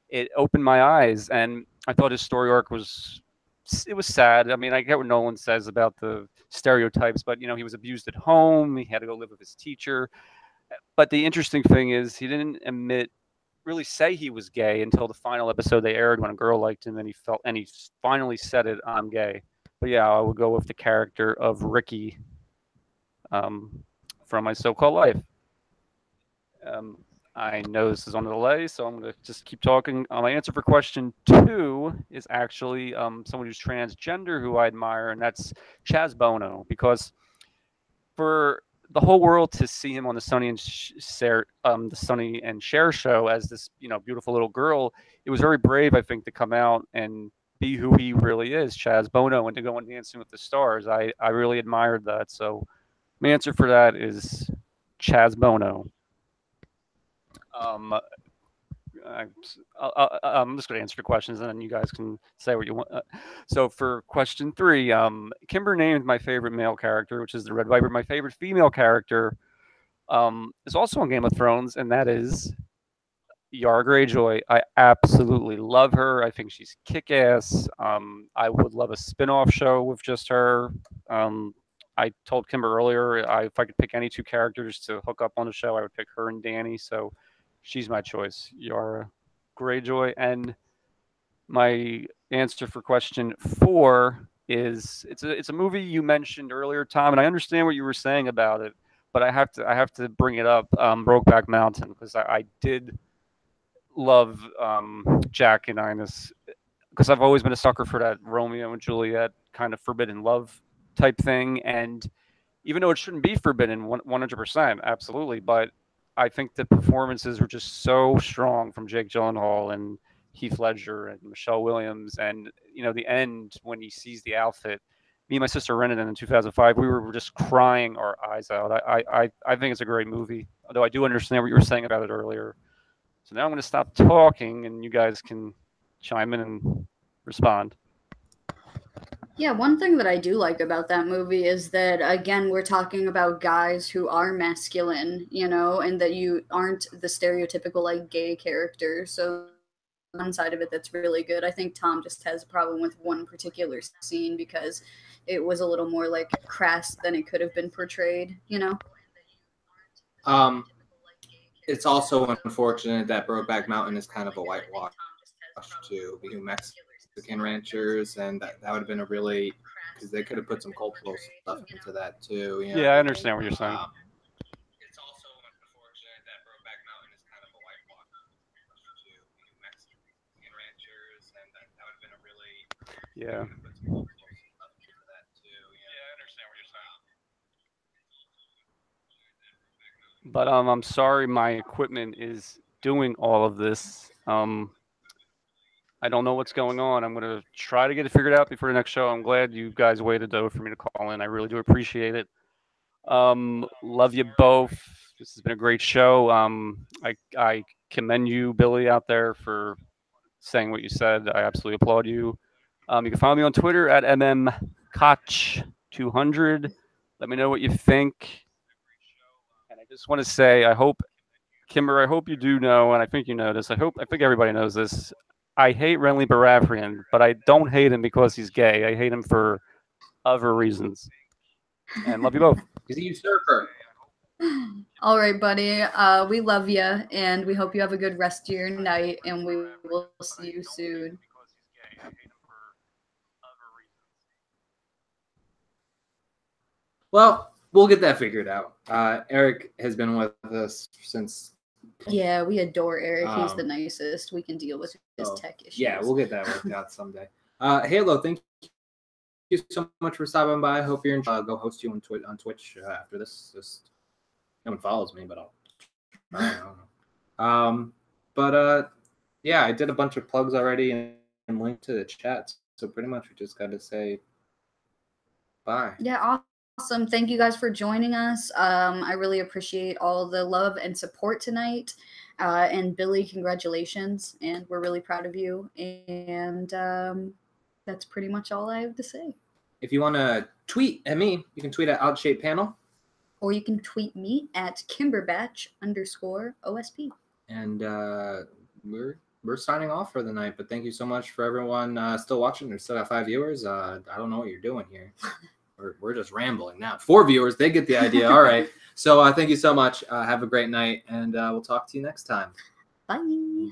It opened my eyes, and I thought his story arc was sad. I mean, I get what Nolan says about the stereotypes, but he was abused at home. He had to go live with his teacher. But the interesting thing is he didn't really say he was gay until the final episode they aired when a girl liked him and he finally said it, I'm gay. But yeah, I would go with the character of Ricky from My So-Called Life. I know this is on the delay, so I'm going to just keep talking. My answer for question 2 is actually someone who's transgender who I admire, and that's Chaz Bono, because for the whole world to see him on the Sonny and Cher show as this, beautiful little girl, it was very brave, I think, to come out and be who he really is, Chaz Bono, and to go on Dancing with the Stars. I really admired that. So my answer for that is Chaz Bono. I'm just going to answer the questions, and then you guys can say what you want. So for question 3, Kimber named my favorite male character, which is the Red Viper. My favorite female character is also on Game of Thrones, and that is Yara Greyjoy. I absolutely love her. I think she's kick-ass. I would love a spin-off show with just her. I told Kimber earlier, if I could pick any 2 characters to hook up on the show, I would pick her and Dany. So she's my choice, Yara Greyjoy. And my answer for question 4 is it's a movie you mentioned earlier, Tom, and I understand what you were saying about it, but I have to bring it up, Brokeback Mountain, because I did love Jack and Ines, because I've always been a sucker for that Romeo and Juliet kind of forbidden love type thing. And even though it shouldn't be forbidden 100%, absolutely, but I think the performances were just so strong from Jake Gyllenhaal and Heath Ledger and Michelle Williams. And, the end when he sees the outfit, me and my sister rented it in 2005. We were just crying our eyes out. I think it's a great movie, although I do understand what you were saying about it earlier. So now I'm going to stop talking, and you guys can chime in and respond. Yeah, one thing that I do like about that movie is that, again, we're talking about guys who are masculine, and that you aren't the stereotypical, gay character. So one side of it that's really good. I think Tom just has a problem with one particular scene because it was a little more, crass than it could have been portrayed, It's also unfortunate that Brokeback Mountain is kind of a whitewash to being Mexican ranchers, and that would have been a really, because they could have put some cultural stuff into that too. Yeah, I understand what you're saying. It's also unfortunate that Brokeback Mountain is kind of a whitewash to being Mexican ranchers, and that would have been a really, yeah. Put some cultural stuff into that too. Yeah, I understand what you're saying. But I'm sorry, my equipment is doing all of this. I don't know what's going on. I'm going to try to get it figured out before the next show. I'm glad you guys waited, though, for me to call in. I really do appreciate it. Love you both. This has been a great show. I commend you, Billy, out there, for saying what you said. I absolutely applaud you. You can follow me on Twitter at mmkoch200. Let me know what you think. And I just want to say, Kimber, I hope you do know, and I think you know this. I think everybody knows this. I hate Renly Baratheon, but I don't hate him because he's gay. I hate him for other reasons. And love you both. He's a usurper. All right, buddy. We love you, and we hope you have a good rest of your night, and we will see you soon. Well, we'll get that figured out. Eric has been with us since. Yeah, we adore Eric. He's the nicest. We can deal with his tech issues. Yeah, we'll get that worked out someday. Halo, thank you so much for stopping by. Hope you're enjoying. Go host you on Twitch after this. Just no one follows me, but I don't know. Yeah, I did a bunch of plugs already and linked to the chat. So pretty much we just got to say bye. Yeah, awesome. Thank you guys for joining us. I really appreciate all the love and support tonight. And Billy, congratulations. And we're really proud of you. And that's pretty much all I have to say. If you want to tweet at me, you can tweet at OutShapePanel. Or you can tweet me at Kimberbatch_OSP. And we're signing off for the night. But thank you so much for everyone still watching. There's still got 5 viewers. I don't know what you're doing here. We're just rambling now. 4 viewers, they get the idea. All right. So thank you so much. Have a great night, and we'll talk to you next time. Bye.